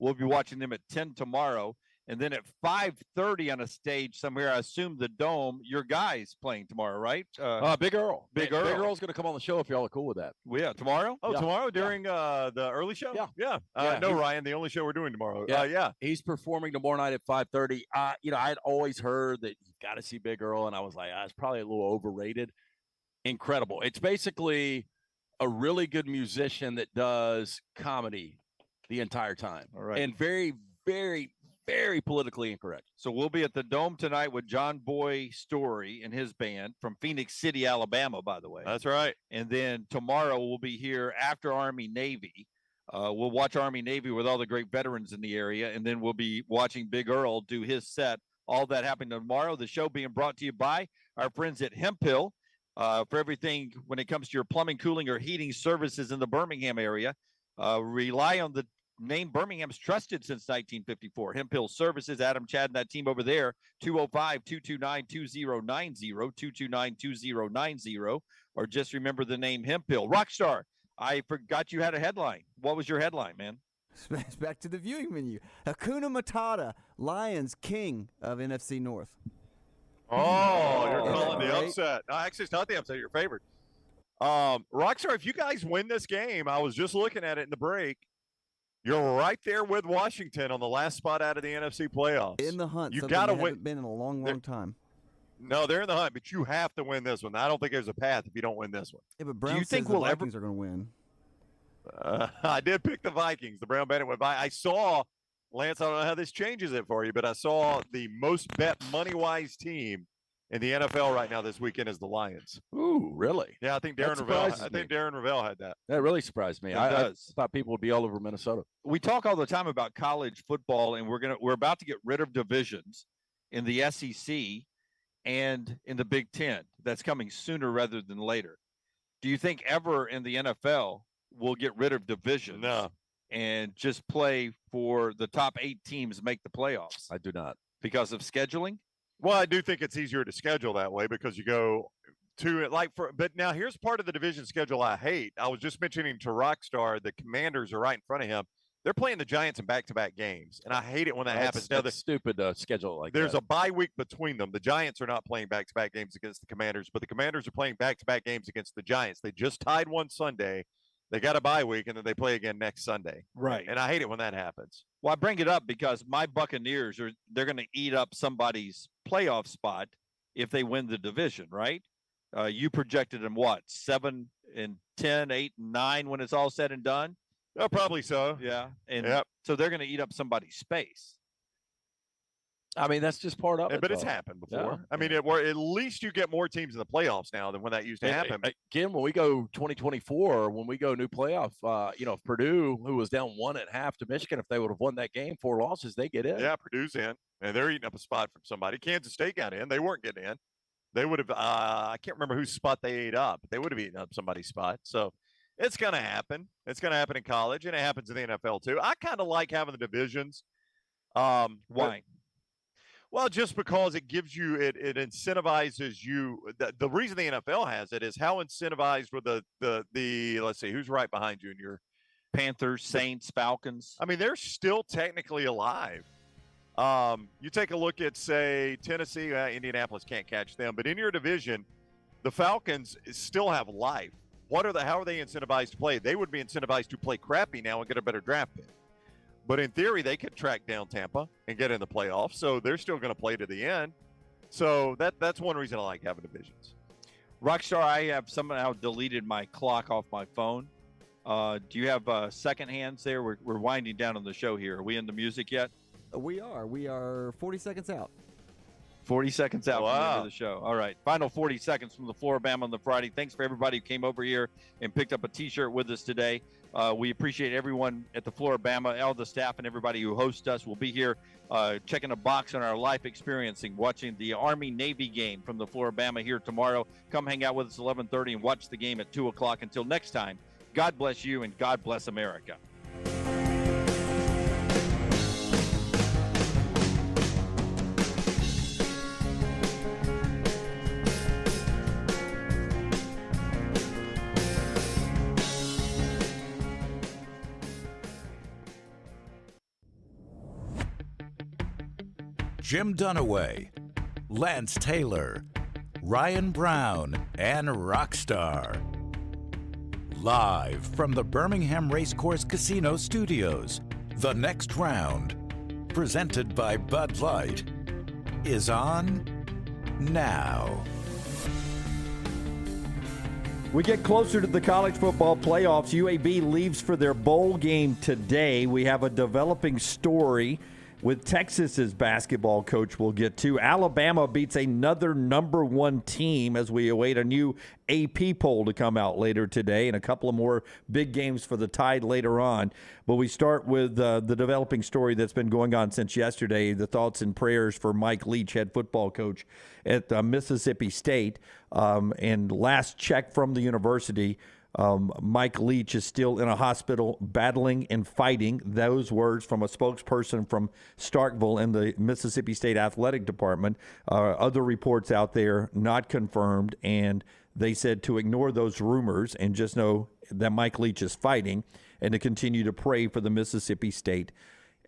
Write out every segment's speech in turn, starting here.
We'll be watching them at 10 tomorrow. And then at 5:30 on a stage somewhere, I assume the Dome, your guys playing tomorrow, right? Big Earl. Big Earl. Big Earl's going to come on the show if y'all are cool with that. Well, yeah, tomorrow? Oh, tomorrow during the early show? Yeah. No, Ryan, the only show we're doing tomorrow. Yeah. He's performing tomorrow night at 5:30. I'd always heard that you've got to see Big Earl, and I was like, it's probably a little overrated. Incredible. It's basically a really good musician that does comedy the entire time. All right. And very, very, very politically incorrect. So we'll be at the Dome tonight with John Boy Story and his band from Phoenix City, Alabama, by the way. That's right. And then tomorrow we'll be here after Army-Navy. We'll watch Army-Navy with all the great veterans in the area, and then we'll be watching Big Earl do his set. All that happening tomorrow. The show being brought to you by our friends at Hemp Hill. For everything when it comes to your plumbing, cooling, or heating services in the Birmingham area, rely on the name Birmingham's trusted since 1954. Hemp Hill Services, Adam, Chad, and that team over there, 205-229-2090, 229-2090, or just remember the name Hemp Hill. Rockstar, I forgot you had a headline. What was your headline, man? It's back to the viewing menu. Hakuna Matata, Lions king of NFC North. Oh, you're calling the upset. No, actually, it's not the upset. Your favorite. Rockstar, if you guys win this game, I was just looking at it in the break. You're right there with Washington on the last spot out of the NFC playoffs. In the hunt. You got to win. Been in a long time. No, they're in the hunt, but you have to win this one. I don't think there's a path if you don't win this one. Yeah, but Brown think the Vikings are going to win? I did pick the Vikings. The Brown Bandit went by. I saw, Lance, I don't know how this changes it for you, but I saw the most bet money-wise team in the NFL right now this weekend is the Lions. Ooh, really? Yeah, I think Darren Ravel had that. That really surprised me. I thought people would be all over Minnesota. We talk all the time about college football, and we're about to get rid of divisions in the SEC and in the Big Ten. That's coming sooner rather than later. Do you think ever in the NFL we'll get rid of divisions? No. And just play for the top 8 teams make the playoffs? I do not. Because of scheduling? Well, I do think it's easier to schedule that way because you go to it but now here's part of the division schedule I hate. I was just mentioning to Rockstar, the Commanders are right in front of him. They're playing the Giants in back-to-back games, and I hate it when that happens. Now, that's stupid schedule like there's that. a bye week between them. The Giants are not playing back-to-back games against the Commanders, but the Commanders are playing back-to-back games against the Giants. They just tied one Sunday. They got a bye week, and then they play again next Sunday. Right. And I hate it when that happens. Well, I bring it up because my Buccaneers they're going to eat up somebody's playoff spot if they win the division, right? You projected them what, 7-10, 8-9 when it's all said and done? Oh, probably so. Yeah. And so they're going to eat up somebody's space. I mean, that's just part of it. But it's happened before. Yeah. I mean, at least you get more teams in the playoffs now than when that used to happen. Again, when we go 2024, when we go new playoff, if Purdue, who was down 1 at half to Michigan, if they would have won that game, 4 losses, they get in. Yeah, Purdue's in, and they're eating up a spot from somebody. Kansas State got in. They weren't getting in. They would have, I can't remember whose spot they ate up, but they would have eaten up somebody's spot. So it's going to happen. It's going to happen in college, and it happens in the NFL too. I kind of like having the divisions. Why? Well, just because it gives you, it incentivizes you. The reason the NFL has it is how incentivized with the let's see, who's right behind you in your Panthers, Saints, Falcons. I mean, they're still technically alive. You take a look at, say, Tennessee, Indianapolis can't catch them, but in your division, the Falcons still have life. How are they incentivized to play? They would be incentivized to play crappy now and get a better draft pick. But in theory, they could track down Tampa and get in the playoffs, so they're still going to play to the end. So that's one reason I like having divisions. Rockstar, I have somehow deleted my clock off my phone. Do you have second hands there? We're winding down on the show here. Are we in the music yet? We are. We are 40 seconds out. 40 seconds out from the end Wow. of the show. All right. Final 40 seconds from the Floribama on the Friday. Thanks for everybody who came over here and picked up a T-shirt with us today. We appreciate everyone at the Floribama, all the staff and everybody who hosts us. We'll be here checking a box on our life experiencing, watching the Army-Navy game from the Floribama here tomorrow. Come hang out with us at 11:30 and watch the game at 2 o'clock. Until next time, God bless you and God bless America. Jim Dunaway, Lance Taylor, Ryan Brown, and Rockstar. Live from the Birmingham Racecourse Casino Studios, the next round, presented by Bud Light, is on now. We get closer to the college football playoffs. UAB leaves for their bowl game today. We have a developing story with Texas's basketball coach we'll get to. Alabama beats another number one team as we await a new AP poll to come out later today, and a couple of more big games for the Tide later on. But we start with the developing story that's been going on since yesterday, the thoughts and prayers for Mike Leach, head football coach at Mississippi State. And last check from the university, Mike Leach is still in a hospital battling and fighting. Those words from a spokesperson from Starkville in the Mississippi State Athletic Department. Other reports out there not confirmed, and they said to ignore those rumors and just know that Mike Leach is fighting and to continue to pray for the Mississippi State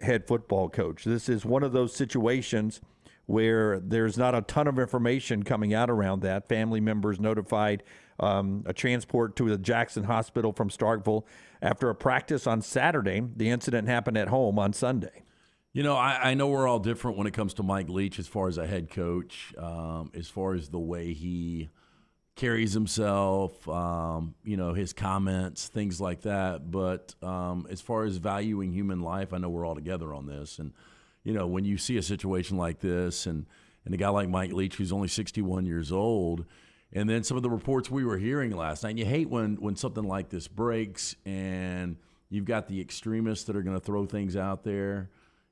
head football coach. This is one of those situations where there's not a ton of information coming out around that. Family members notified a transport to the Jackson Hospital from Starkville after a practice on Saturday. The incident happened at home on Sunday. You know, I know we're all different when it comes to Mike Leach as far as a head coach, as far as the way he carries himself, his comments, things like that. But as far as valuing human life, I know we're all together on this. And when you see a situation like this and a guy like Mike Leach, who's only 61 years old, and then some of the reports we were hearing last night, and you hate when something like this breaks and you've got the extremists that are going to throw things out there,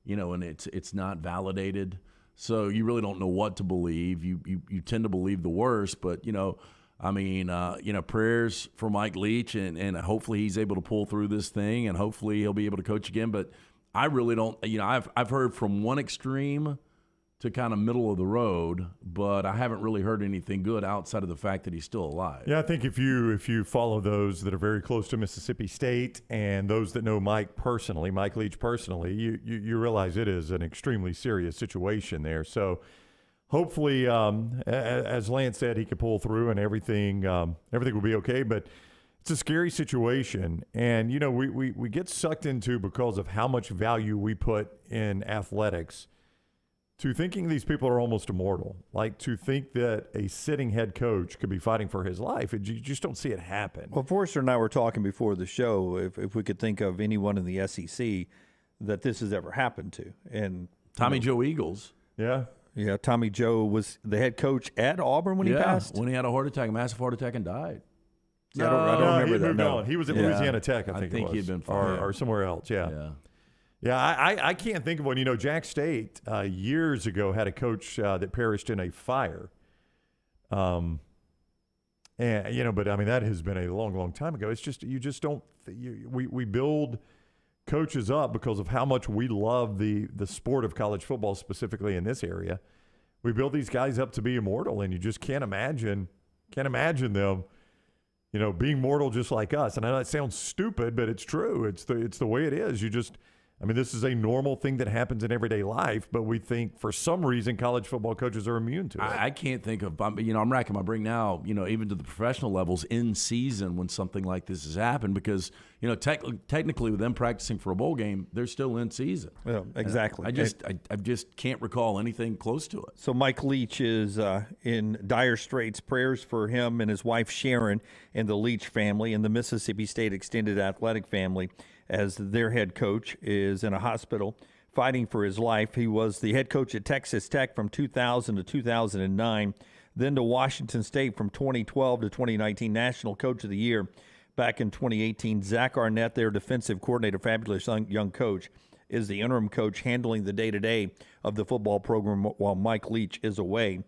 and it's not validated. So you really don't know what to believe. You tend to believe the worst, but, prayers for Mike Leach, and hopefully he's able to pull through this thing, and hopefully he'll be able to coach again. But I really don't, I've heard from one extreme to kind of middle of the road, but I haven't really heard anything good outside of the fact that he's still alive. Yeah, I think if you follow those that are very close to Mississippi State and those that know Mike Leach personally, you realize it is an extremely serious situation there. So hopefully, as Lance said, he could pull through and everything will be okay. But it's a scary situation, and we get sucked into, because of how much value we put in athletics, to thinking these people are almost immortal. Like, to think that a sitting head coach could be fighting for his life, you just don't see it happen. Well, Forrester and I were talking before the show if we could think of anyone in the SEC that this has ever happened to. And Tommy Joe Eagles. Yeah. Yeah, Tommy Joe was the head coach at Auburn when he passed. When he had a massive heart attack and died. Yeah, I don't remember he that. moved on. He was at Louisiana Tech, I think it was. he had been fired. Or somewhere else, Yeah, I can't think of one. Jack State years ago had a coach that perished in a fire. But that has been a long, long time ago. It's just, you just don't, we build coaches up because of how much we love the sport of college football, specifically in this area. We build these guys up to be immortal, and you just can't imagine them, being mortal just like us. And I know it sounds stupid, but it's true. It's the way it is. This is a normal thing that happens in everyday life, but we think for some reason college football coaches are immune to it. I can't think of, I'm racking my brain now, even to the professional levels in season when something like this has happened, because, technically with them practicing for a bowl game, they're still in season. Yeah, exactly. I just can't recall anything close to it. So Mike Leach is in dire straits. Prayers for him and his wife Sharon and the Leach family and the Mississippi State Extended Athletic family, as their head coach is in a hospital fighting for his life. He was the head coach at Texas Tech from 2000 to 2009, then to Washington State from 2012 to 2019, National Coach of the Year back in 2018. Zach Arnett, their defensive coordinator, fabulous young coach, is the interim coach handling the day-to-day of the football program while Mike Leach is away.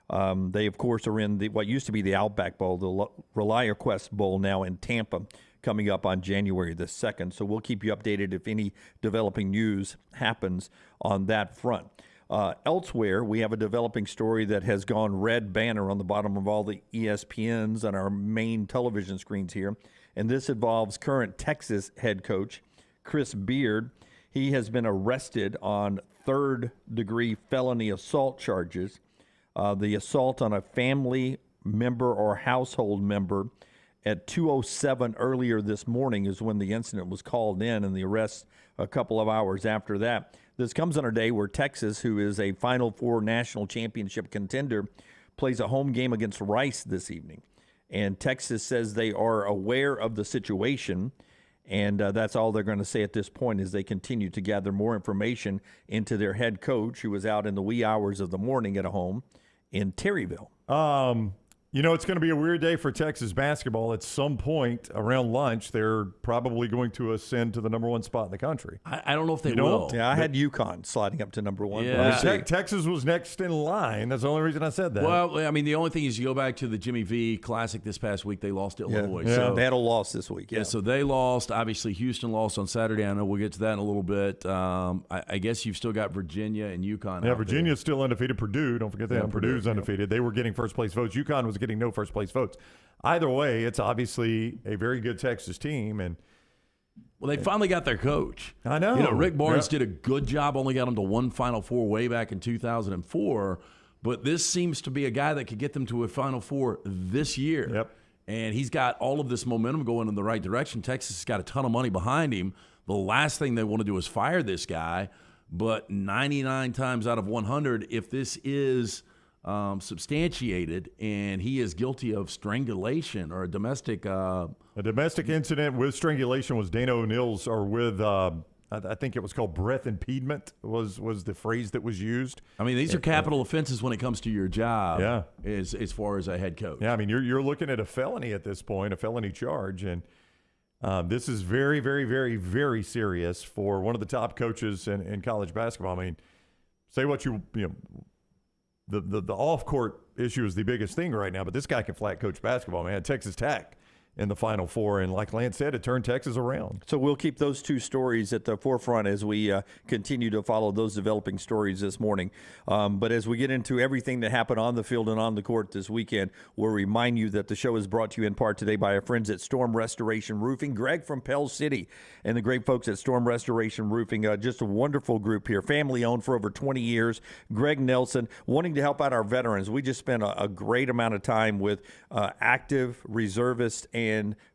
They, of course, are in what used to be the Outback Bowl, the ReliaQuest Bowl now in Tampa, coming up on January the 2nd. So we'll keep you updated if any developing news happens on that front. Elsewhere, we have a developing story that has gone red banner on the bottom of all the ESPNs on our main television screens here. And this involves current Texas head coach Chris Beard. He has been arrested on third-degree felony assault charges. The assault on a family member or household member at 2:07 earlier this morning is when the incident was called in, and the arrest a couple of hours after that. This comes on a day where Texas, who is a Final Four national championship contender, plays a home game against Rice this evening. And Texas says they are aware of the situation, and that's all they're going to say at this point as they continue to gather more information into their head coach, who was out in the wee hours of the morning at a home in Terryville. It's going to be a weird day for Texas basketball. At some point around lunch, they're probably going to ascend to the number one spot in the country. I don't know if they will. Yeah, I had UConn sliding up to number one. Yeah. Texas was next in line. That's the only reason I said that. Well, I mean, the only thing is you go back to the Jimmy V Classic this past week. They lost to Illinois. Yeah. So, they had a loss this week. yeah, so they lost. Obviously, Houston lost on Saturday. I know we'll get to that in a little bit. I guess you've still got Virginia and UConn. Yeah, out Virginia's still undefeated. Purdue, don't forget that. Yeah, Purdue's Purdue, undefeated. They were getting first-place votes. UConn was getting no first-place votes. Either way, it's obviously a very good Texas team. And well, they finally got their coach. I know. Rick Barnes did a good job, only got them to one Final Four way back in 2004. But this seems to be a guy that could get them to a Final Four this year. Yep. And he's got all of this momentum going in the right direction. Texas has got a ton of money behind him. The last thing they want to do is fire this guy. But 99 times out of 100, if this is substantiated and he is guilty of strangulation or a domestic incident with strangulation was Dana O'Neill's, or with I think it was called breath impediment was the phrase that was used. I mean, these are capital offenses when it comes to your job. Yeah. As far as a head coach. Yeah, I mean, you're looking at a felony at this point, a felony charge, and this is very, very, very, very serious for one of the top coaches in college basketball. I mean, say what you know. The off-court issue is the biggest thing right now, but this guy can flat coach basketball, man. Texas Tech in the Final Four, and like Lance said, it turned Texas around. So we'll keep those two stories at the forefront as we continue to follow those developing stories this morning. But as we get into everything that happened on the field and on the court this weekend, we'll remind you that the show is brought to you in part today by our friends at Storm Restoration Roofing. Greg from Pell City and the great folks at Storm Restoration Roofing, just a wonderful group here, family-owned for over 20 years. Greg Nelson, wanting to help out our veterans. We just spent a great amount of time with active reservists and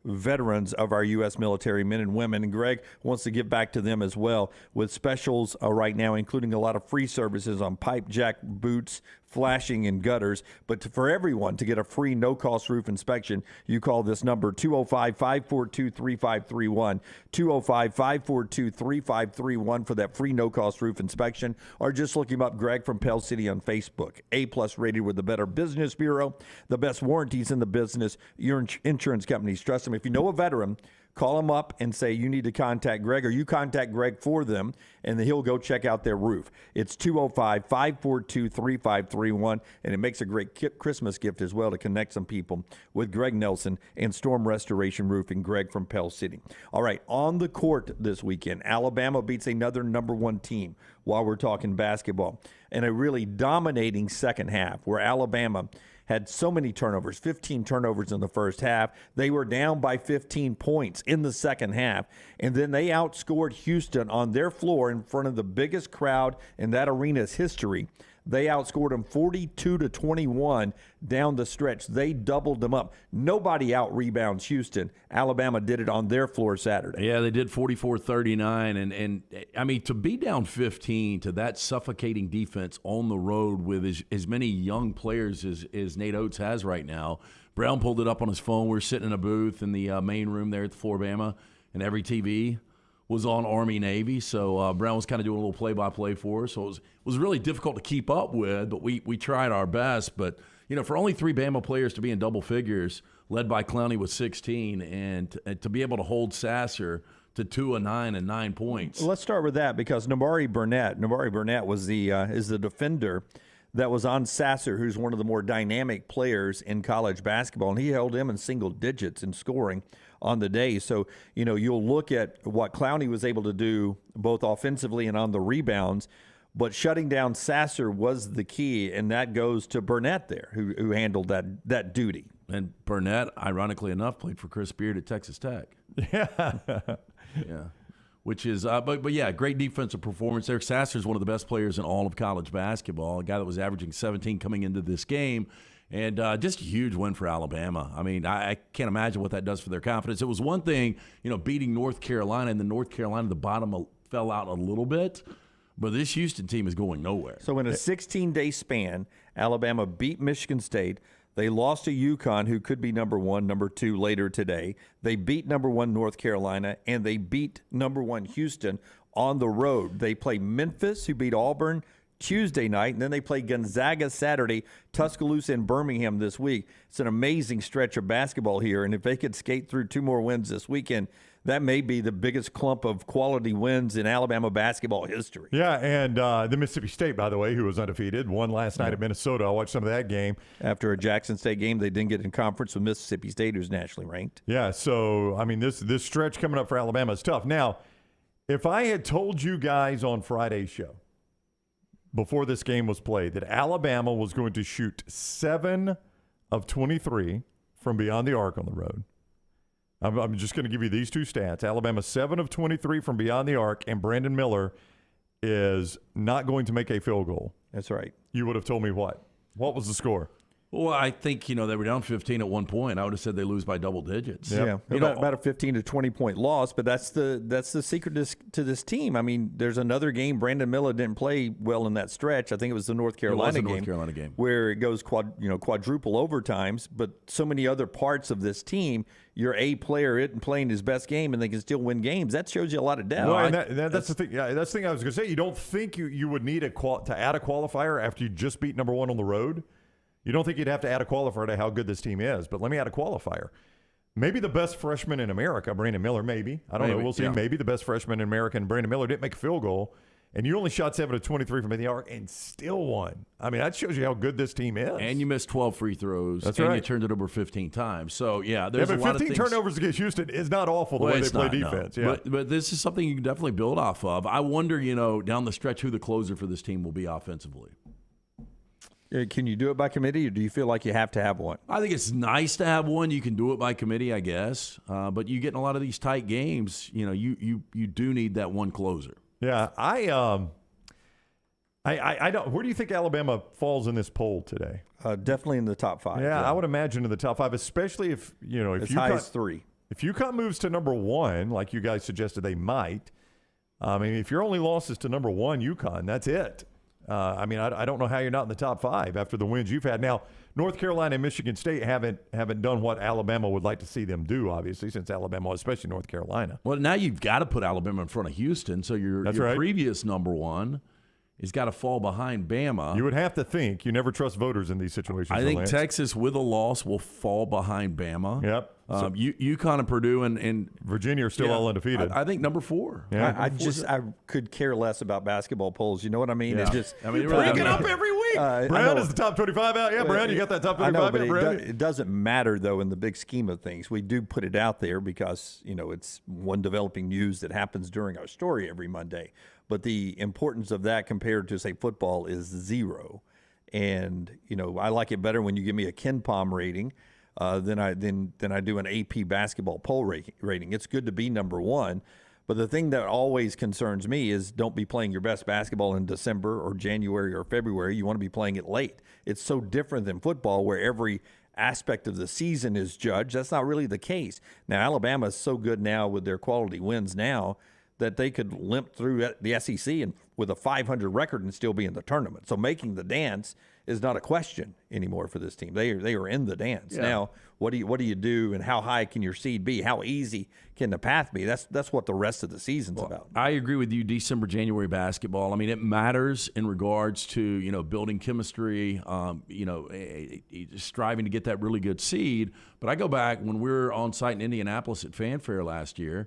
veterans of our U.S. military men and women. And Greg wants to give back to them as well with specials right now, including a lot of free services on pipe jack boots, flashing, and gutters. But for everyone to get a free no-cost roof inspection, you call this number 205-542-3531, 205-542-3531 for that free no-cost roof inspection, or just look him up, Greg from Pell City on Facebook. A-plus rated with the Better Business Bureau, the best warranties in the business. Your insurance companies trust them. If you know a veteran, call them up and say you need to contact Greg, or you contact Greg for them, and then he'll go check out their roof. It's 205-542-3531, and it makes a great Christmas gift as well to connect some people with Greg Nelson and Storm Restoration Roofing, Greg from Pell City. All right, on the court this weekend, Alabama beats another number one team while we're talking basketball, and a really dominating second half where Alabama had so many turnovers, 15 turnovers in the first half. They were down by 15 points in the second half, and then they outscored Houston on their floor in front of the biggest crowd in that arena's history. They outscored them 42-21 down the stretch. They doubled them up. Nobody out-rebounds Houston. Alabama did it on their floor Saturday. Yeah, they did 44-39. And I mean, to be down 15 to that suffocating defense on the road with as many young players as Nate Oates has right now. Brown pulled it up on his phone. We're sitting in a booth in the main room there at the Floribama, and every TV was on Army-Navy, so Brown was kind of doing a little play-by-play for us. So it was really difficult to keep up with, but we tried our best. But, for only three Bama players to be in double figures, led by Clowney with 16, and to be able to hold Sasser to 2 of 9 and 9 points. Well, let's start with that because Nabari Burnett was is the defender that was on Sasser, who's one of the more dynamic players in college basketball, and he held him in single digits in scoring on the day. So, you'll look at what Clowney was able to do both offensively and on the rebounds, but shutting down Sasser was the key, and that goes to Burnett there, who handled that duty. And Burnett, ironically enough, played for Chris Beard at Texas Tech. Yeah. Yeah. which is but yeah, great defensive performance there. Sasser's one of the best players in all of college basketball, a guy that was averaging 17 coming into this game. And just a huge win for Alabama. I mean, I can't imagine what that does for their confidence. It was one thing, beating North Carolina, and then North Carolina, the bottom fell out a little bit. But this Houston team is going nowhere. So in a 16-day span, Alabama beat Michigan State. They lost to UConn, who could be number 1, number 2 later today. They beat number 1 North Carolina, and they beat number 1 Houston on the road. They play Memphis, who beat Auburn Tuesday night, and then they play Gonzaga Saturday, Tuscaloosa and Birmingham this week. It's an amazing stretch of basketball here, and if they could skate through 2 more wins this weekend, that may be the biggest clump of quality wins in Alabama basketball history. Yeah, and the Mississippi State, by the way, who was undefeated, won last night at Minnesota. I watched some of that game. After a Jackson State game, they didn't get in conference with Mississippi State, who's nationally ranked. Yeah, so, I mean, this stretch coming up for Alabama is tough. Now, if I had told you guys on Friday's show, before this game was played, that Alabama was going to shoot 7 of 23 from beyond the arc on the road, I'm just going to give you these 2 stats. Alabama 7 of 23 from beyond the arc, and Brandon Miller is not going to make a field goal. That's right. You would have told me what? What was the score? Well, I think, they were down 15 at one point. I would have said they lose by double digits. Yeah, about a 15 to 20-point loss, but that's the secret to this team. I mean, there's another game. Brandon Miller didn't play well in that stretch. I think it was the North Carolina game. Where it goes quadruple overtimes, but so many other parts of this team, your A player isn't playing his best game, and they can still win games. That shows you a lot of depth. Well, and that's the thing. Yeah, that's the thing I was going to say. You don't think you would need to add a qualifier after you just beat number 1 on the road? You don't think you'd have to add a qualifier to how good this team is, but let me add a qualifier. Maybe the best freshman in America, Brandon Miller, maybe. I don't know. We'll see. Yeah. Maybe the best freshman in America, and Brandon Miller didn't make a field goal, and you only shot 7 of 23 from the arc and still won. I mean, that shows you how good this team is. And you missed 12 free throws. That's and right. you turned it over 15 times. So, yeah, there's a lot of things. 15 turnovers against Houston is not awful the way they play defense. No. Yeah. But this is something you can definitely build off of. I wonder, down the stretch who the closer for this team will be offensively. Can you do it by committee, or do you feel like you have to have one? I think it's nice to have one. You can do it by committee, I guess. But you get in a lot of these tight games, you do need that one closer. Yeah, I don't. Where do you think Alabama falls in this poll today? Definitely in the top 5. Yeah, I would imagine in the top 5, especially if as high as 3. If UConn moves to number 1, like you guys suggested they might, I mean, if your only loss is to number 1 UConn, that's it. I mean, I don't know how you're not in the top 5 after the wins you've had. Now, North Carolina and Michigan State haven't done what Alabama would like to see them do, obviously, since Alabama, especially North Carolina. Well, now you've got to put Alabama in front of Houston, so your right. previous number 1 has got to fall behind Bama. You would have to think. You never trust voters in these situations. I think Texas, with a loss, will fall behind Bama. Yep. UConn and Purdue and Virginia are still all undefeated. I think number 4. Yeah. I could care less about basketball polls. You know what I mean? Yeah. You bring it up every week. Brown is the top 25 out. Yeah, Brown, you got that top 25 out, Brown. It doesn't matter, though, in the big scheme of things. We do put it out there because, it's one developing news that happens during our story every Monday. But the importance of that compared to, say, football is 0. And, I like it better when you give me a KenPom rating than I do an AP basketball poll rating. It's good to be number 1. But the thing that always concerns me is don't be playing your best basketball in December or January or February. You want to be playing it late. It's so different than football where every aspect of the season is judged. That's not really the case. Now, Alabama is so good now with their quality wins now that they could limp through the SEC and with a 500 record and still be in the tournament. So making the dance is not a question anymore for this team. They are in the dance. Yeah. Now, what do you do, and how high can your seed be? How easy can the path be? That's what the rest of the season's about. I agree with you. December, January basketball. I mean, it matters in regards to building chemistry. Striving to get that really good seed. But I go back when we were on site in Indianapolis at Fanfare last year.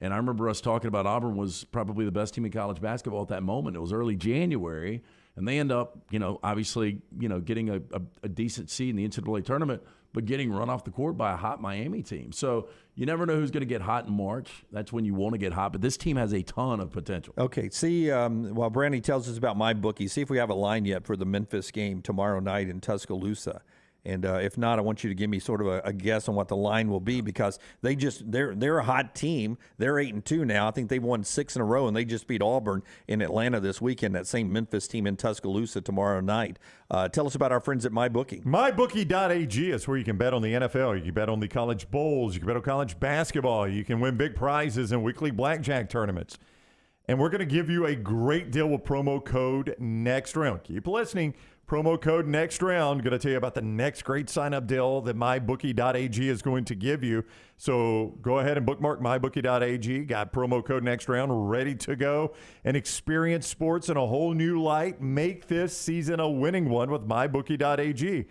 And I remember us talking about Auburn was probably the best team in college basketball at that moment. It was early January, and they end up, obviously, getting a decent seed in the NCAA tournament, but getting run off the court by a hot Miami team. So you never know who's going to get hot in March. That's when you want to get hot. But this team has a ton of potential. Okay, see, while Brandy tells us about my bookie, see if we have a line yet for the Memphis game tomorrow night in Tuscaloosa. And if not, I want you to give me sort of a guess on what the line will be, because they're a hot team. They're 8-2 now. I think they've won 6 in a row, and they just beat Auburn in Atlanta this weekend. That same Memphis team in Tuscaloosa tomorrow night. Tell us about our friends at MyBookie. MyBookie.ag is where you can bet on the NFL. You can bet on the college bowls. You can bet on college basketball. You can win big prizes in weekly blackjack tournaments. And we're going to give you a great deal with promo code Next Round. Keep listening. Promo code Next Round. Going to tell you about the next great sign-up deal that MyBookie.ag is going to give you. So go ahead and bookmark MyBookie.ag. Got promo code Next Round ready to go and experience sports in a whole new light. Make this season a winning one with MyBookie.ag.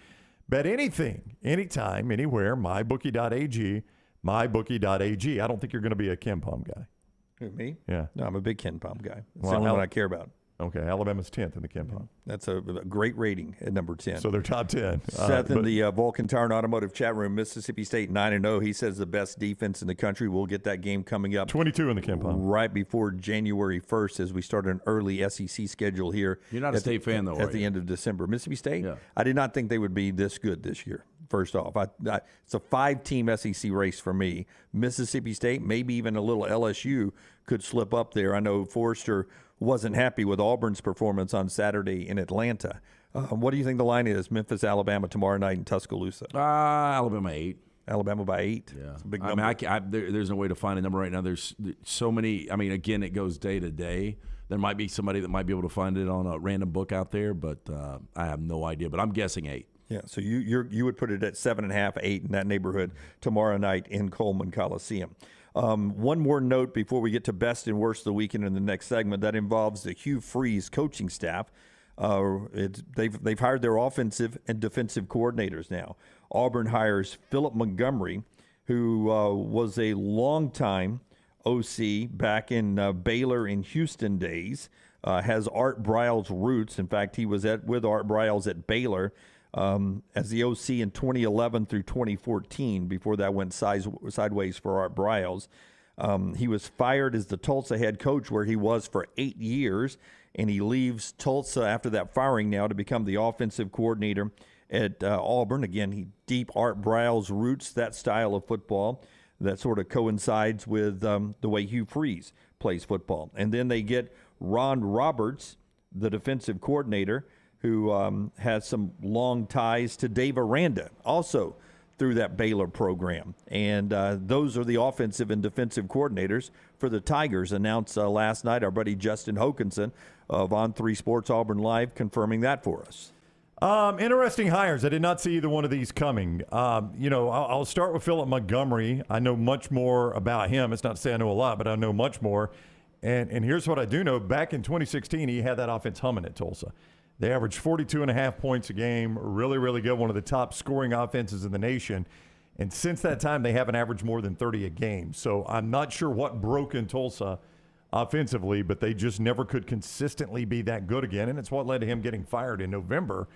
Bet anything, anytime, anywhere. MyBookie.ag. MyBookie.ag. I don't think you're going to be a Ken Palm guy. Who, me? Yeah. No, I'm a big Ken Palm guy. That's Well, the only one I care about. Okay, Alabama's 10th in the Ken Palm. That's a great rating at number 10. So they're top 10. Seth in the Vulcan Tire and Automotive chat room, Mississippi State 9-0. He says the best defense in the country. We'll get that game coming up 22 in the Ken Palm. right before January 1st as we start an early SEC schedule here. You're not a State fan, though, At the end of December. Mississippi State? Yeah. I did not think they would be this good this year, first off. It's a 5-team SEC race for me. Mississippi State, maybe even a little LSU could slip up there. I know Forrester wasn't happy with Auburn's performance on Saturday in Atlanta. What do you think the line is? Memphis, Alabama tomorrow night in Tuscaloosa. Alabama 8. Alabama by 8. Yeah, It's a big number. I mean, there's no way to find a number right now. There's so many. I mean, again, it goes day to day. There might be somebody that might be able to find it on a random book out there, but I have no idea. But I'm guessing 8. Yeah, so you would put it at 7.5, 8 in that neighborhood tomorrow night in Coleman Coliseum. One more note before we get to best and worst of the weekend in the next segment. That involves the Hugh Freeze coaching staff. They've hired their offensive and defensive coordinators now. Auburn hires Philip Montgomery, who was a longtime OC back in Baylor and Houston days. Has Art Briles' roots. In fact, he was with Art Briles at Baylor as the OC in 2011 through 2014. Before that went sideways for Art Briles. He was fired as the Tulsa head coach, where he was for 8 years, and he leaves Tulsa after that firing now to become the offensive coordinator at Auburn. Again, he deep Art Briles' roots, that style of football that sort of coincides with the way Hugh Freeze plays football. And then they get Ron Roberts, the defensive coordinator, who has some long ties to Dave Aranda, also through that Baylor program. And those are the offensive and defensive coordinators for the Tigers, announced last night. Our buddy Justin Hokanson of On3 Sports Auburn Live confirming that for us. Interesting hires. I did not see either one of these coming. I'll start with Philip Montgomery. I know much more about him. It's not to say I know a lot, but I know much more. And here's what I do know. Back in 2016, he had that offense humming at Tulsa. They averaged 42.5 points a game, really, really good, one of the top scoring offenses in the nation. And since that time, they haven't averaged more than 30 a game. So I'm not sure what broke in Tulsa offensively, but they just never could consistently be that good again. And it's what led to him getting fired in November.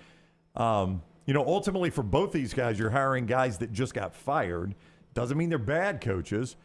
Ultimately for both these guys, you're hiring guys that just got fired. Doesn't mean they're bad coaches,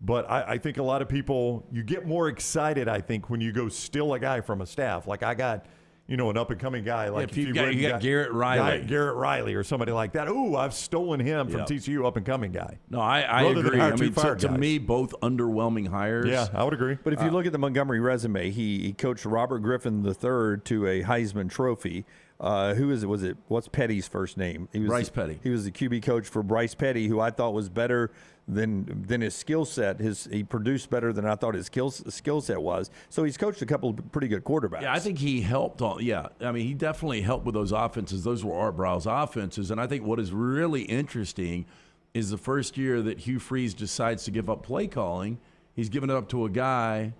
but I think a lot of people, you get more excited, I think, when you go steal a guy from a staff. Like I got, an up-and-coming guy. Like if you got Garrett Riley. Garrett Riley or somebody like that. Ooh, I've stolen him from TCU, up-and-coming guy. No, I agree. I mean, to me, both underwhelming hires. Yeah, I would agree. But if you look at the Montgomery resume, he coached Robert Griffin III to a Heisman Trophy. Who is it? What's Petty's first name? Bryce Petty. He was the QB coach for Bryce Petty, who I thought was better than his skill set. He produced better than I thought his skill set was. So he's coached a couple of pretty good quarterbacks. Yeah, I think he helped. He definitely helped with those offenses. Those were Art Briles' offenses. And I think what is really interesting is the first year that Hugh Freeze decides to give up play calling, he's given it up to a guy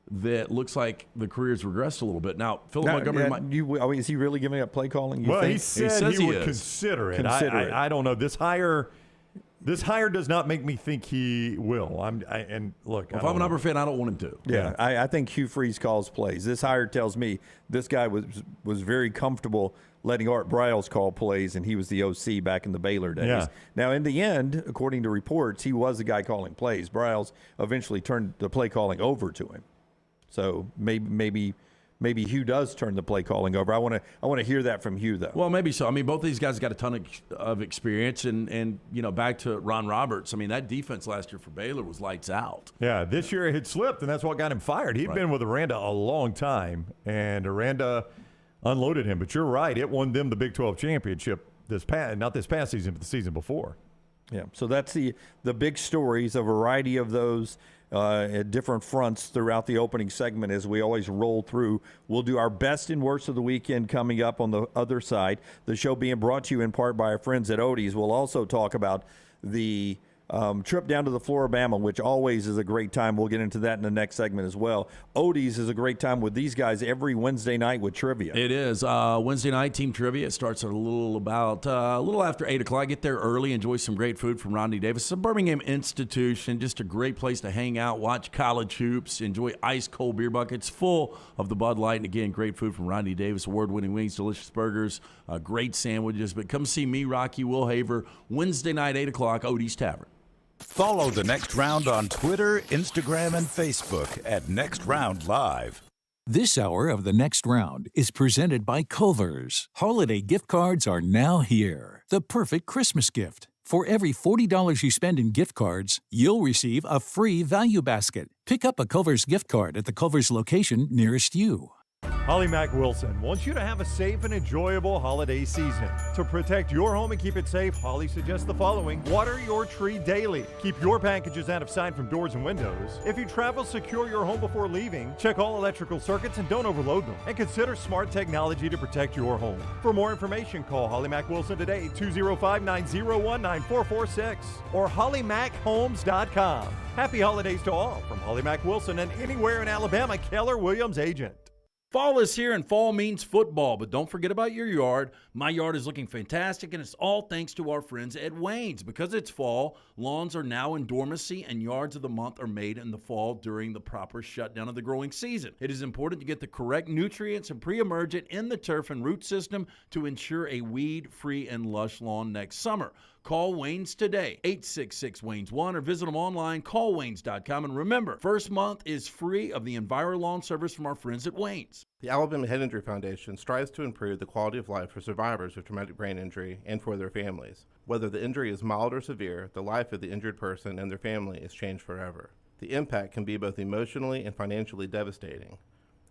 that looks like the career's regressed a little bit. Now, Philip Montgomery is he really giving up play calling? He said he would consider it. I don't know. This hire does not make me think he will. If I'm an Auburn fan, I don't want him to. Yeah. I think Hugh Freeze calls plays. This hire tells me this guy was very comfortable letting Art Briles call plays, and he was the OC back in the Baylor days. Yeah. Now, in the end, according to reports, he was the guy calling plays. Briles eventually turned the play calling over to him. So maybe maybe Hugh does turn the play calling over. I want to hear that from Hugh, though. Well, maybe so. I mean, both of these guys got a ton of experience, and back to Ron Roberts. I mean, that defense last year for Baylor was lights out. Yeah, this year it had slipped, and that's what got him fired. He'd been with Aranda a long time, and Aranda unloaded him. But you're right, it won them the Big 12 championship not this past season, but the season before. Yeah, so that's the big stories, a variety of those at different fronts throughout the opening segment as we always roll through. We'll do our best and worst of the weekend coming up on the other side. The show being brought to you in part by our friends at Odie's. We'll also talk about the trip down to the Floribama, which always is a great time. We'll get into that in the next segment as well. Odie's is a great time with these guys every Wednesday night with trivia. It is. Wednesday night team trivia. It starts at a little after 8 o'clock. Get there early. Enjoy some great food from Rodney Davis. It's a Birmingham institution. Just a great place to hang out, watch college hoops, enjoy ice cold beer buckets full of the Bud Light. And again, great food from Rodney Davis. Award-winning wings, delicious burgers, great sandwiches. But come see me, Rocky, Will Haver, Wednesday night, 8 o'clock, Odie's Tavern. Follow The Next Round on Twitter, Instagram, and Facebook at Next Round Live. This hour of The Next Round is presented by Culver's. Holiday gift cards are now here. The perfect Christmas gift. For every $40 you spend in gift cards, you'll receive a free value basket. Pick up a Culver's gift card at the Culver's location nearest you. Holly Mack Wilson wants you to have a safe and enjoyable holiday season. To protect your home and keep it safe, Holly suggests the following. Water your tree daily. Keep your packages out of sight from doors and windows. If you travel, secure your home before leaving. Check all electrical circuits and don't overload them. And consider smart technology to protect your home. For more information, call Holly Mack Wilson today, 205-901-9446 or hollymachomes.com. Happy holidays to all from Holly Mack Wilson and anywhere in Alabama, Keller Williams agent. Fall is here, and fall means football, but don't forget about your yard. My yard is looking fantastic, and it's all thanks to our friends at Wayne's. Because it's fall, lawns are now in dormancy, and yards of the month are made in the fall during the proper shutdown of the growing season. It is important to get the correct nutrients and pre-emergent in the turf and root system to ensure a weed-free and lush lawn next summer. Call Wayne's today, 866-WAYNES-1, or visit them online, callwaynes.com. And remember, first month is free of the EnviroLawn service from our friends at Wayne's. The Alabama Head Injury Foundation strives to improve the quality of life for survivors of traumatic brain injury and for their families. Whether the injury is mild or severe, the life of the injured person and their family is changed forever. The impact can be both emotionally and financially devastating.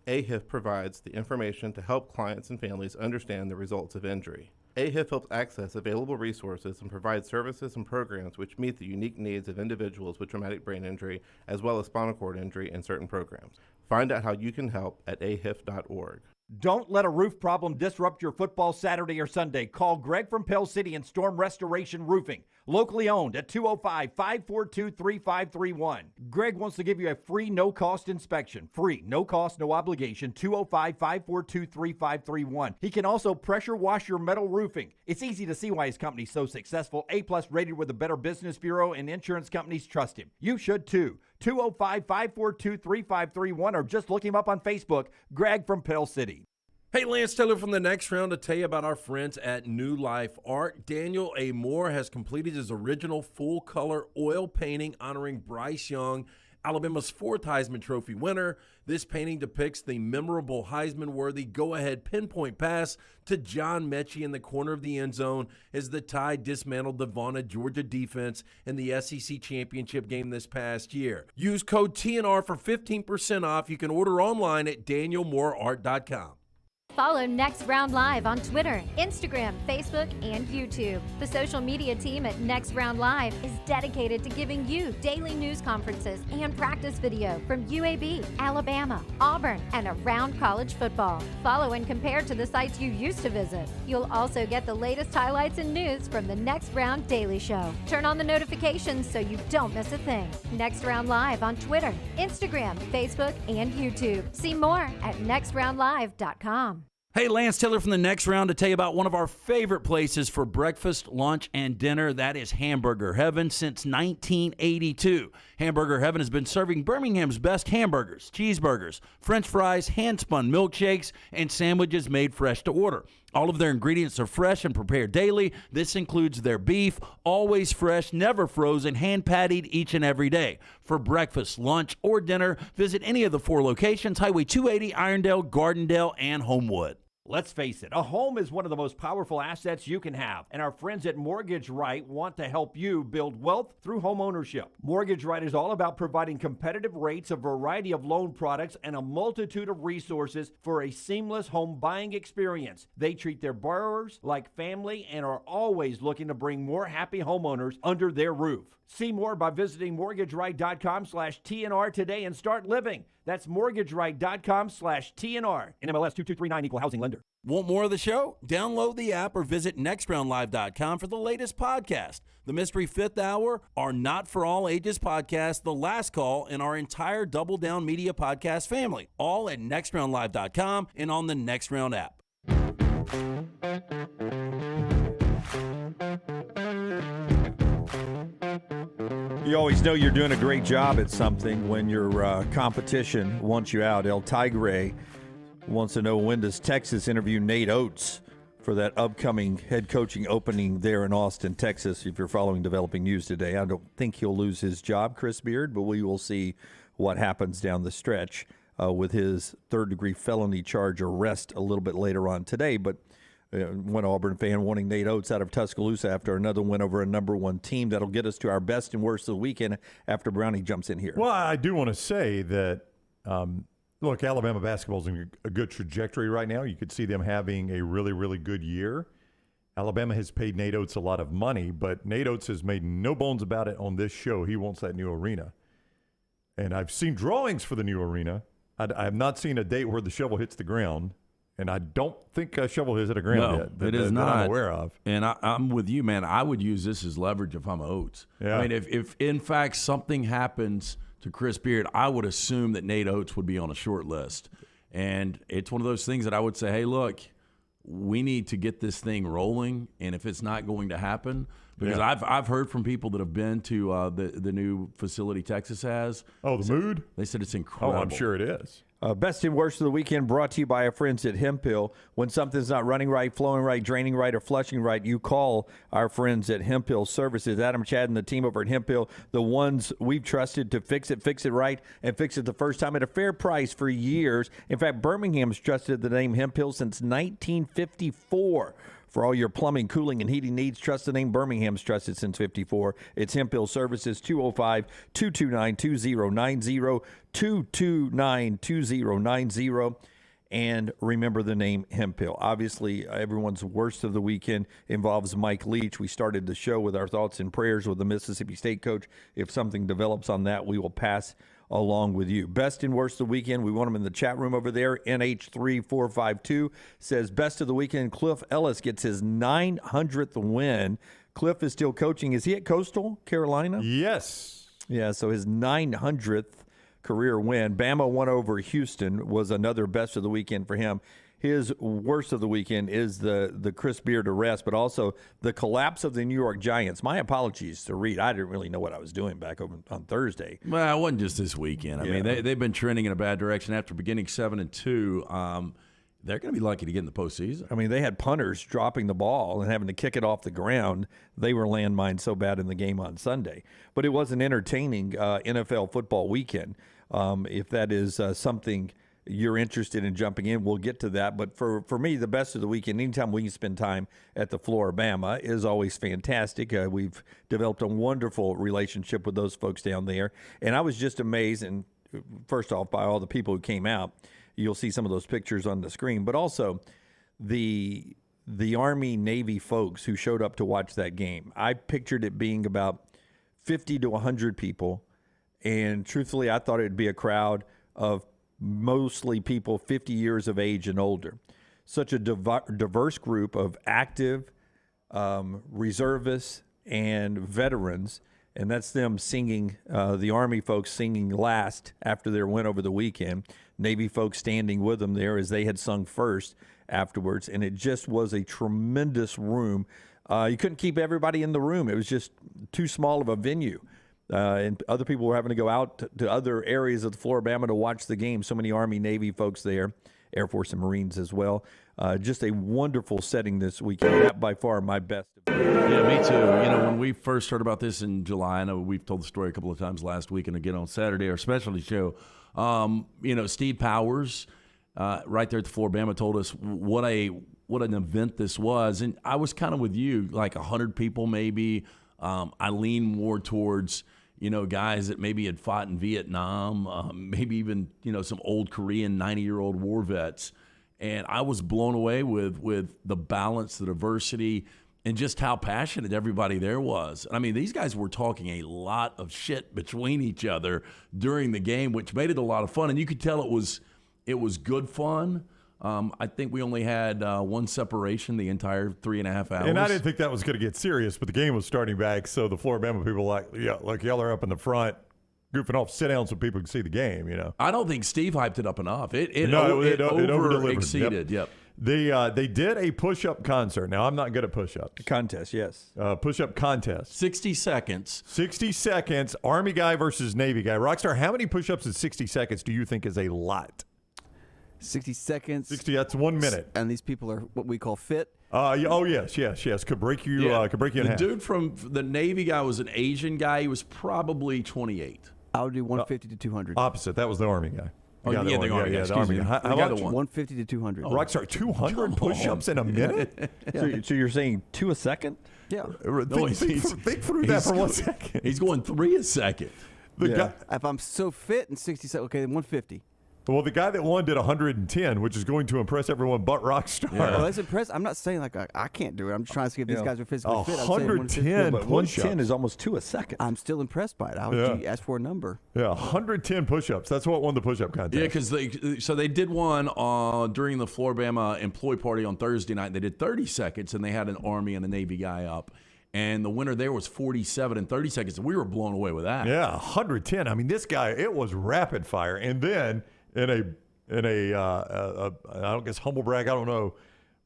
AHIF provides the information to help clients and families understand the results of injury. AHIF helps access available resources and provides services and programs which meet the unique needs of individuals with traumatic brain injury as well as spinal cord injury in certain programs. Find out how you can help at ahif.org. Don't let a roof problem disrupt your football Saturday or Sunday. Call Greg from Pell City and Storm Restoration Roofing. Locally owned at 205-542-3531. Greg wants to give you a free, no-cost inspection. Free, no cost, no obligation, 205-542-3531. He can also pressure wash your metal roofing. It's easy to see why his company's so successful. A-plus rated with the Better Business Bureau, and insurance companies trust him. You should too. 205-542-3531, or just look him up on Facebook, Greg from Pell City. Hey, Lance Taylor from The Next Round to tell you about our friends at New Life Art. Daniel A. Moore has completed his original full-color oil painting honoring Bryce Young, Alabama's 4th Heisman Trophy winner. This painting depicts the memorable Heisman-worthy go-ahead pinpoint pass to John Mechie in the corner of the end zone as the Tide dismantled the vaunted Georgia defense in the SEC championship game this past year. Use code TNR for 15% off. You can order online at danielmooreart.com. Follow Next Round Live on Twitter, Instagram, Facebook, and YouTube. The social media team at Next Round Live is dedicated to giving you daily news conferences and practice video from UAB, Alabama, Auburn, and around college football. Follow and compare to the sites you used to visit. You'll also get the latest highlights and news from the Next Round Daily Show. Turn on the notifications so you don't miss a thing. Next Round Live on Twitter, Instagram, Facebook, and YouTube. See more at nextroundlive.com. Hey, Lance Taylor from The Next Round to tell you about one of our favorite places for breakfast, lunch, and dinner. That is Hamburger Heaven since 1982. Hamburger Heaven has been serving Birmingham's best hamburgers, cheeseburgers, French fries, hand-spun milkshakes, and sandwiches made fresh to order. All of their ingredients are fresh and prepared daily. This includes their beef, always fresh, never frozen, hand-pattied each and every day. For breakfast, lunch, or dinner, visit any of the 4 locations, Highway 280, Irondale, Gardendale, and Homewood. Let's face it, a home is one of the most powerful assets you can have, and our friends at Mortgage Right want to help you build wealth through home ownership. Mortgage Right is all about providing competitive rates, a variety of loan products, and a multitude of resources for a seamless home buying experience. They treat their borrowers like family and are always looking to bring more happy homeowners under their roof. See more by visiting mortgageright.com/TNR today and start living. That's mortgageright.com/TNR. NMLS 2239, Equal Housing Lender. Want more of the show? Download the app or visit nextroundlive.com for the latest podcast. The Mystery Fifth Hour, our Not For All Ages podcast, The Last Call, and our entire Double Down Media podcast family. All at nextroundlive.com and on the Next Round app. You always know you're doing a great job at something when your competition wants you out. El Tigre wants to know, when does Texas interview Nate Oates for that upcoming head coaching opening there in Austin, Texas? If you're following developing news today, I don't think he'll lose his job, Chris Beard, but we will see what happens down the stretch with his third-degree felony charge arrest a little bit later on today. But one Auburn fan wanting Nate Oates out of Tuscaloosa after another win over a number 1 team. That'll get us to our best and worst of the weekend after Brownie jumps in here. Well, I do want to say that, look, Alabama basketball's in a good trajectory right now. You could see them having a really, really good year. Alabama has paid Nate Oates a lot of money, but Nate Oates has made no bones about it on this show. He wants that new arena. And I've seen drawings for the new arena. I have not seen a date where the shovel hits the ground. And I don't think a shovel has hit the ground yet. It is not. That I'm aware of. And I'm with you, man. I would use this as leverage if I'm Oates. Yeah. I mean, if in fact something happens to Chris Beard, I would assume that Nate Oates would be on a short list. And it's one of those things that I would say, hey, look, we need to get this thing rolling. And if it's not going to happen, because I've heard from people that have been to the new facility Texas has. Oh, the Mood? They said it's incredible. Oh, I'm sure it is. Best and worst of the weekend brought to you by our friends at Hemphill. When something's not running right, flowing right, draining right, or flushing right, you call our friends at Hemphill Services. Adam, Chad, and the team over at Hemphill, the ones we've trusted to fix it right, and fix it the first time at a fair price for years. In fact, Birmingham's trusted the name Hemphill since 1954. For all your plumbing, cooling, and heating needs, trust the name Birmingham's trusted since 54. It's Hemphill Services, 205-229-2090, 229-2090. And remember the name Hemphill. Obviously, everyone's worst of the weekend involves Mike Leach. We started the show with our thoughts and prayers with the Mississippi State coach. If something develops on that, we will pass along with you. Best and worst of the weekend, we want them in the chat room over there. NH3452 says, best of the weekend, Cliff Ellis gets his 900th win. Cliff is still coaching. Is he at Coastal Carolina? Yes. Yeah, so his 900th career win. Bama won over Houston, was another best of the weekend for him. His worst of the weekend is the Chris Beard arrest, but also the collapse of the New York Giants. My apologies to Reed. I didn't really know what I was doing back on Thursday. Well, it wasn't just this weekend. I mean, they've been trending in a bad direction after beginning 7-2. They're going to be lucky to get in the postseason. I mean, they had punters dropping the ball and having to kick it off the ground. They were landmines so bad in the game on Sunday. But it was an entertaining NFL football weekend. If that is something you're interested in jumping in, we'll get to that. But for me, the best of the weekend, anytime we can spend time at the Floribama, is always fantastic. We've developed a wonderful relationship with those folks down there. And I was just amazed, and first off, by all the people who came out. You'll see some of those pictures on the screen, but also the Army-Navy folks who showed up to watch that game. I pictured it being about 50 to 100 people, and truthfully, I thought it would be a crowd of mostly people 50 years of age and older. Such a diverse group of active reservists and veterans, and that's them singing, the Army folks singing last after their win over the weekend. Navy folks standing with them there as they had sung first afterwards, and it just was a tremendous room. You couldn't keep everybody in the room. It was just too small of a venue. And other people were having to go out to other areas of the Floribama to watch the game. So many Army, Navy folks there. Air Force and Marines as well. Just a wonderful setting this weekend. That by far my best. Yeah, me too. When we first heard about this in July, I know we've told the story a couple of times last week and again on Saturday, our specialty show. Steve Powers, right there at the Floribama, told us what an event this was, and I was kind of with you, like 100 people maybe. I lean more towards guys that maybe had fought in Vietnam, maybe even some old Korean 90-year-old war vets. And I was blown away with the balance, the diversity, and just how passionate everybody there was. I mean, these guys were talking a lot of shit between each other during the game, which made it a lot of fun. And you could tell it was good fun. I think we only had one separation the entire 3.5 hours. And I didn't think that was going to get serious, but the game was starting back, so the Floribama people were like y'all are up in the front, goofing off, sit down so people can see the game, I don't think Steve hyped it up enough. It over-delivered. Exceeded. Yep. They did a push-up concert. Now, I'm not good at push-ups. Contest, yes. Push-up contest. 60 seconds. 60 seconds, Army guy versus Navy guy. Rockstar, how many push-ups in 60 seconds do you think is a lot? 60 seconds. 60, that's 1 minute. And these people are what we call fit. Yes. Could break you in half. The dude from the Navy guy was an Asian guy. He was probably 28. I would do 150 to 200. Opposite. That was the Army guy. The Army guy. The Army guy. How about 150 to 200. Rockstar, 200 push-ups in a minute? So you're saying 2 a second? Yeah. Think through that for 1 second. He's going 3 a second. Guy, if I'm so fit in 60 seconds, okay, then 150. Well, the guy that won did 110, which is going to impress everyone but Rockstar. Yeah. Well, that's impressive. I'm not saying I can't do it. I'm just trying to see if these guys are physically fit. 110 but 110 is almost 2 a second. I'm still impressed by it. I would ask for a number. Yeah, 110 push-ups. That's what won the push-up contest. Yeah, because they did one during the Floribama employee party on Thursday night. They did 30 seconds, and they had an Army and a Navy guy up. And the winner there was 47 and 30 seconds. And we were blown away with that. Yeah, 110. I mean, this guy, it was rapid fire. And then in a I don't guess humble brag, I don't know,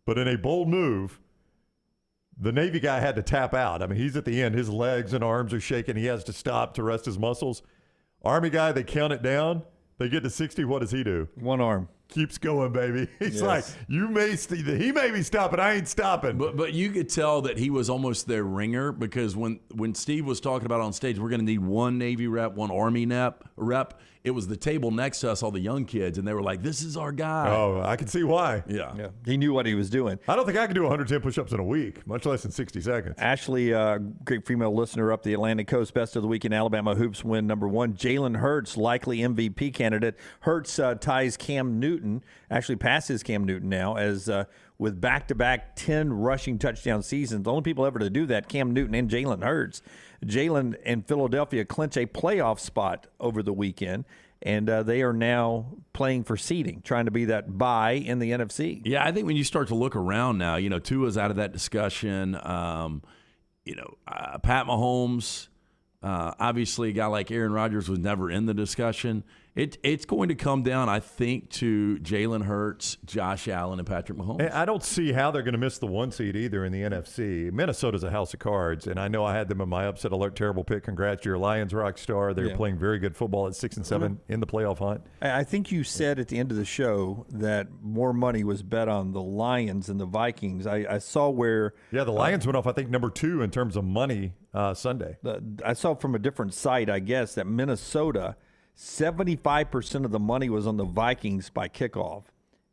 but in a bold move, the Navy guy had to tap out. I mean, he's at the end. His legs and arms are shaking. He has to stop to rest his muscles. Army guy, they count it down. They get to 60. What does he do? One arm. Keeps going, baby. He's like, he may be stopping. I ain't stopping. But you could tell that he was almost their ringer, because when Steve was talking about on stage, we're going to need one Navy rep, one Army rep. It was the table next to us, all the young kids, and they were like, this is our guy. Oh, I can see why. Yeah. He knew what he was doing. I don't think I could do 110 push-ups in a week, much less in 60 seconds. Ashley, great female listener up the Atlantic Coast, best of the week in Alabama hoops win number 1. Jalen Hurts, likely MVP candidate. Hurts ties Cam Newton, actually passes Cam Newton now, as with back-to-back 10 rushing touchdown seasons. The only people ever to do that, Cam Newton and Jalen Hurts. Jalen and Philadelphia clinch a playoff spot over the weekend, and they are now playing for seeding, trying to be that bye in the NFC. Yeah, I think when you start to look around now, Tua's out of that discussion. Pat Mahomes, obviously a guy like Aaron Rodgers was never in the discussion. It's going to come down, I think, to Jalen Hurts, Josh Allen, and Patrick Mahomes. I don't see how they're going to miss the 1 seed either in the NFC. Minnesota's a house of cards, and I know I had them in my upset alert terrible pick. Congrats to your Lions, Rockstar. They're playing very good football at 6 and 7 in the playoff hunt. I think you said at the end of the show that more money was bet on the Lions than the Vikings. I saw where the Lions went off, I think, number 2 in terms of money Sunday. I saw from a different site, I guess, that Minnesota, 75% of the money was on the Vikings by kickoff,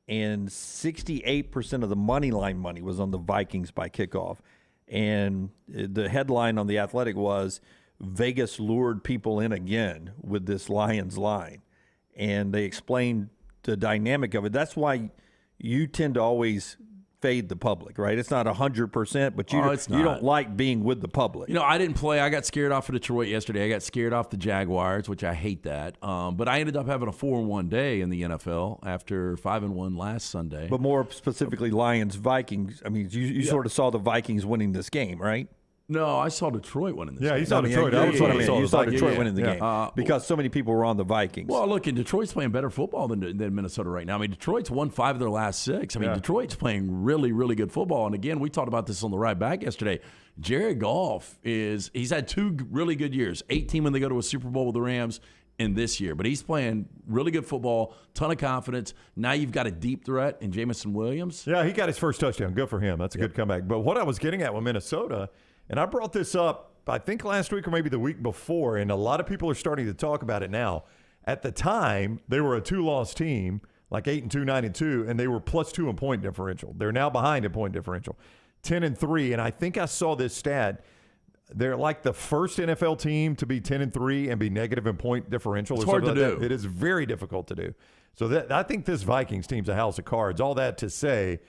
and 68% of the money line money was on the Vikings by kickoff. And the headline on The Athletic was, Vegas lured people in again with this Lions line. And they explained the dynamic of it. That's why you tend to always fade the public, right? It's not 100%, but you don't like being with the public. I didn't play. I got scared off of Detroit yesterday. I got scared off the Jaguars, which I hate that. But I ended up having a 4-1 day in the NFL after 5-1 last Sunday. But more specifically, Lions, Vikings. I mean, you sort of saw the Vikings winning this game, right? No, I saw Detroit winning this game. Yeah, you saw Detroit. That's what I mean. You saw Detroit winning the game because so many people were on the Vikings. Well, look, and Detroit's playing better football than Minnesota right now. I mean, Detroit's won 5 of their last 6. I mean, Detroit's playing really, really good football. And again, we talked about this on the ride back yesterday. Jared Goff he's had 2 really good years. 18 when they go to a Super Bowl with the Rams, in this year. But he's playing really good football, ton of confidence. Now you've got a deep threat in Jamison Williams. Yeah, he got his first touchdown. Good for him. That's a good comeback. But what I was getting at with Minnesota, and I brought this up, I think last week or maybe the week before, and a lot of people are starting to talk about it now. At the time, they were a 2-loss team, like 8-2, 9-2, and they were +2 in point differential. They're now behind in point differential, 10-3. And I think I saw this stat. They're like the first NFL team to be 10-3 and be negative in point differential. It's hard to do. It is very difficult to do. So I think this Vikings team's a house of cards. All that to say,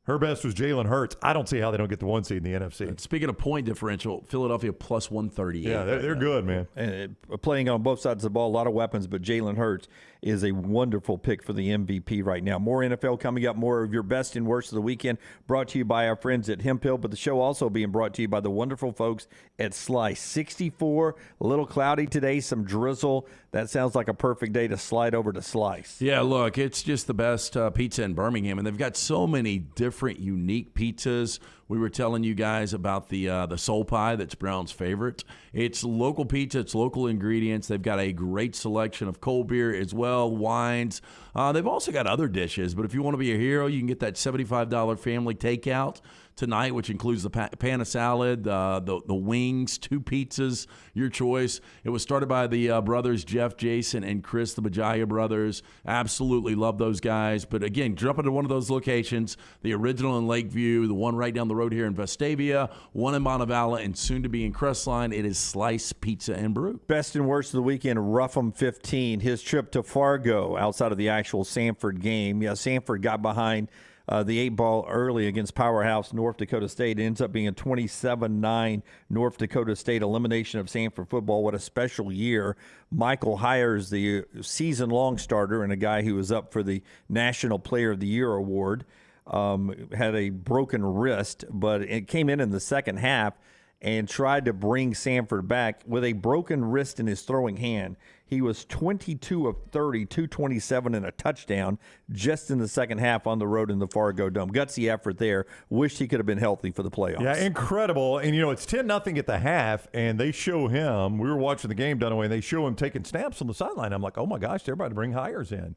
her best was Jalen Hurts. I don't see how they don't get the 1 seed in the NFC. And speaking of point differential, Philadelphia +138. Yeah, they're good, man. And playing on both sides of the ball, a lot of weapons, but Jalen Hurts is a wonderful pick for the MVP right now. More NFL coming up, more of your best and worst of the weekend, brought to you by our friends at Hemphill, but the show also being brought to you by the wonderful folks at Slice. 64, a little cloudy today, some drizzle. That sounds like a perfect day to slide over to Slice. Yeah, look, it's just the best pizza in Birmingham, and they've got so many different, unique pizzas. We were telling you guys about the soul pie that's Brown's favorite. It's local pizza. It's local ingredients. They've got a great selection of cold beer as well, wines. They've also got other dishes, but if you want to be a hero, you can get that $75 family takeout tonight, which includes the pan of salad, the wings, 2 pizzas, your choice. It was started by the brothers Jeff, Jason, and Chris, the Bajaya brothers. Absolutely love those guys. But again, jump into one of those locations, the original in Lakeview, the one right down the road here in Vestavia, one in Montevallo, and soon to be in Crestline. It is Slice Pizza and Brew. Best and worst of the weekend, Rougham 15, his trip to Fargo outside of the actual Sanford game. Yeah, Sanford got behind the 8-ball early against powerhouse North Dakota State. It ends up being a 27-9 North Dakota State elimination of Sanford football. What a special year. Michael Hires, the season-long starter and a guy who was up for the National Player of the Year award, had a broken wrist, but it came in the second half and tried to bring Sanford back with a broken wrist in his throwing hand. He was 22 of 30, 227 and a touchdown just in the second half on the road in the Fargo Dome. Gutsy effort there. Wished he could have been healthy for the playoffs. Yeah, incredible. And, it's 10-0 at the half, and they show him. We were watching the game, Dunaway, and they show him taking snaps on the sideline. I'm like, oh, my gosh, they're about to bring Hires in.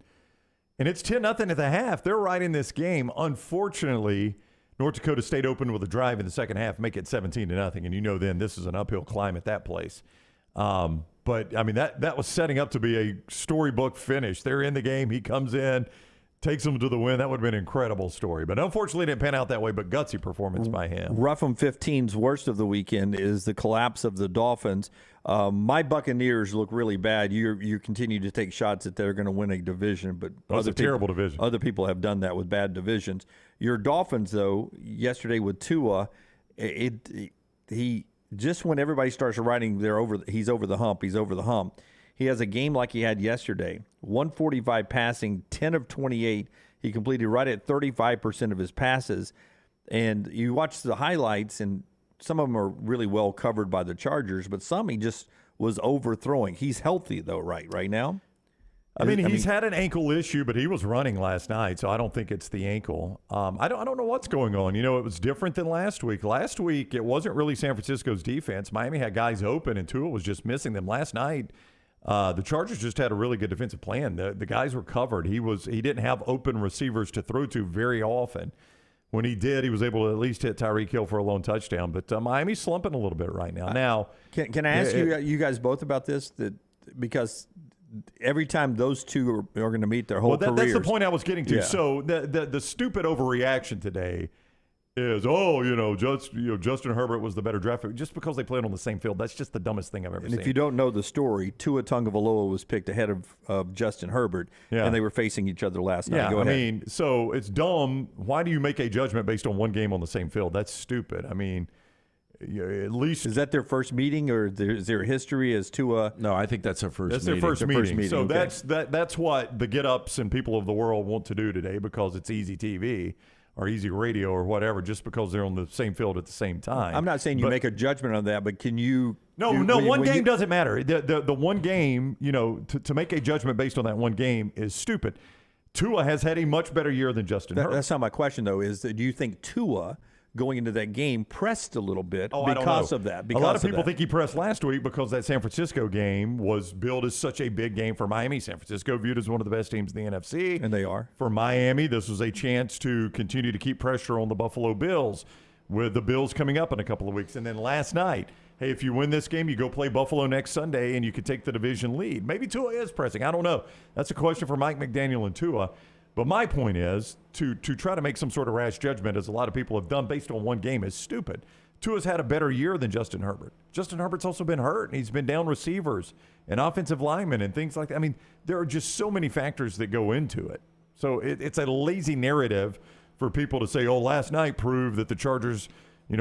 And it's 10-0 at the half. They're right in this game. Unfortunately, North Dakota State opened with a drive in the second half, make it 17-0. And then this is an uphill climb at that place. But, I mean, that was setting up to be a storybook finish. They're in the game. He comes in, takes them to the win. That would have been an incredible story. But unfortunately, it didn't pan out that way, but gutsy performance by him. Rougham 15's worst of the weekend is the collapse of the Dolphins. My Buccaneers look really bad. You continue to take shots that they're going to win a division, but That's a terrible division. Other people have done that with bad divisions. Your Dolphins, though, yesterday with Tua, he just when everybody starts writing he's over the hump. He has a game like he had yesterday. 145 passing, 10 of 28. He completed right at 35% of his passes. And you watch the highlights, and some of them are really well covered by the Chargers, but some he just was overthrowing. He's healthy, though, right now? He's had an ankle issue, but he was running last night, so I don't think it's the ankle. I don't know what's going on. It was different than last week. Last week, it wasn't really San Francisco's defense. Miami had guys open, and Tua was just missing them. Last night, the Chargers just had a really good defensive plan. The guys were covered. He didn't have open receivers to throw to very often. When he did, he was able to at least hit Tyreek Hill for a lone touchdown. But Miami's slumping a little bit right now. Can I ask you guys both about this? Because every time those two are going to meet their whole careers. That's the point I was getting to. Yeah. So the stupid overreaction today is, Justin Herbert was the better draft pick. Just because they played on the same field, that's just the dumbest thing I've ever seen. And if you don't know the story, Tua Tagovailoa was picked ahead of Justin Herbert, and they were facing each other last night. Yeah, Go ahead. So it's dumb. Why do you make a judgment based on one game on the same field? That's stupid. At least is that their first meeting, or is there a history as Tua? No, I think that's their first. That's meeting. Their first meeting. So okay. that's what the get-ups and people of the world want to do today, because it's easy TV or easy radio or whatever, just because they're on the same field at the same time. I'm not saying you make a judgment on that, but can you? No, one game doesn't matter. The one game, to make a judgment based on that one game is stupid. Tua has had a much better year than Justin Herbert. That's not my question, though. Is that do you think Tua going into that game pressed a little bit I don't because know. of that. A lot of because people that. think he pressed last week because that San Francisco game was billed as such a big game for Miami. San Francisco viewed as one of the best teams in the NFC. And they are. For Miami, this was a chance to continue to keep pressure on the Buffalo Bills, with the Bills coming up in a couple of weeks. And then last night, hey, if you win this game, you go play Buffalo next Sunday and you could take the division lead. Maybe Tua is pressing. I don't know. That's a question for Mike McDaniel and Tua. But my point is to try to make some sort of rash judgment, as a lot of people have done based on one game, is stupid. Tua's had a better year than Justin Herbert. Justin Herbert's also been hurt, and he's been down receivers and offensive linemen and things like that. I mean, there are just so many factors that go into it. So it's a lazy narrative for people to say, oh, last night proved that the Chargers,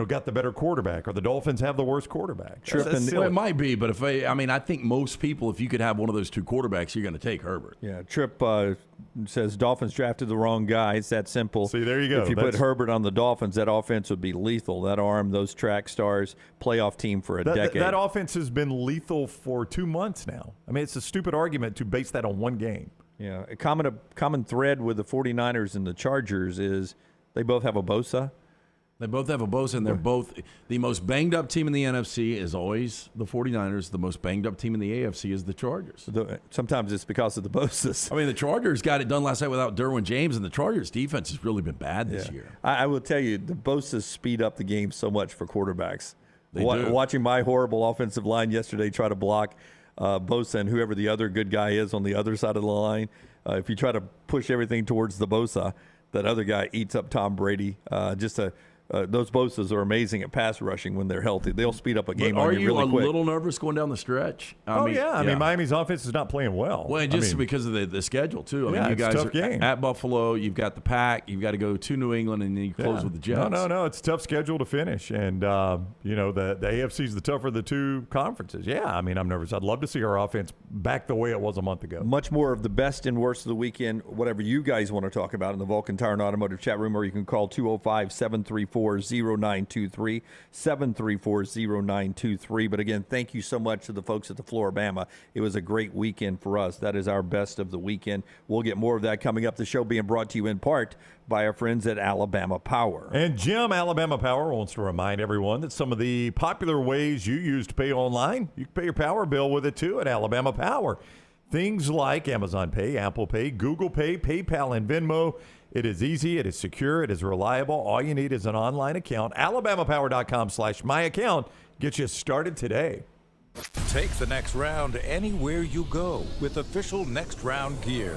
got the better quarterback, or the Dolphins have the worst quarterback. Well, it might be, but I think most people, if you could have one of those two quarterbacks, you're going to take Herbert. Yeah, Tripp says Dolphins drafted the wrong guy. It's that simple. See, there you go. If you put Herbert on the Dolphins, that offense would be lethal. That arm, those track stars, playoff team for a decade. That offense has been lethal for 2 months now. I mean, it's a stupid argument to base that on one game. Yeah, a common thread with the 49ers and the Chargers is they both have a Bosa. They both have a Bosa, and they're both the most banged-up team in the NFC is always the 49ers. The most banged-up team in the AFC is the Chargers. Sometimes it's because of the Bosas. I mean, the Chargers got it done last night without Derwin James, and the Chargers' defense has really been bad this year. I will tell you, the Bosas speed up the game so much for quarterbacks. They do. Watching my horrible offensive line yesterday try to block Bosa and whoever the other good guy is on the other side of the line, if you try to push everything towards the Bosa, that other guy eats up Tom Brady. Those Bosas are amazing at pass rushing when they're healthy. They'll speed up a game on you really quick. Are you a little nervous going down the stretch? I mean, Miami's offense is not playing well. Well, just because of the schedule, too. I mean, you guys are at Buffalo. You've got the Pack. You've got to go to New England, and then you close with the Jets. No. It's a tough schedule to finish. And, the AFC is the tougher of the two conferences. Yeah, I mean, I'm nervous. I'd love to see our offense back the way it was a month ago. Much more of the best and worst of the weekend, whatever you guys want to talk about in the Vulcan Tire and Automotive chat room, or you can call 205-734-0923, 734-0923. But again, thank you so much to the folks at the Floribama. It was a great weekend for us. That is our best of the weekend. We'll get more of that coming up. The show being brought to you in part by our friends at Alabama Power. And Jim, Alabama Power wants to remind everyone that some of the popular ways you use to pay online, you can pay your power bill with it too at Alabama Power. Things like Amazon Pay, Apple Pay, Google Pay, PayPal, and Venmo. It is easy, it is secure, it is reliable. All you need is an online account. AlabamaPower.com/myaccount gets you started today. Take the next round anywhere you go with official Next Round gear.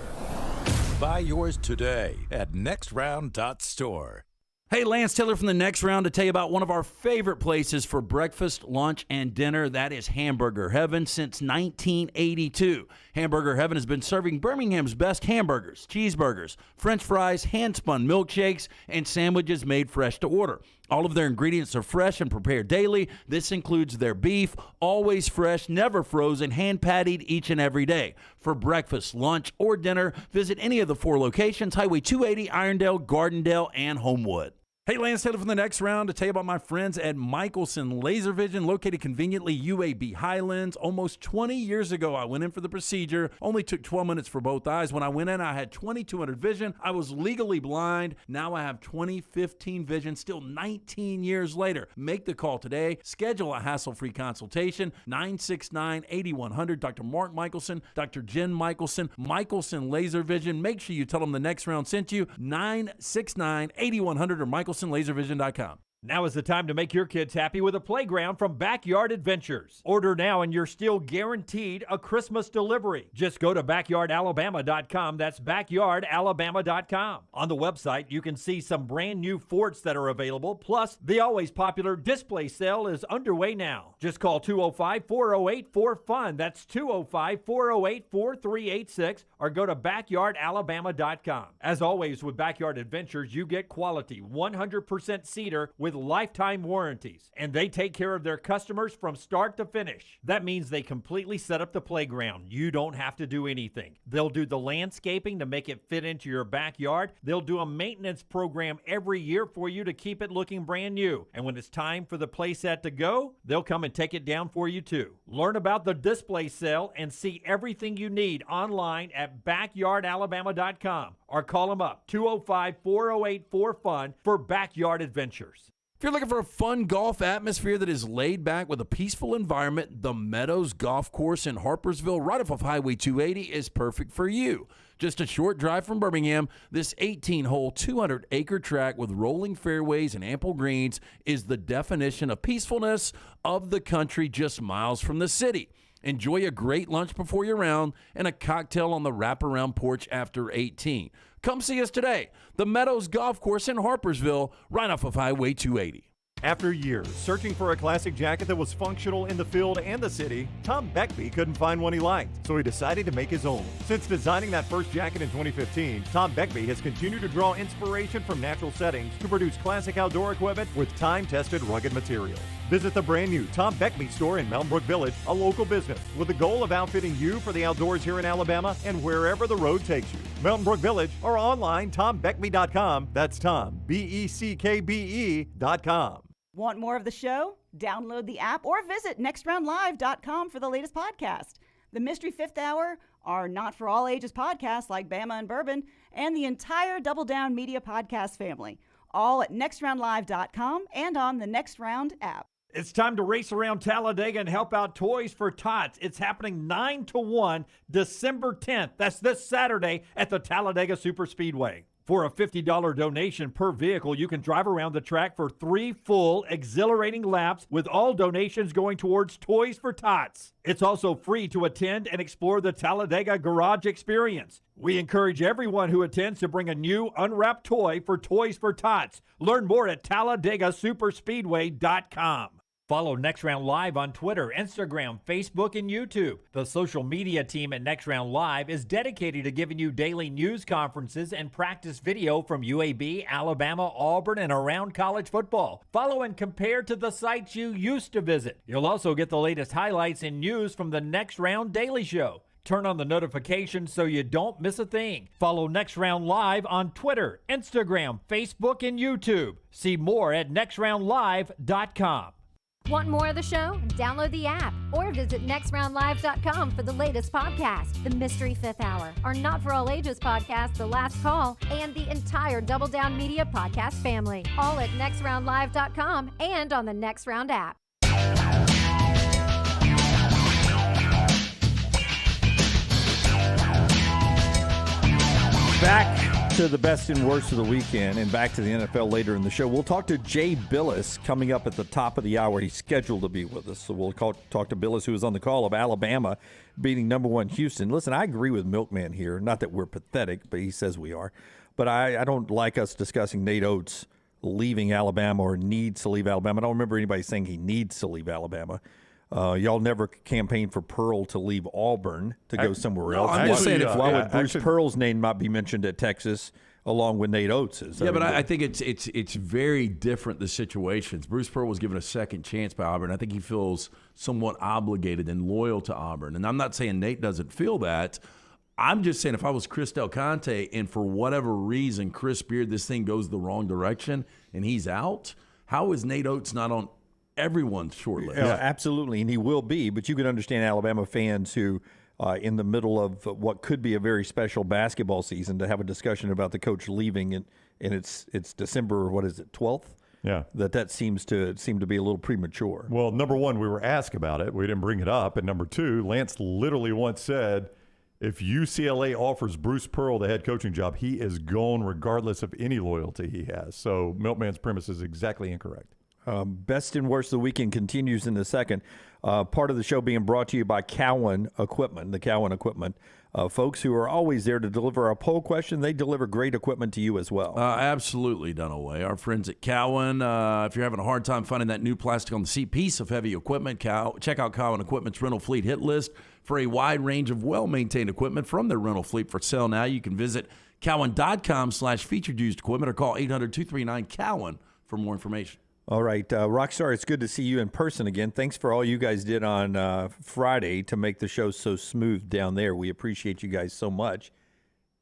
Buy yours today at nextround.store. Hey, Lance Taylor from the Next Round to tell you about one of our favorite places for breakfast, lunch, and dinner. That is Hamburger Heaven since 1982. Hamburger Heaven has been serving Birmingham's best hamburgers, cheeseburgers, French fries, hand-spun milkshakes, and sandwiches made fresh to order. All of their ingredients are fresh and prepared daily. This includes their beef, always fresh, never frozen, hand-pattied each and every day. For breakfast, lunch, or dinner, visit any of the 4 locations, Highway 280, Irondale, Gardendale, and Homewood. Hey, Lance Taylor from the Next Round to tell you about my friends at Michelson Laser Vision, located conveniently UAB Highlands. Almost 20 years ago, I went in for the procedure. Only took 12 minutes for both eyes. When I went in, I had 2200 vision. I was legally blind. Now I have 20/15 vision, still 19 years later. Make the call today. Schedule a hassle-free consultation. 969-8100. Dr. Mark Michelson, Dr. Jen Michelson, Michelson Laser Vision. Make sure you tell them the Next Round sent you. 969-8100 or MichelSonLaserVision.com. Now is the time to make your kids happy with a playground from Backyard Adventures. Order now and you're still guaranteed a Christmas delivery. Just go to backyardalabama.com. That's backyardalabama.com. On the website, you can see some brand new forts that are available. Plus, the always popular display sale is underway now. Just call 205-408-4FUN. That's 205-408-4386 or go to backyardalabama.com. As always with Backyard Adventures, you get quality 100% cedar with lifetime warranties, and they take care of their customers from start to finish. That means they completely set up the playground. You don't have to do anything. They'll do the landscaping to make it fit into your backyard. They'll do a maintenance program every year for you to keep it looking brand new. And when it's time for the playset to go, they'll come and take it down for you too. Learn about the display sale and see everything you need online at backyardalabama.com or call them up 205-408-4FUN for Backyard Adventures. If you're looking for a fun golf atmosphere that is laid back with a peaceful environment, the Meadows Golf Course in Harpersville, right off of Highway 280, is perfect for you. Just a short drive from Birmingham, this 18-hole, 200-acre track with rolling fairways and ample greens is the definition of peacefulness of the country just miles from the city. Enjoy a great lunch before your round and a cocktail on the wraparound porch after 18. Come see us today. The Meadows Golf Course in Harpersville, right off of Highway 280. After years searching for a classic jacket that was functional in the field and the city, Tom Beckby couldn't find one he liked, so he decided to make his own. Since designing that first jacket in 2015, Tom Beckby has continued to draw inspiration from natural settings to produce classic outdoor equipment with time-tested rugged materials. Visit the brand new Tom Beckby store in Mountain Brook Village, a local business, with the goal of outfitting you for the outdoors here in Alabama and wherever the road takes you. Mountain Brook Village or online, tombeckby.com. That's Tom, BECKBE.com. Want more of the show? Download the app or visit nextroundlive.com for the latest podcast. The Mystery Fifth Hour, our Not For All Ages podcast like Bama and Bourbon, and the entire Double Down Media podcast family, all at nextroundlive.com and on the Next Round app. It's time to race around Talladega and help out Toys for Tots. It's happening 9-1 December 10th. That's this Saturday at the Talladega Superspeedway. For a $50 donation per vehicle, you can drive around the track for 3 full, exhilarating laps with all donations going towards Toys for Tots. It's also free to attend and explore the Talladega Garage experience. We encourage everyone who attends to bring a new unwrapped toy for Toys for Tots. Learn more at TalladegaSuperspeedway.com. Follow Next Round Live on Twitter, Instagram, Facebook, and YouTube. The social media team at Next Round Live is dedicated to giving you daily news conferences and practice video from UAB, Alabama, Auburn, and around college football. Follow and compare to the sites you used to visit. You'll also get the latest highlights and news from the Next Round Daily Show. Turn on the notifications so you don't miss a thing. Follow Next Round Live on Twitter, Instagram, Facebook, and YouTube. See more at nextroundlive.com. Want more of the show? Download the app or visit nextroundlive.com for the latest podcast, The Mystery Fifth Hour, our Not For All Ages podcast, The Last Call, and the entire Double Down Media podcast family, all at nextroundlive.com and on the Next Round app. Back to the best and worst of the weekend and back to the NFL later in the show. We'll talk to Jay Bilas coming up at the top of the hour. He's scheduled to be with us. So we'll talk to Bilas, who was on the call of Alabama beating number 1 Houston. Listen, I agree with Milkman here. Not that we're pathetic, but he says we are. But I don't like us discussing Nate Oates leaving Alabama or needs to leave Alabama. I don't remember anybody saying he needs to leave Alabama. Y'all never campaigned for Pearl to leave Auburn to go somewhere else. I'm just saying, why would Bruce Pearl's name not be mentioned at Texas along with Nate Oates's? Yeah, but I think it's very different, the situations. Bruce Pearl was given a second chance by Auburn. I think he feels somewhat obligated and loyal to Auburn. And I'm not saying Nate doesn't feel that. I'm just saying if I was Chris Del Conte and for whatever reason Chris Beard, this thing goes the wrong direction and he's out, how is Nate Oates not on everyone's short list? Yeah, absolutely, and he will be. But you can understand Alabama fans who, in the middle of what could be a very special basketball season, to have a discussion about the coach leaving, and it's December, what is it, 12th? Yeah, that seems to be a little premature. Well, number one, we were asked about it. We didn't bring it up. And number two, Lance literally once said, if UCLA offers Bruce Pearl the head coaching job, he is gone regardless of any loyalty he has. So Milkman's premise is exactly incorrect. Best and worst of the weekend continues in the second. Part of the show being brought to you by Cowan Equipment, the Cowan Equipment. Folks who are always there to deliver our poll question, they deliver great equipment to you as well. Absolutely, Dunaway. Our friends at Cowan, if you're having a hard time finding that new plastic on the seat piece of heavy equipment, check out Cowan Equipment's rental fleet hit list for a wide range of well-maintained equipment from their rental fleet for sale now. You can visit cowan.com/featured used equipment or call 800-239-COWAN for more information. All right, Rockstar, it's good to see you in person again. Thanks for all you guys did on Friday to make the show so smooth down there. We appreciate you guys so much.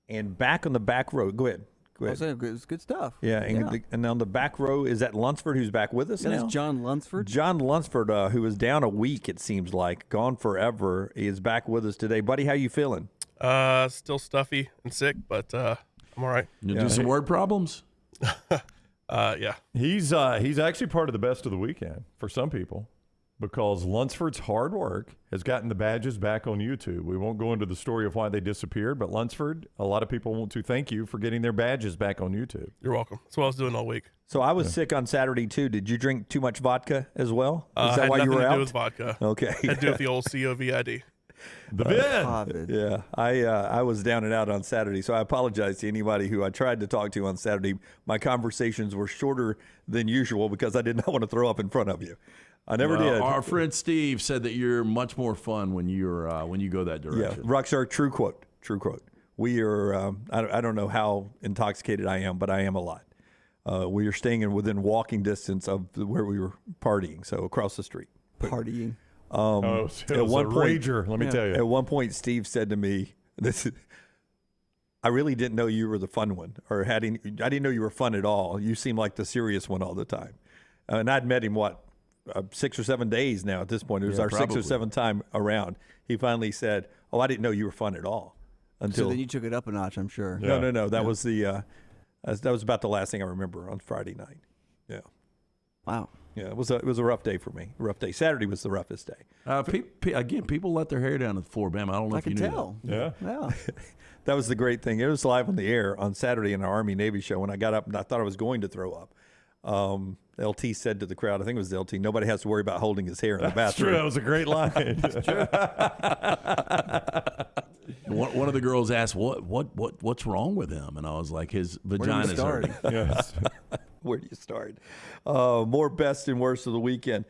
And back on the back row, go ahead. It's good stuff. Yeah, and on the back row, is that Lunsford who's back with us now? It's John Lunsford. John Lunsford, who was down a week, it seems like, gone forever, is back with us today. Buddy, how you feeling? Still stuffy and sick, but I'm all right. You do some word problems? Yeah. He's actually part of the best of the weekend for some people because Lunsford's hard work has gotten the badges back on YouTube. We won't go into the story of why they disappeared, but Lunsford, a lot of people want to thank you for getting their badges back on YouTube. You're welcome. That's what I was doing all week. So I was sick on Saturday too. Did you drink too much vodka as well? Is that had why you nothing were to out? do with vodka. Okay. Had to do with the old COVID. The vid. Yeah, I was down and out on Saturday, so I apologize to anybody who I tried to talk to on Saturday. My conversations were shorter than usual because I did not want to throw up in front of you. I never did. Our friend Steve said that you're much more fun when you go that direction. Yeah, Rockstar, true quote. We are, I don't know how intoxicated I am, but I am a lot. We are staying within walking distance of where we were partying, so across the street. Partying. It was a rager, let me tell you. At one point, Steve said to me, I really didn't know you were the fun one, or I didn't know you were fun at all. You seem like the serious one all the time. And I'd met him, 6 or 7 days now at this point. It was our probably. 6th or 7th time around. He finally said, I didn't know you were fun at all. So then you took it up a notch, I'm sure. No. That was that was about the last thing I remember on Friday night. Yeah. Wow. Yeah, it was a rough day for me. Rough day. Saturday was the roughest day. Again, people let their hair down to the floor, Bam. I don't know if you knew tell. that. Yeah. That was the great thing. It was live on the air on Saturday in our Army-Navy show. When I got up and I thought I was going to throw up, LT said to the crowd, I think it was the LT, nobody has to worry about holding his hair in the That's bathroom. true. That was a great line. That's true. One of the girls asked, "What's wrong with him?" And I was like, "His vagina is hurting." Yes. Where do you start? More best and worst of the weekend.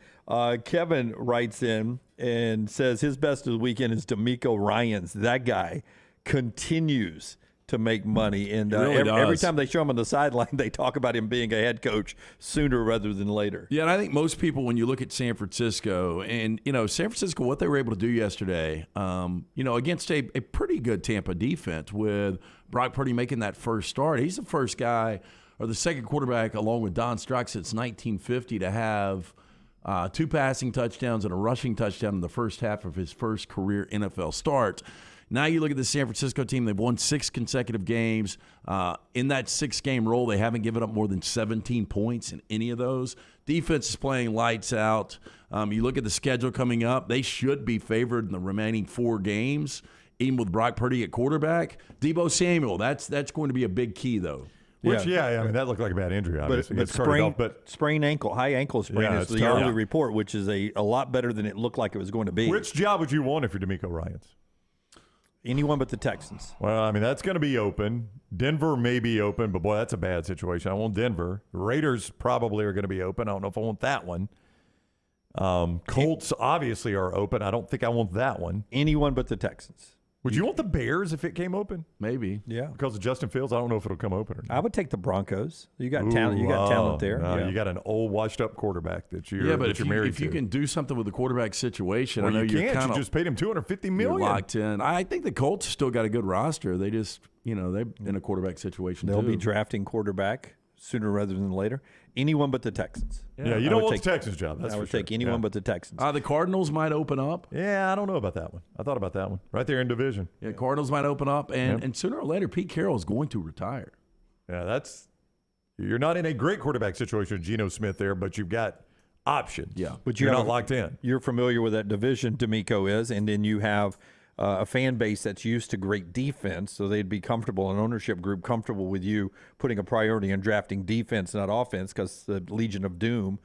Kevin writes in and says his best of the weekend is D'Amico Ryans. That guy continues to make money. And every time they show him on the sideline, they talk about him being a head coach sooner rather than later. Yeah, and I think most people, when you look at San Francisco, and, San Francisco, what they were able to do yesterday, against a pretty good Tampa defense with Brock Purdy making that first start. He's the first guy or the second quarterback along with Don Strock since 1950 to have 2 passing touchdowns and a rushing touchdown in the first half of his first career NFL start. Now you look at the San Francisco team, they've won 6 consecutive games. In that 6-game roll, they haven't given up more than 17 points in any of those. Defense is playing lights out. You look at the schedule coming up, they should be favored in the remaining 4 games, even with Brock Purdy at quarterback. Deebo Samuel, that's going to be a big key, though. Which, I mean, that looked like a bad injury, obviously. But sprained ankle, high ankle sprain is the early report, which is a lot better than it looked like it was going to be. Which job would you want if you're D'Amico Ryans? Anyone but the Texans. Well, I mean, that's going to be open. Denver may be open, but, boy, that's a bad situation. I want Denver. The Raiders probably are going to be open. I don't know if I want that one. Colts obviously are open. I don't think I want that one. Anyone but the Texans. Would you want the Bears if it came open? Maybe. Yeah. Because of Justin Fields, I don't know if it'll come open or not. I would take the Broncos. You got talent. You got talent there. No, you got an old, washed-up quarterback that you're but if married you can do something with the quarterback situation, well, I know you you're can't. You just paid him $250 million. You're locked in. I think the Colts still got a good roster. They just, they're in a quarterback situation. They'll too. be drafting quarterback sooner rather than later. Anyone but the Texans. Yeah, you don't want the Texans job. That's I would for sure. take anyone but the Texans. The Cardinals might open up. Yeah, I don't know about that one. I thought about that one. Right there in division. Yeah, Cardinals might open up, and sooner or later, Pete Carroll is going to retire. Yeah, you're not in a great quarterback situation with Geno Smith there, but you've got options. Yeah. But you're not locked in. You're familiar with that division, D'Amico is, and then you have a fan base that's used to great defense, so they'd be comfortable, an ownership group comfortable with you putting a priority on drafting defense, not offense, because the Legion of Boom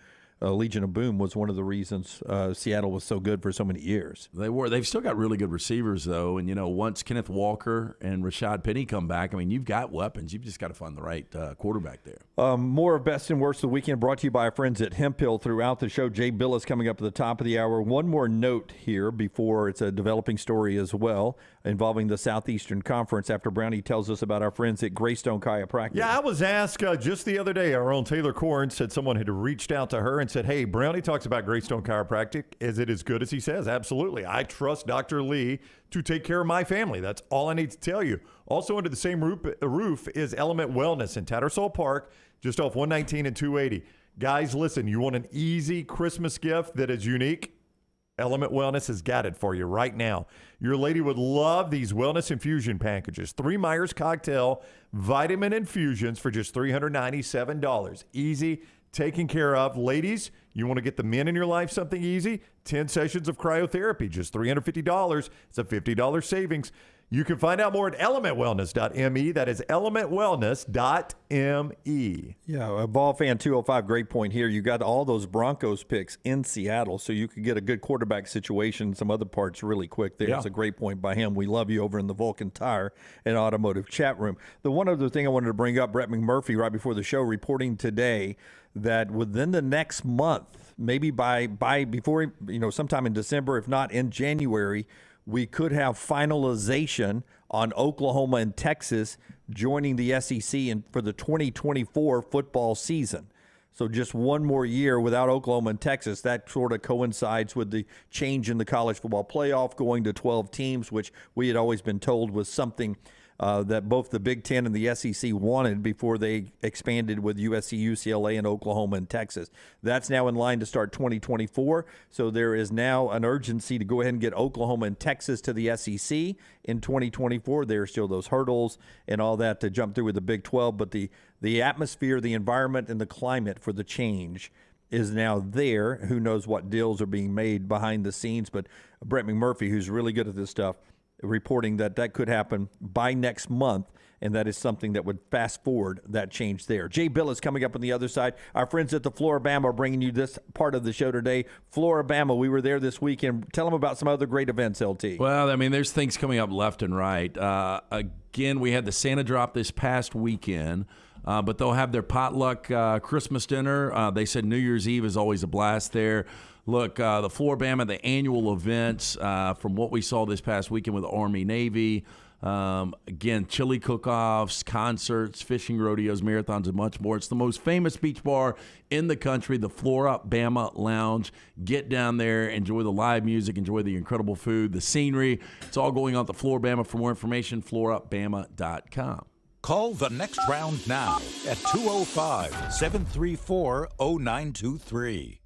was one of the reasons Seattle was so good for so many years. They've still got really good receivers, though, and once Kenneth Walker and Rashad Penny come back, I mean, you've got weapons. You've just got to find the right quarterback there. More of Best and Worst of the Weekend brought to you by our friends at Hemp Hill throughout the show. Jay Bilas coming up at the top of the hour. One more note here before it's a developing story as well involving the Southeastern Conference after Brownie tells us about our friends at Greystone Chiropractic. Yeah, I was asked just the other day, our own Taylor Corn said someone had reached out to her and said, hey, Brownie talks about Greystone Chiropractic. Is it as good as he says? Absolutely. I trust Dr. Lee to take care of my family. That's all I need to tell you. Also under the same roof is Element Wellness in Tattersall Park, just off 119 and 280. Guys, listen, you want an easy Christmas gift that is unique? Element Wellness has got it for you right now. Your lady would love these wellness infusion packages. 3 Myers cocktail vitamin infusions for just $397. Easy, taken care of. Ladies, you want to get the men in your life something easy? 10 sessions of cryotherapy, just $350. It's a $50 savings. You can find out more at elementwellness.me. That is elementwellness.me. Yeah, Ball Fan 205, great point here. You got all those Broncos picks in Seattle, so you could get a good quarterback situation in some other parts really quick there. Yeah. It's a great point by him. We love you over in the Vulcan Tire and Automotive chat room. The one other thing I wanted to bring up, Brett McMurphy, right before the show, reporting today that within the next month, maybe by before, sometime in December, if not in January, we could have finalization on Oklahoma and Texas joining the SEC for the 2024 football season. So just one more year without Oklahoma and Texas. That sort of coincides with the change in the college football playoff going to 12 teams, which we had always been told was something that both the Big Ten and the SEC wanted before they expanded with USC, UCLA, and Oklahoma and Texas. That's now in line to start 2024. So there is now an urgency to go ahead and get Oklahoma and Texas to the SEC in 2024. There are still those hurdles and all that to jump through with the Big 12, but the atmosphere, the environment, and the climate for the change is now there. Who knows what deals are being made behind the scenes, but Brett McMurphy, who's really good at this stuff, reporting that could happen by next month, and that is something that would fast forward that change there. Jay Bilas coming up on the other side. Our friends at the Floribama are bringing you this part of the show today. Floribama, we were there this weekend. Tell them about some other great events, LT. Well, I mean, there's things coming up left and right. Again, we had the Santa Drop this past weekend, but they'll have their potluck Christmas dinner. They said New Year's Eve is always a blast there. Look, the Floribama, the annual events, from what we saw this past weekend with Army-Navy, again, chili cook-offs, concerts, fishing rodeos, marathons, and much more. It's the most famous beach bar in the country, the Floribama Lounge. Get down there, enjoy the live music, enjoy the incredible food, the scenery. It's all going on at the Floribama. For more information, floribama.com. Call the next round now at 205-734-0923.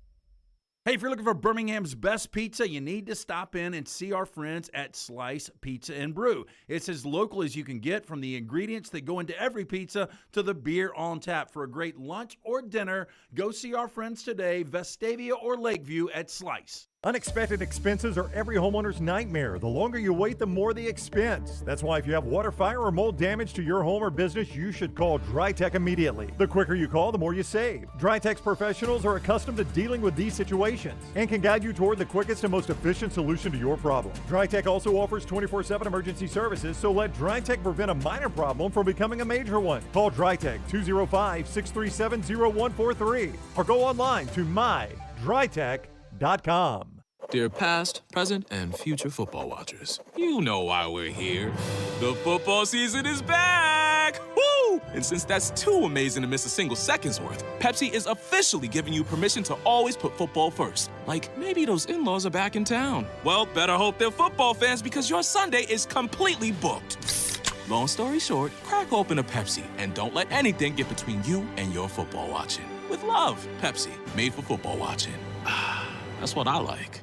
Hey, if you're looking for Birmingham's best pizza, you need to stop in and see our friends at Slice Pizza and Brew. It's as local as you can get, from the ingredients that go into every pizza to the beer on tap. For a great lunch or dinner, go see our friends today, Vestavia or Lakeview at Slice. Unexpected expenses are every homeowner's nightmare. The longer you wait, the more the expense. That's why if you have water, fire, or mold damage to your home or business, you should call DryTech immediately. The quicker you call, the more you save. DryTech's professionals are accustomed to dealing with these situations and can guide you toward the quickest and most efficient solution to your problem. DryTech also offers 24/7 emergency services, so let DryTech prevent a minor problem from becoming a major one. Call DryTech 205-637-0143 or go online to mydrytech.com. Dear past, present, and future football watchers, you know why we're here. The football season is back! Woo! And since that's too amazing to miss a single second's worth, Pepsi is officially giving you permission to always put football first. Like, maybe those in-laws are back in town. Well, better hope they're football fans, because your Sunday is completely booked. Long story short, crack open a Pepsi and don't let anything get between you and your football watching. With love, Pepsi, made for football watching. That's what I like.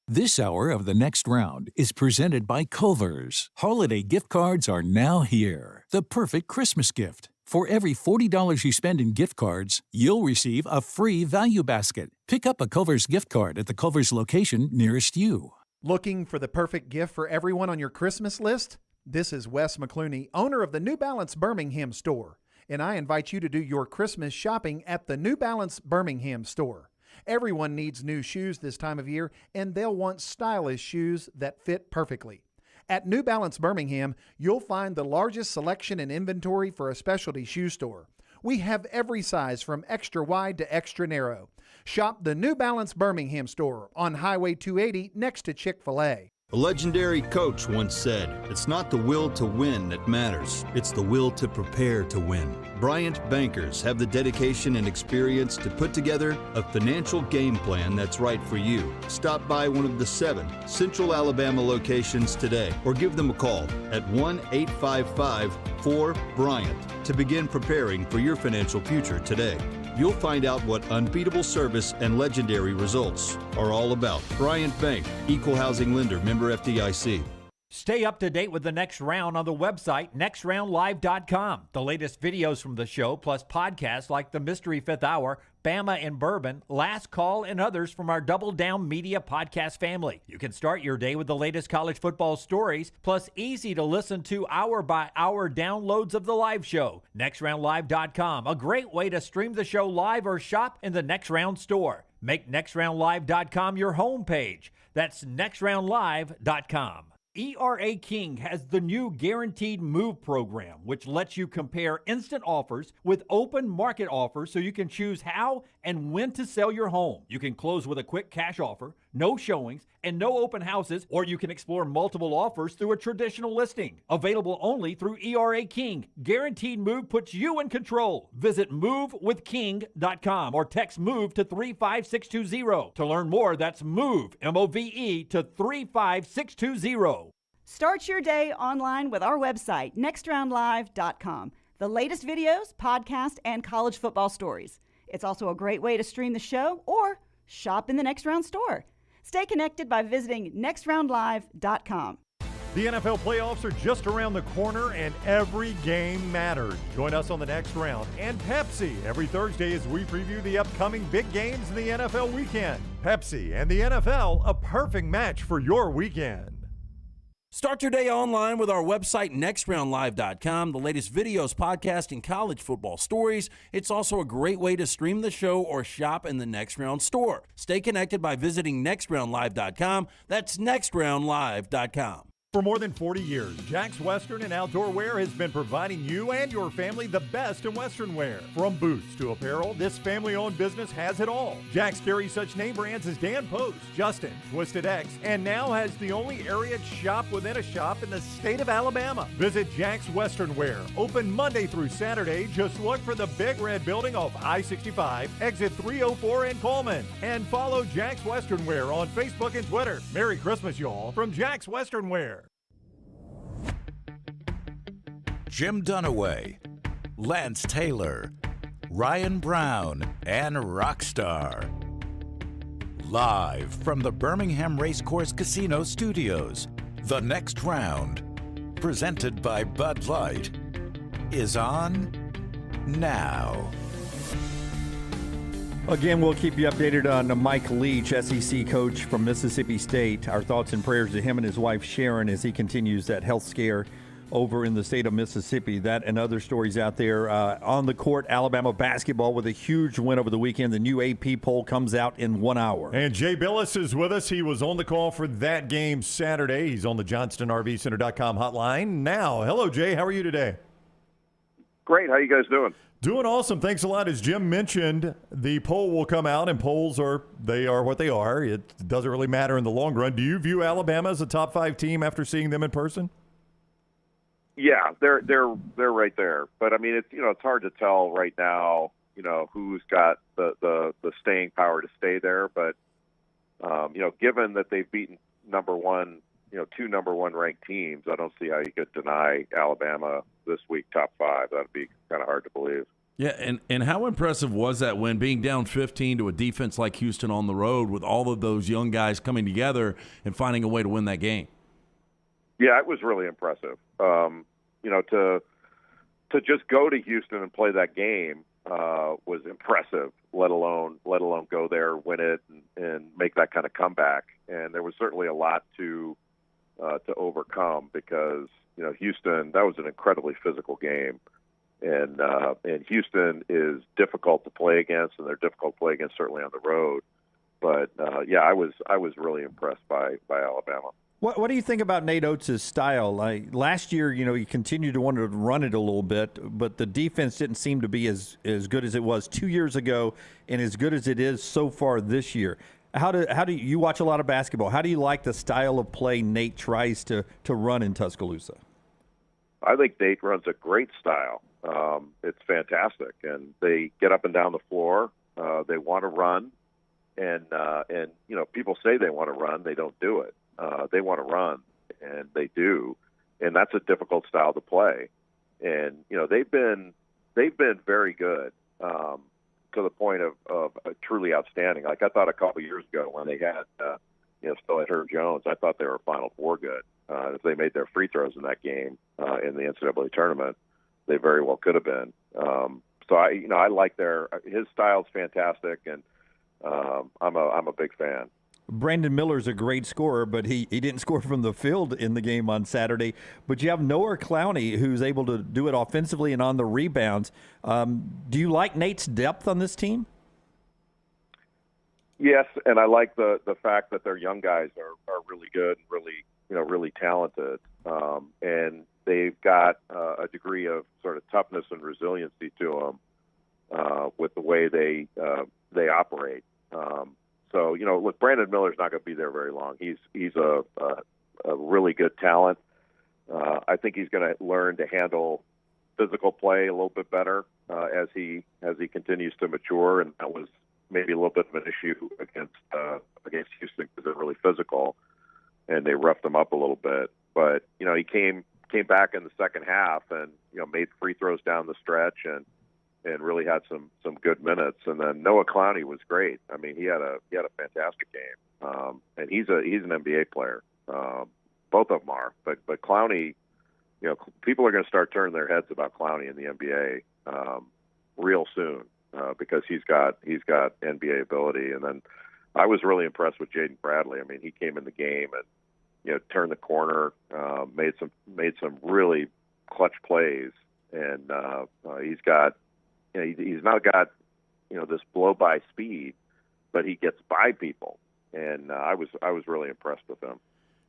This hour of The Next Round is presented by Culver's. Holiday gift cards are now here. The perfect Christmas gift. For every $40 you spend in gift cards, you'll receive a free value basket. Pick up a Culver's gift card at the Culver's location nearest you. Looking for the perfect gift for everyone on your Christmas list? This is Wes McClooney, owner of the New Balance Birmingham store, and I invite you to do your Christmas shopping at the New Balance Birmingham store. Everyone needs new shoes this time of year, and they'll want stylish shoes that fit perfectly. At New Balance Birmingham, you'll find the largest selection and inventory for a specialty shoe store. We have every size from extra wide to extra narrow. Shop the New Balance Birmingham store on Highway 280 next to Chick-fil-A. A legendary coach once said, "It's not the will to win that matters, it's the will to prepare to win." Bryant bankers have the dedication and experience to put together a financial game plan that's right for you. Stop by one of the 7 Central Alabama locations today or give them a call at 1-855-4-BRYANT to begin preparing for your financial future today. you'll find out what unbeatable service and legendary results are all about. Bryant Bank, Equal Housing Lender, member FDIC. Stay up to date with the Next Round on the website, nextroundlive.com. The latest videos from the show, plus podcasts like The Mystery Fifth Hour, Bama and Bourbon, Last Call, and others from our Double Down Media podcast family. You can start your day with the latest college football stories, plus easy to listen to hour-by-hour downloads of the live show. Nextroundlive.com, a great way to stream the show live or shop in the Next Round store. Make nextroundlive.com your homepage. That's nextroundlive.com. ERA King has the new Guaranteed Move program, which lets you compare instant offers with open market offers so you can choose how and when to sell your home. You can close with a quick cash offer, no showings, and no open houses, or you can explore multiple offers through a traditional listing. Available only through ERA King. Guaranteed Move puts you in control. Visit movewithking.com or text MOVE to 35620. To learn more, that's MOVE, M-O-V-E, to 35620. Start your day online with our website, nextroundlive.com. The latest videos, podcasts, and college football stories. It's also a great way to stream the show or shop in the Next Round store. Stay connected by visiting nextroundlive.com. The NFL playoffs are just around the corner and every game matters. Join us on the Next Round and Pepsi every Thursday as we preview the upcoming big games in the NFL weekend. Pepsi and the NFL, a perfect match for your weekend. Start your day online with our website, nextroundlive.com. The latest videos, podcasts, and college football stories. It's also a great way to stream the show or shop in the Next Round store. Stay connected by visiting nextroundlive.com. That's nextroundlive.com. For more than 40 years, Jack's Western and Outdoor Wear has been providing you and your family the best in Western wear. From boots to apparel, this family-owned business has it all. Jack's carries such name brands as Dan Post, Justin, Twisted X, and now has the only area shop within a shop in the state of Alabama. Visit Jack's Western Wear, open Monday through Saturday. Just look for the big red building off I-65, exit 304 in Coleman. And follow Jack's Western Wear on Facebook and Twitter. Merry Christmas, y'all, from Jack's Western Wear. Jim Dunaway, Lance Taylor, Ryan Brown, and Rockstar. Live from the Birmingham Racecourse Casino Studios, the Next Round, presented by Bud Light, is on now. Again, we'll keep you updated on Mike Leach, SEC coach from Mississippi State. Our thoughts and prayers to him and his wife Sharon as he continues that health scare over in the state of Mississippi. That and other stories out there. On the court, Alabama basketball with a huge win over the weekend. The new AP poll comes out in 1 hour. And Jay Bilas is with us. He was on the call for that game Saturday. He's on the JohnstonRVCenter.com hotline now. Hello, Jay. How are you today? Great. How you guys doing? Doing awesome. Thanks a lot. As Jim mentioned, the poll will come out, and polls are what they are. It doesn't really matter in the long run. Do you view Alabama as a top 5 team after seeing them in person? Yeah, they're right there. But I mean, it's hard to tell right now, who's got the staying power to stay there. But given that they've beaten two number one ranked teams, I don't see how you could deny Alabama this week top 5. That'd be kind of hard to believe. Yeah, and how impressive was that win, being down 15 to a defense like Houston on the road with all of those young guys coming together and finding a way to win that game? Yeah, it was really impressive. To just go to Houston and play that game was impressive. Let alone go there, win it, and make that kind of comeback. And there was certainly a lot to overcome because Houston, that was an incredibly physical game, and Houston is difficult to play against, and they're difficult to play against certainly on the road. But I was really impressed by Alabama. What do you think about Nate Oates' style? Like last year, he continued to want to run it a little bit, but the defense didn't seem to be as good as it was 2 years ago and as good as it is so far this year. How do you watch a lot of basketball? How do you like the style of play Nate tries to run in Tuscaloosa? I think Nate runs a great style. It's fantastic, and they get up and down the floor. They want to run, and people say they want to run, they don't do it. They want to run, and they do, and that's a difficult style to play. And they've been very good to the point of truly outstanding. Like I thought a couple years ago when they had still had Herb Jones, I thought they were Final Four good. If they made their free throws in that game in the NCAA tournament, they very well could have been. So I like his style's fantastic, and I'm a big fan. Brandon Miller's a great scorer, but he didn't score from the field in the game on Saturday. But you have Noah Clowney, who's able to do it offensively and on the rebounds. Do you like Nate's depth on this team? Yes, and I like the fact that their young guys are really good, really talented, and they've got a degree of sort of toughness and resiliency to them with the way they operate. So look, Brandon Miller's not going to be there very long. He's a really good talent. I think he's going to learn to handle physical play a little bit better as he continues to mature, and that was maybe a little bit of an issue against Houston because they're really physical, and they roughed him up a little bit. But he came back in the second half and made free throws down the stretch and really had some good minutes. And then Noah Clowney was great. I mean, he had a fantastic game, and he's an NBA player. Both of them are, but Clowney, people are going to start turning their heads about Clowney in the NBA real soon because he's got NBA ability. And then I was really impressed with Jaden Bradley. I mean, he came in the game and turned the corner, made some really clutch plays, and he's got. He's not got, this blow-by speed, but he gets by people, and I was really impressed with him.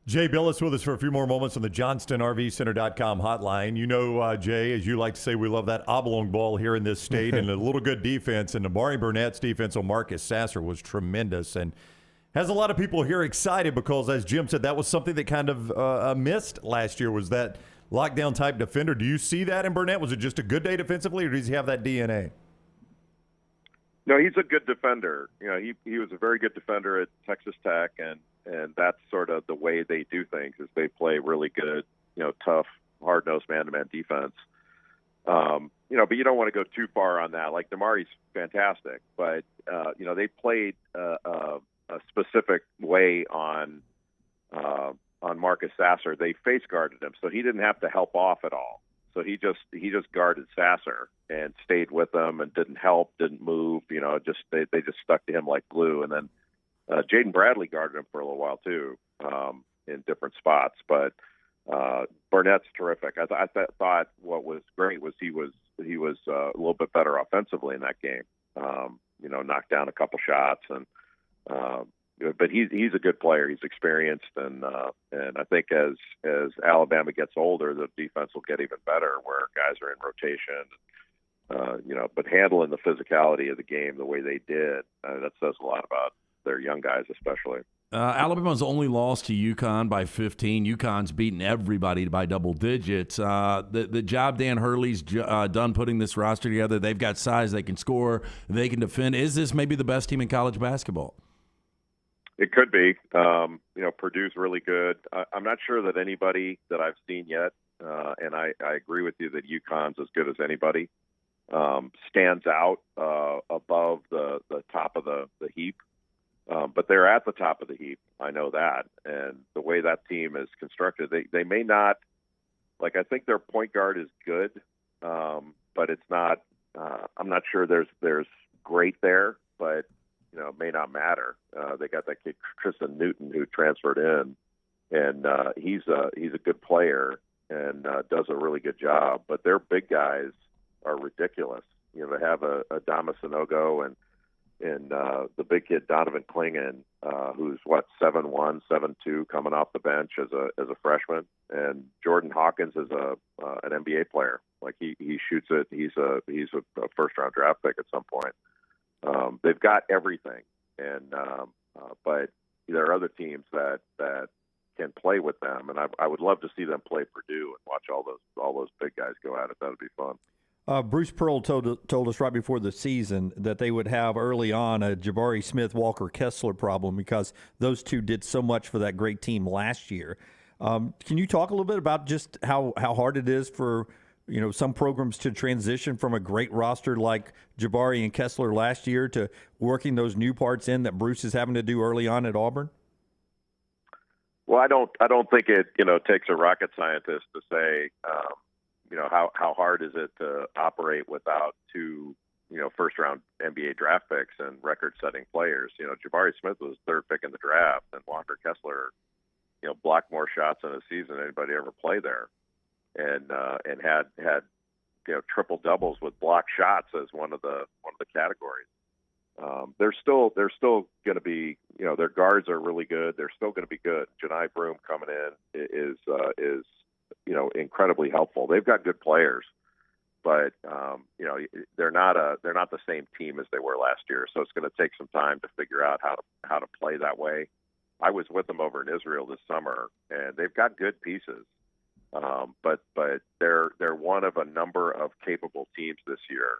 Jay Bilas with us for a few more moments on the JohnstonRVCenter.com hotline. Jay, as you like to say, we love that oblong ball here in this state and a little good defense, and Amari Burnett's defense on Marcus Sasser was tremendous and has a lot of people here excited because, as Jim said, that was something that kind of missed last year, was that lockdown type defender. Do you see that in Burnett? Was it just a good day defensively, or does he have that DNA? No, he's a good defender. He was a very good defender at Texas Tech, and that's sort of the way they do things is they play really good, tough, hard-nosed man-to-man defense. But you don't want to go too far on that. Like Damari's fantastic, but they played a specific way on Marcus Sasser. They face guarded him, so he didn't have to help off at all. So he just guarded Sasser and stayed with him and didn't help, didn't move. They just stuck to him like glue. And then Jaden Bradley guarded him for a little while too, in different spots. But Burnett's terrific. I thought what was great was he was a little bit better offensively in that game. Knocked down a couple shots and. But he's a good player. He's experienced, and I think as Alabama gets older, the defense will get even better, where guys are in rotation. But handling the physicality of the game the way they did, that says a lot about their young guys, especially. Alabama's only lost to UConn by 15. UConn's beaten everybody by double digits. The job Dan Hurley's done putting this roster together. They've got size. They can score. They can defend. Is this maybe the best team in college basketball? It could be. Purdue's really good. I'm not sure that anybody that I've seen yet, and I agree with you that UConn's as good as anybody, stands out above the top of the heap. But they're at the top of the heap. I know that. And the way that team is constructed, they may not – I think their point guard is good, but it's not I'm not sure there's great there, but – it may not matter. They got that kid Tristan Newton who transferred in, and he's a good player and does a really good job. But their big guys are ridiculous. They have a Adama Sanogo and the big kid Donovan Clingan, who's 7'1", 7'2", coming off the bench as a freshman, and Jordan Hawkins is an NBA player. He shoots it. He's a first round draft pick at some point. They've got everything, and but there are other teams that can play with them, and I would love to see them play Purdue and watch all those big guys go at it. That would be fun. Bruce Pearl told us right before the season that they would have early on a Jabari Smith, Walker Kessler problem because those two did so much for that great team last year. Can you talk a little bit about just how hard it is for some programs to transition from a great roster like Jabari and Kessler last year to working those new parts in that Bruce is having to do early on at Auburn? Well, I don't think it takes a rocket scientist to say how hard is it to operate without two first round NBA draft picks and record setting players. Jabari Smith was third pick in the draft, and Walker Kessler blocked more shots in a season than anybody ever play there, and had triple doubles with blocked shots as one of the categories. They're still going to be, their guards are really good. They're still going to be good. Janai Broom coming in is incredibly helpful. They've got good players, but they're not the same team as they were last year. So it's going to take some time to figure out how to play that way. I was with them over in Israel this summer, and they've got good pieces. But they're one of a number of capable teams this year.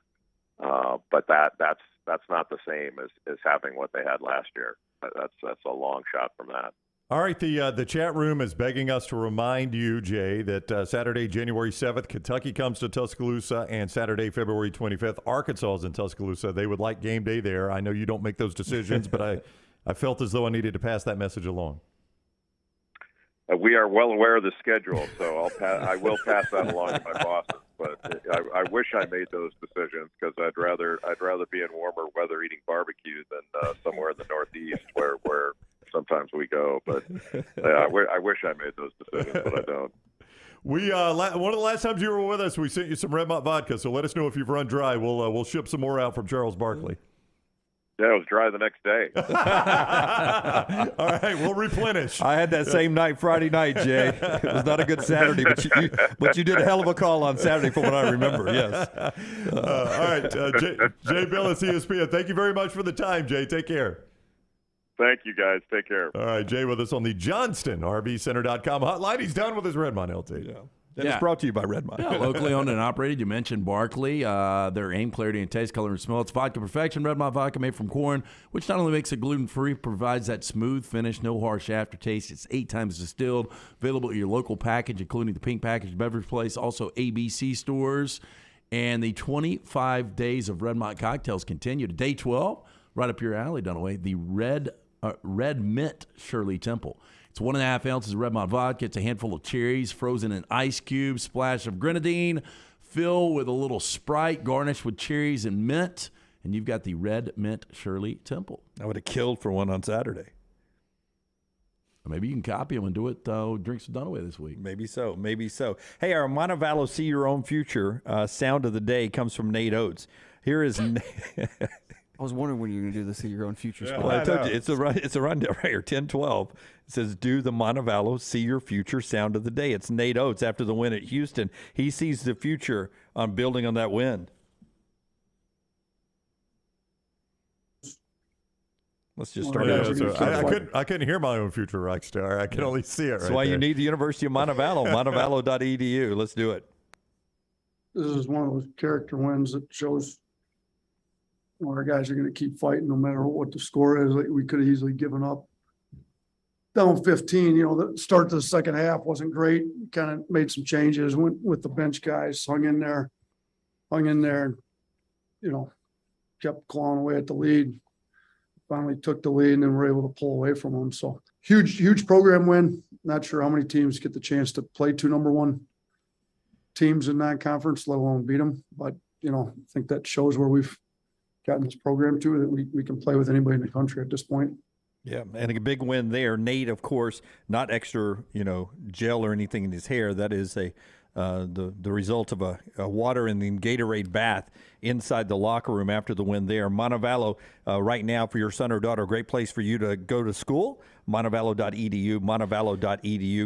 But that's not the same as having what they had last year. That's a long shot from that. All right, the chat room is begging us to remind you, Jay, that Saturday, January 7th, Kentucky comes to Tuscaloosa, and Saturday, February 25th, Arkansas is in Tuscaloosa. They would like game day there. I know you don't make those decisions, but I felt as though I needed to pass that message along. We are well aware of the schedule, so I will pass that along to my bosses. But I wish I made those decisions because I'd rather be in warmer weather eating barbecue than somewhere in the Northeast where sometimes we go. But I wish I made those decisions, but I don't. We one of the last times you were with us, we sent you some Redmont vodka. So let us know if you've run dry. We'll ship some more out from Charles Barkley. Yeah, it was dry the next day. All right, we'll replenish. I had that same night, Friday night, Jay. It was not a good Saturday, but you did a hell of a call on Saturday from what I remember, yes. All right, Jay Bilas, ESPN, thank you very much for the time, Jay. Take care. Thank you, guys. Take care. All right, Jay with us on the JohnstonRVCenter.com hotline. He's down with his Redmont LT. Yeah. And it's brought to you by Redmont. Yeah, locally owned and operated. You mentioned Barkley. Their aim, clarity, and taste, color, and smell. It's vodka perfection. Redmont vodka made from corn, which not only makes it gluten-free, provides that smooth finish, no harsh aftertaste. It's 8 times distilled. Available at your local package, including the Pink Package Beverage Place, also ABC stores. And the 25 days of Redmont cocktails continue to day 12, right up your alley, Dunaway, the Red Mint Shirley Temple. It's 1.5 ounces of Redmont vodka. It's a handful of cherries frozen in ice cubes, splash of grenadine, fill with a little Sprite, garnish with cherries and mint, and you've got the Red Mint Shirley Temple. I would have killed for one on Saturday. Maybe you can copy them and do it Drinks with Dunaway this week. Maybe so. Maybe so. Hey, our Montevallo See Your Own Future sound of the day comes from Nate Oates. Here is I was wondering when you were going to do the See Your Own Future. Well, I told you, it's a rundown right here, 10-12. It says, do the Montevallo See Your Future sound of the day. It's Nate Oates after the win at Houston. He sees the future on building on that win. Let's just start. I couldn't hear my own future, Rockstar. I can only see it. That's why you need the University of Montevallo, montevallo.edu. Let's do it. This is one of those character wins that shows our guys are going to keep fighting no matter what the score is. Like we could have easily given up. Down 15, the start to the second half wasn't great. Kind of made some changes, went with the bench guys, hung in there, and, kept clawing away at the lead. Finally took the lead, and then were able to pull away from them. So huge program win. Not sure how many teams get the chance to play 2 number 1 teams in non-conference, let alone beat them. But, I think that shows where we've gotten this program to, that we can play with anybody in the country at this point. Yeah, and a big win there. Nate, of course, not extra, gel or anything in his hair. That is the result of a water and then Gatorade bath inside the locker room after the win there. Montevallo, right now for your son or daughter, great place for you to go to school. Montevallo.edu,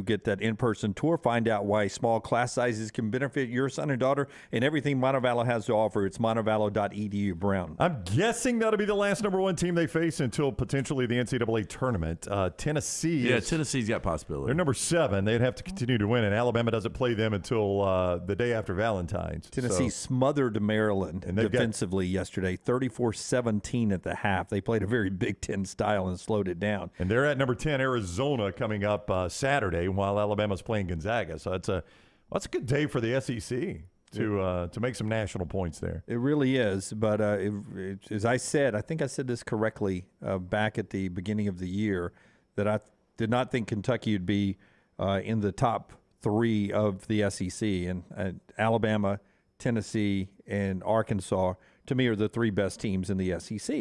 get that in-person tour. Find out why small class sizes can benefit your son and daughter and everything Montevallo has to offer. It's montevallo.edu, Brown. I'm guessing that'll be the last number 1 team they face until potentially the NCAA tournament. Tennessee. Yeah, Tennessee's got possibility. They're number 7. They'd have to continue to win, and Alabama doesn't play them until the day after Valentine's. Tennessee smothered Maryland defensively yesterday, 34-17 at the half. They played a very Big Ten style and slowed it down. And they're at number 10, Arizona, coming up Saturday while Alabama's playing Gonzaga. So that's a good day for the SEC. to make some national points there. It really is. But as I said, I think I said this correctly back at the beginning of the year, that I did not think Kentucky would be in the top 3 of the SEC. And Alabama, Tennessee, and Arkansas, to me, are the 3 best teams in the SEC.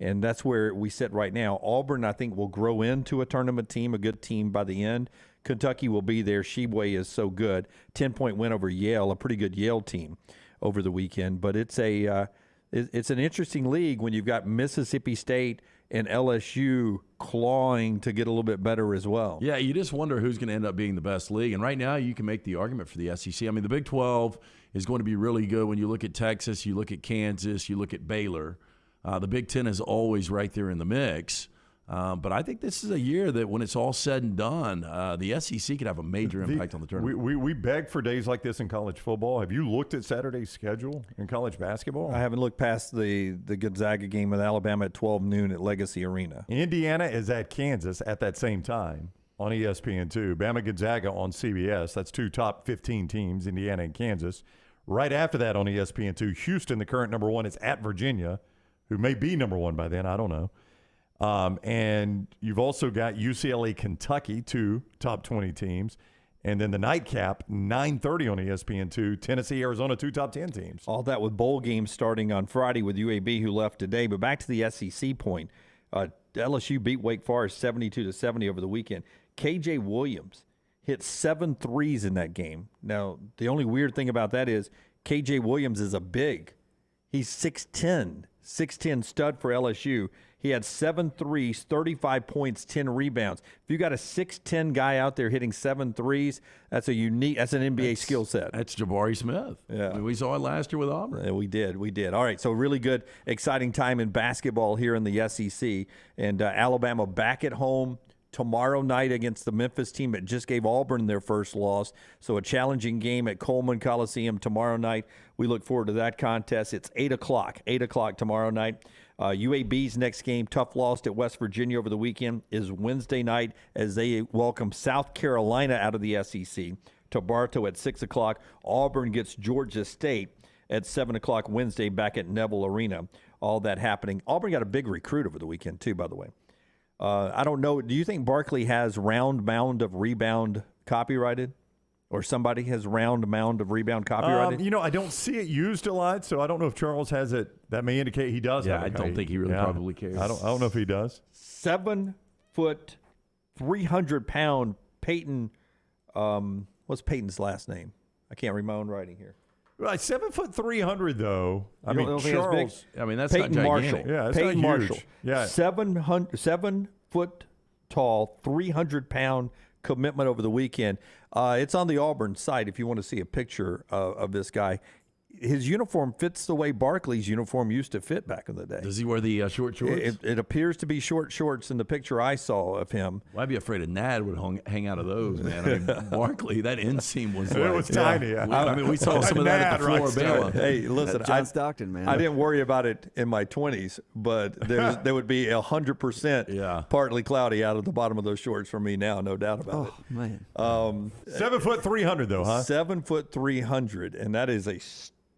And that's where we sit right now. Auburn, I think, will grow into a tournament team, a good team by the end. Kentucky will be there. Sheboygan is so good. 10-point win over Yale, a pretty good Yale team over the weekend. But it's an interesting league when you've got Mississippi State and LSU clawing to get a little bit better as well. Yeah, you just wonder who's going to end up being the best league. And right now you can make the argument for the SEC. I mean, the Big 12 is going to be really good when you look at Texas, you look at Kansas, you look at Baylor. The Big 10 is always right there in the mix. But I think this is a year that when it's all said and done, the SEC could have a major impact on the tournament. We beg for days like this in college football. Have you looked at Saturday's schedule in college basketball? I haven't looked past the Gonzaga game with Alabama at 12 noon at Legacy Arena. Indiana is at Kansas at that same time on ESPN2. Bama Gonzaga on CBS. That's 2 top 15 teams, Indiana and Kansas. Right after that on ESPN2, Houston, the current number 1, is at Virginia, who may be number 1 by then. I don't know. And you've also got UCLA, Kentucky, 2 top 20 teams. And then the nightcap, 9:30 on ESPN2, Tennessee, Arizona, 2 top 10 teams. All that with bowl games starting on Friday with UAB, who left today. But back to the SEC point, LSU beat Wake Forest 72-70 over the weekend. KJ Williams hit 7 threes in that game. Now, the only weird thing about that is KJ Williams is a big. He's 6'10", 6'10" stud for LSU. He had 7 threes, 35 points, 10 rebounds. If you got a 6'10" guy out there hitting 7 threes, that's an NBA skill set. That's Jabari Smith. Yeah. I mean, we saw it last year with Auburn. Yeah, we did. All right, so really good, exciting time in basketball here in the SEC. And Alabama back at home tomorrow night against the Memphis team that just gave Auburn their first loss. So a challenging game at Coleman Coliseum tomorrow night. We look forward to that contest. It's 8 o'clock tomorrow night. UAB's next game, tough loss at West Virginia over the weekend, is Wednesday night as they welcome South Carolina out of the SEC to Bartow at 6 o'clock. Auburn gets Georgia State at 7 o'clock Wednesday back at Neville Arena. All that happening. Auburn got a big recruit over the weekend, too, by the way. I don't know. Do you think Barkley has round mound of rebound copyrighted? Or somebody has round mound of rebound copyrighted? I don't see it used a lot, so I don't know if Charles has it. That may indicate he does. Yeah, I don't think he really probably cares. I don't know if he does. 7 foot, 300-pound Peyton. What's Peyton's last name? I can't read my own writing here. Right, 7 foot 300 though. I mean, Charles. I mean, that's Peyton not Marshall. gigantic. Yeah, it's Peyton not huge. Marshall. Yeah, 7 foot tall, 300-pound commitment over the weekend. It's on the Auburn site if you want to see a picture of this guy. His uniform fits the way Barkley's uniform used to fit back in the day. Does he wear the short shorts? It appears to be short shorts in the picture I saw of him. Well, I'd be afraid of Nad would hang out of those, man. I mean, Barkley, that inseam was it was tiny. I mean, we saw some of that at the floor of Bama. Hey, listen, John Stockton, man. I didn't worry about it in my 20s, but there would be 100% partly cloudy out of the bottom of those shorts for me now, no doubt about it. Oh, man. 7 foot 300 though, huh? 7 foot 300, and that is a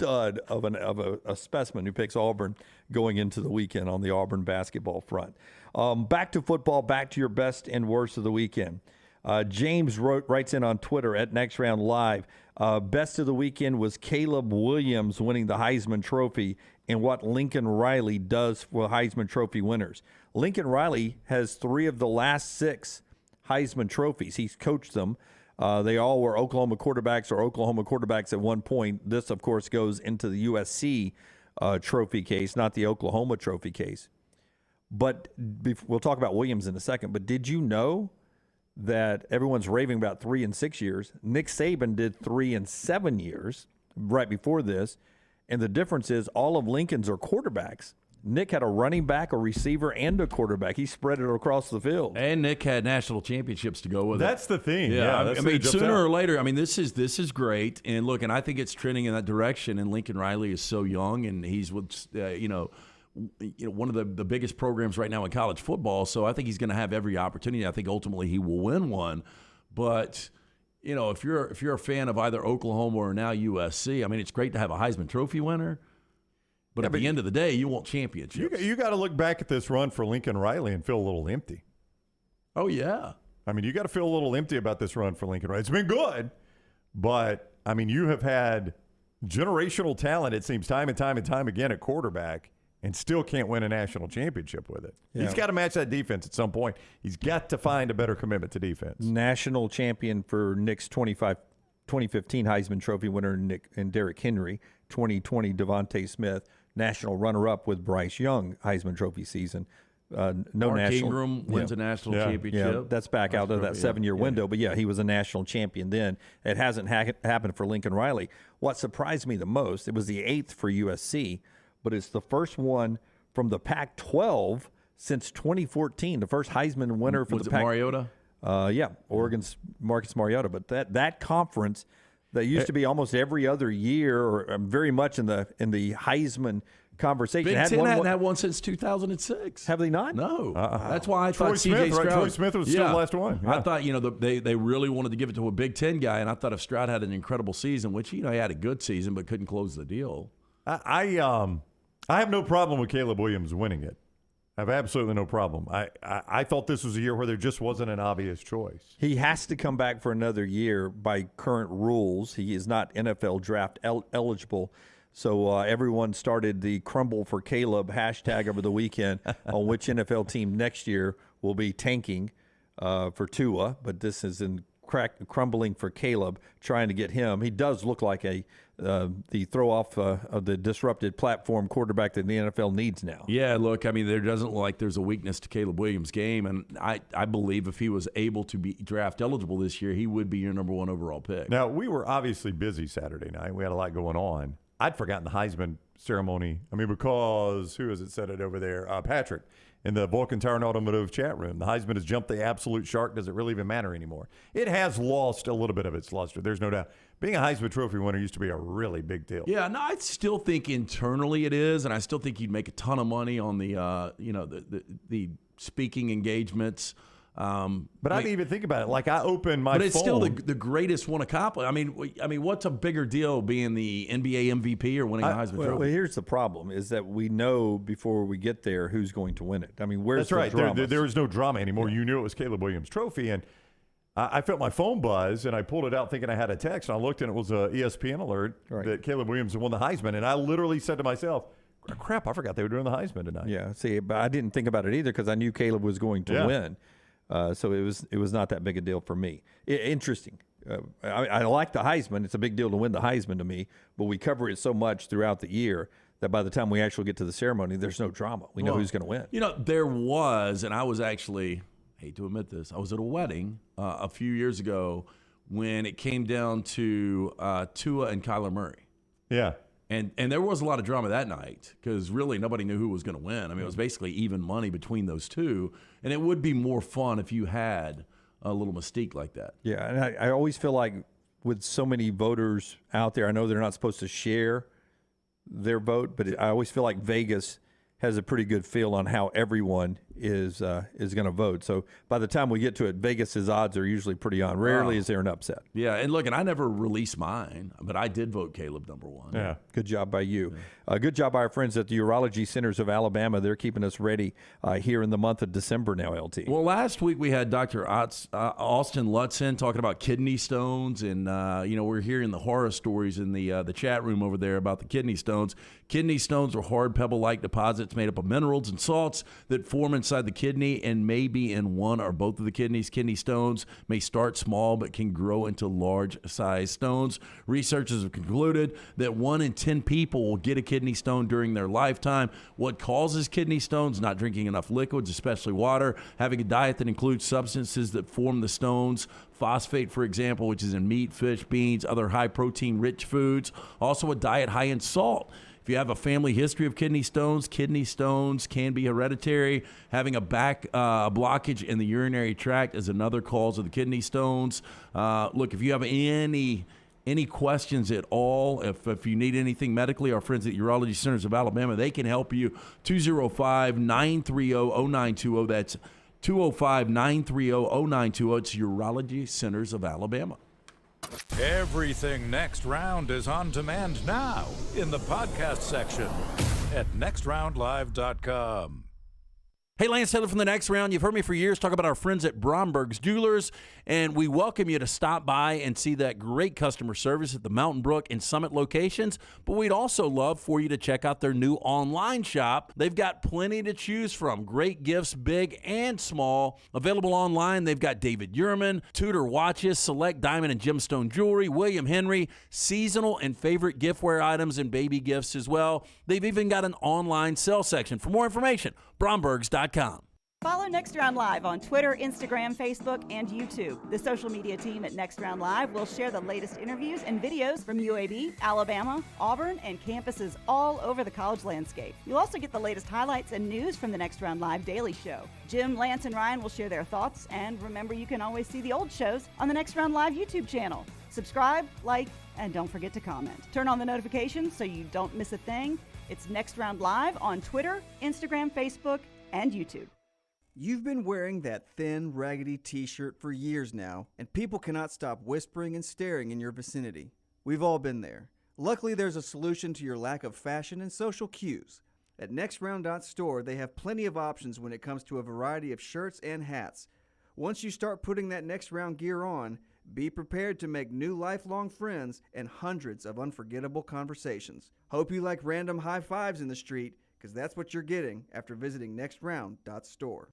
stud of a specimen who picks Auburn going into the weekend on the Auburn basketball front. Back to football, back to your best and worst of the weekend. James writes in on Twitter at Next Round Live, best of the weekend was Caleb Williams winning the Heisman Trophy and what Lincoln Riley does for Heisman Trophy winners. Lincoln Riley has 3 of the last 6 Heisman trophies. He's coached them. They all were Oklahoma quarterbacks at one point. This, of course, goes into the USC trophy case, not the Oklahoma trophy case. But we'll talk about Williams in a second. But did you know that everyone's raving about 3 and 6 years? Nick Saban did 3 and 7 years right before this. And the difference is all of Lincoln's are quarterbacks. Nick had a running back, a receiver, and a quarterback. He spread it across the field. And Nick had national championships to go with That's the thing. Yeah, that's I mean, sooner or later, I mean, this is great. And look, and I think it's trending in that direction. And Lincoln Riley is so young, and he's with, one of the biggest programs right now in college football. So I think he's going to have every opportunity. I think ultimately he will win one. But you know, if you're a fan of either Oklahoma or now USC, I mean, it's great to have a Heisman Trophy winner. But at the end of the day, you want championships. You got to look back at this run for Lincoln Riley and feel a little empty. Oh, yeah. I mean, you got to feel a little empty about this run for Lincoln Riley. It's been good, but, I mean, you have had generational talent, it seems, time and time again at quarterback, and still can't win a national championship with it. Yeah. He's got to match that defense at some point. He's got to find a better commitment to defense. National champion for Nick's 2015 Heisman Trophy winner Nick and Derrick Henry, 2020 Devontae Smith, national runner-up with Bryce Young Heisman Trophy season. No Mark national. Ingram wins a national championship. Yeah, that's back out of that 7-year window. But yeah, he was a national champion then. It hasn't happened for Lincoln Riley. What surprised me the most, it was the 8th for USC, but it's the first one from the Pac-12 since 2014. The first Heisman winner for was the it Mariota? Oregon's Marcus Mariota. But that conference that used to be almost every other year, or very much in the Heisman conversation. Big Ten hadn't had one since 2006. Have they not? No. That's why I Troy thought Smith, C.J. Stroud. Troy Smith was still the last one. I thought, you know, they really wanted to give it to a Big Ten guy, and I thought if Stroud had an incredible season, which, you know, he had a good season but couldn't close the deal. I have no problem with Caleb Williams winning it. I have absolutely no problem. I thought this was a year where there just wasn't an obvious choice. He has to come back for another year by current rules. He is not NFL draft eligible. So everyone started the Crumble for Caleb hashtag over the weekend on which NFL team next year will be tanking for Tua. But this is in crumbling for Caleb, trying to get him. He does look like the throw-off of the disrupted platform quarterback that the NFL needs now. Yeah, look, I mean, there doesn't look like there's a weakness to Caleb Williams' game, and I believe if he was able to be draft eligible this year, he would be your number 1 overall pick. Now, we were obviously busy Saturday night. We had a lot going on. I'd forgotten the Heisman ceremony. I mean, because who has it said it over there? Patrick in the Vulcan Tire and Automotive chat room. The Heisman has jumped the absolute shark. Does it really even matter anymore? It has lost a little bit of its luster. There's no doubt. Being a Heisman Trophy winner used to be a really big deal. Yeah, no, I still think internally it is, and I still think you'd make a ton of money on the the speaking engagements. But I didn't even think about it. Like, I opened my phone. But it's still the greatest one accomplished. I mean, what's a bigger deal, being the NBA MVP or winning a Heisman Trophy? Well, here's the problem: is that we know before we get there who's going to win it. I mean, where's That's the right. drama? There is no drama anymore. Yeah. You knew it was Caleb Williams' trophy, and I felt my phone buzz, and I pulled it out thinking I had a text, and I looked, and it was a ESPN alert that Caleb Williams had won the Heisman, and I literally said to myself, "Crap! I forgot they were doing the Heisman tonight." Yeah. See, but I didn't think about it either because I knew Caleb was going to win. So it was not that big a deal for me. Interesting. I like the Heisman. It's a big deal to win the Heisman to me, but we cover it so much throughout the year that by the time we actually get to the ceremony, there's no drama. We know who's going to win. You know, there was, and I was actually, hate to admit this, I was at a wedding a few years ago when it came down to Tua and Kyler Murray. Yeah. And there was a lot of drama that night because really nobody knew who was going to win. I mean, it was basically even money between those two. And it would be more fun if you had a little mystique like that. Yeah, and I always feel like with so many voters out there, I know they're not supposed to share their vote, but I always feel like Vegas has a pretty good feel on how everyone is going to vote. So by the time we get to it, Vegas's odds are usually pretty on. Rarely is there an upset. Yeah, and look, and I never released mine, but I did vote Caleb number 1. Yeah, good job by you. Good job by our friends at the Urology Centers of Alabama. They're keeping us ready here in the month of December now, LT. Well, last week we had Dr. Austin Lutzen talking about kidney stones, and we're hearing the horror stories in the chat room over there about the kidney stones. Kidney stones are hard pebble-like deposits made up of minerals and salts that form inside the kidney and may be in one or both of the kidneys. Kidney stones may start small but can grow into large-sized stones. Researchers have concluded that 1 in 10 people will get a kidney stone during their lifetime. What causes kidney stones? Not drinking enough liquids, especially water, having a diet that includes substances that form the stones, phosphate, for example, which is in meat, fish, beans, other high-protein rich foods. Also a diet high in salt. If you have a family history of kidney stones can be hereditary. Having a back blockage in the urinary tract is another cause of the kidney stones. Look, if you have any questions at all, if you need anything medically, our friends at Urology Centers of Alabama, they can help you. 205-930-0920. That's 205-930-0920. It's Urology Centers of Alabama. Everything Next Round is on demand now in the podcast section at nextroundlive.com. Hey, Lance Taylor from The Next Round. You've heard me for years talk about our friends at Bromberg's Jewelers, and we welcome you to stop by and see that great customer service at the Mountain Brook and Summit locations, but we'd also love for you to check out their new online shop. They've got plenty to choose from. Great gifts, big and small. Available online, they've got David Yurman, Tudor watches, select diamond and gemstone jewelry, William Henry, seasonal and favorite giftware items and baby gifts as well. They've even got an online sale section. For more information, brombergs.com. Follow Next Round Live on Twitter, Instagram, Facebook, and YouTube. The social media team at Next Round Live will share the latest interviews and videos from UAB, Alabama, Auburn, and campuses all over the college landscape. You'll also get the latest highlights and news from the Next Round Live Daily Show. Jim, Lance, and Ryan will share their thoughts, and remember, you can always see the old shows on the Next Round Live YouTube channel. Subscribe, like, and don't forget to comment. Turn on the notifications so you don't miss a thing. It's Next Round Live on Twitter, Instagram, Facebook, and YouTube. You've been wearing that thin, raggedy t-shirt for years now, and people cannot stop whispering and staring in your vicinity. We've all been there. Luckily, there's a solution to your lack of fashion and social cues. At nextround.store, they have plenty of options when it comes to a variety of shirts and hats. Once you start putting that Next Round gear on, be prepared to make new lifelong friends and hundreds of unforgettable conversations. Hope you like random high fives in the street, because that's what you're getting after visiting nextround.store.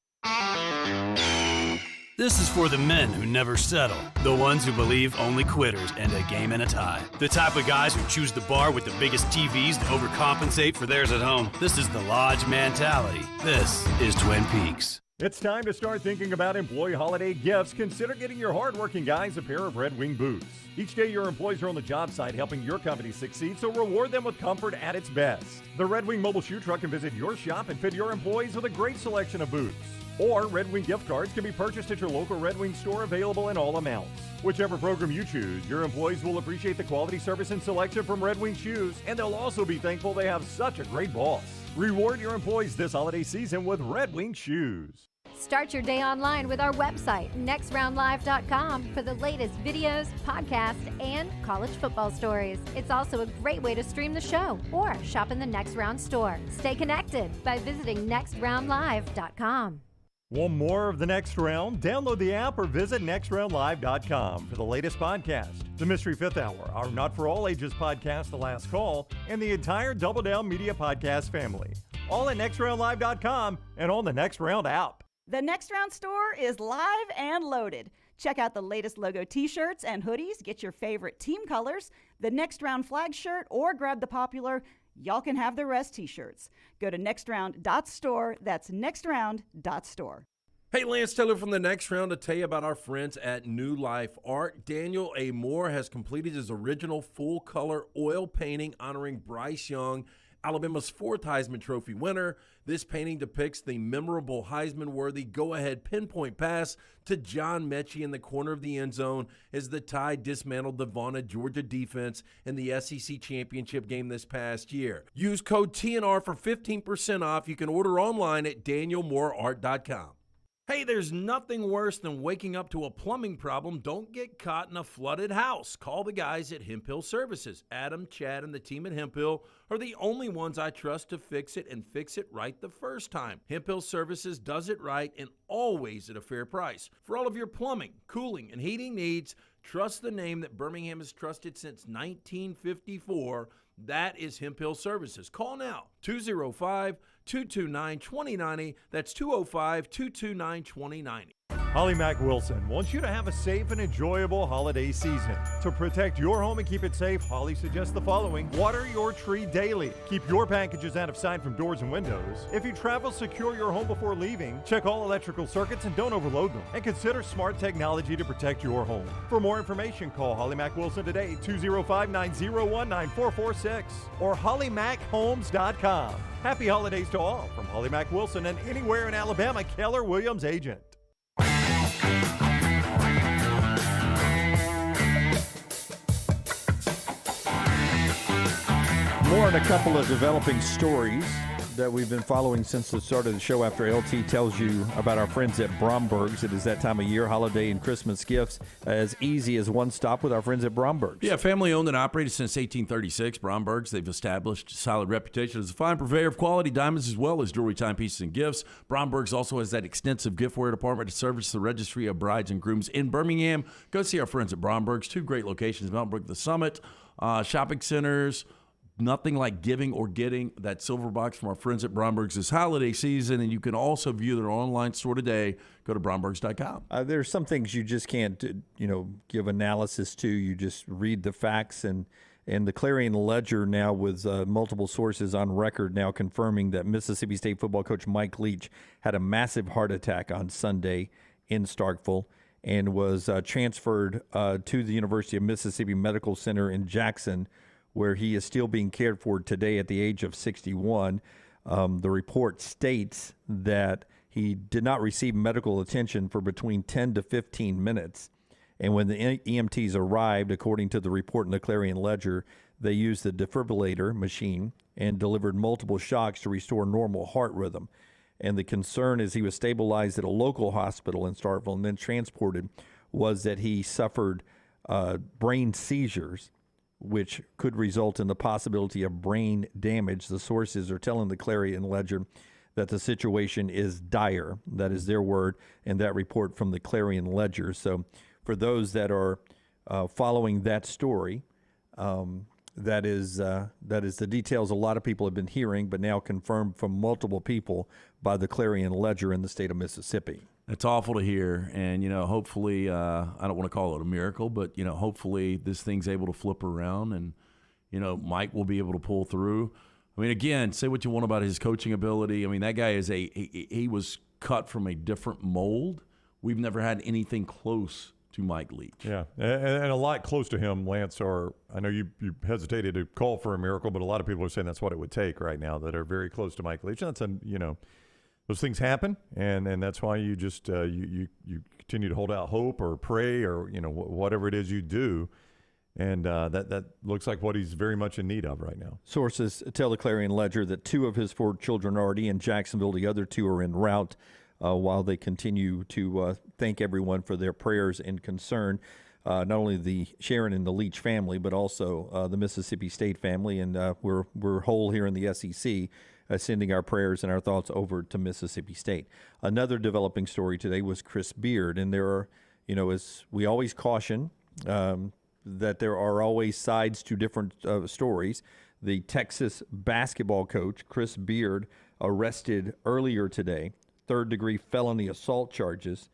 This is for the men who never settle, the ones who believe only quitters end a game in a tie, the type of guys who choose the bar with the biggest TVs to overcompensate for theirs at home. This is the Lodge mentality. This is Twin Peaks. It's time to start thinking about employee holiday gifts. Consider getting your hardworking guys a pair of Red Wing boots. Each day, your employees are on the job site helping your company succeed, so reward them with comfort at its best. The Red Wing mobile shoe truck can visit your shop and fit your employees with a great selection of boots. Or Red Wing gift cards can be purchased at your local Red Wing store, available in all amounts. Whichever program you choose, your employees will appreciate the quality, service, and selection from Red Wing shoes, and they'll also be thankful they have such a great boss. Reward your employees this holiday season with Red Wing shoes. Start your day online with our website, nextroundlive.com, for the latest videos, podcasts, and college football stories. It's also a great way to stream the show or shop in the Next Round store. Stay connected by visiting nextroundlive.com. Want more of The Next Round? Download the app or visit nextroundlive.com for the latest podcast, The Mystery Fifth Hour, our Not For All Ages podcast, The Last Call, and the entire Double Down Media podcast family. All at nextroundlive.com and on the Next Round app. The Next Round store is live and loaded. Check out the latest logo t-shirts and hoodies, get your favorite team colors, the Next Round flag shirt, or grab the popular Y'all Can Have the Rest t-shirts. Go to nextround.store. That's nextround.store. Hey, Lance Taylor from The Next Round to tell you about our friends at New Life Art. Daniel A. Moore has completed his original full-color oil painting honoring Bryce Young, Alabama's 4th Heisman Trophy winner. This painting depicts the memorable Heisman-worthy go-ahead pinpoint pass to John Mechie in the corner of the end zone as the Tide dismantled the vaunted Georgia defense in the SEC championship game this past year. Use code TNR for 15% off. You can order online at danielmooreart.com. Hey, there's nothing worse than waking up to a plumbing problem. Don't get caught in a flooded house. Call the guys at Hemp Hill Services. Adam, Chad, and the team at Hemp Hill are the only ones I trust to fix it and fix it right the first time. Hemp Hill Services does it right and always at a fair price. For all of your plumbing, cooling, and heating needs, trust the name that Birmingham has trusted since 1954. That is Hemp Hill Services. Call now, 205-229-2090. That's 205-229-2090. Holly Mack Wilson wants you to have a safe and enjoyable holiday season. To protect your home and keep it safe, Holly suggests the following. Water your tree daily. Keep your packages out of sight from doors and windows. If you travel, secure your home before leaving. Check all electrical circuits and don't overload them. And consider smart technology to protect your home. For more information, call Holly Mack Wilson today, 205-901-9446 or hollymachomes.com. Happy holidays to all from Holly Mack Wilson and anywhere in Alabama, Keller Williams agent. More on a couple of developing stories. that we've been following since the start of the show after LT tells you about our friends at Bromberg's. It is that time of year, holiday and Christmas gifts, as easy as one stop with our friends at Bromberg's. Yeah, family owned and operated since 1836. Bromberg's, they've established a solid reputation as a fine purveyor of quality diamonds as well as jewelry, timepieces, and gifts. Bromberg's also has that extensive giftware department to service the registry of brides and grooms in Birmingham. Go see our friends at Bromberg's. 2 great locations, Mountain the Summit, shopping centers. Nothing like giving or getting that silver box from our friends at Bromberg's this holiday season, and you can also view their online store today. Go to brombergs.com. There's some things you just can't, give analysis to. You just read the facts, and the Clarion Ledger now with multiple sources on record now confirming that Mississippi State football coach Mike Leach had a massive heart attack on Sunday in Starkville and was transferred to the University of Mississippi Medical Center in Jackson, where he is still being cared for today at the age of 61. The report states that he did not receive medical attention for between 10 to 15 minutes. And when the EMTs arrived, according to the report in the Clarion Ledger, they used the defibrillator machine and delivered multiple shocks to restore normal heart rhythm. And the concern as he was stabilized at a local hospital in Starkville and then transported was that he suffered brain seizures, which could result in the possibility of brain damage. The sources are telling the Clarion Ledger that the situation is dire. That is their word, and that report from the Clarion Ledger. So for those that are following that story, that is the details a lot of people have been hearing, but now confirmed from multiple people by the Clarion Ledger in the state of Mississippi. It's awful to hear, and, hopefully, I don't want to call it a miracle, but, hopefully this thing's able to flip around and, Mike will be able to pull through. I mean, again, say what you want about his coaching ability. I mean, that guy is he was cut from a different mold. We've never had anything close to Mike Leach. Yeah, and a lot close to him, Lance, I know you hesitated to call for a miracle, but a lot of people are saying that's what it would take right now that are very close to Mike Leach. That's those things happen, and that's why you just you continue to hold out hope or pray or whatever it is you do, and that looks like what he's very much in need of right now. Sources tell the Clarion Ledger that 2 of his 4 children are already in Jacksonville. The other 2 are en route while they continue to thank everyone for their prayers and concern. Not only the Sharon and the Leach family, but also the Mississippi State family, and we're whole here in the SEC. Sending our prayers and our thoughts over to Mississippi State. Another developing story today was Chris Beard, and there are, as we always caution, that there are always sides to different stories. The Texas basketball coach, Chris Beard, arrested earlier today, 3rd-degree felony assault charges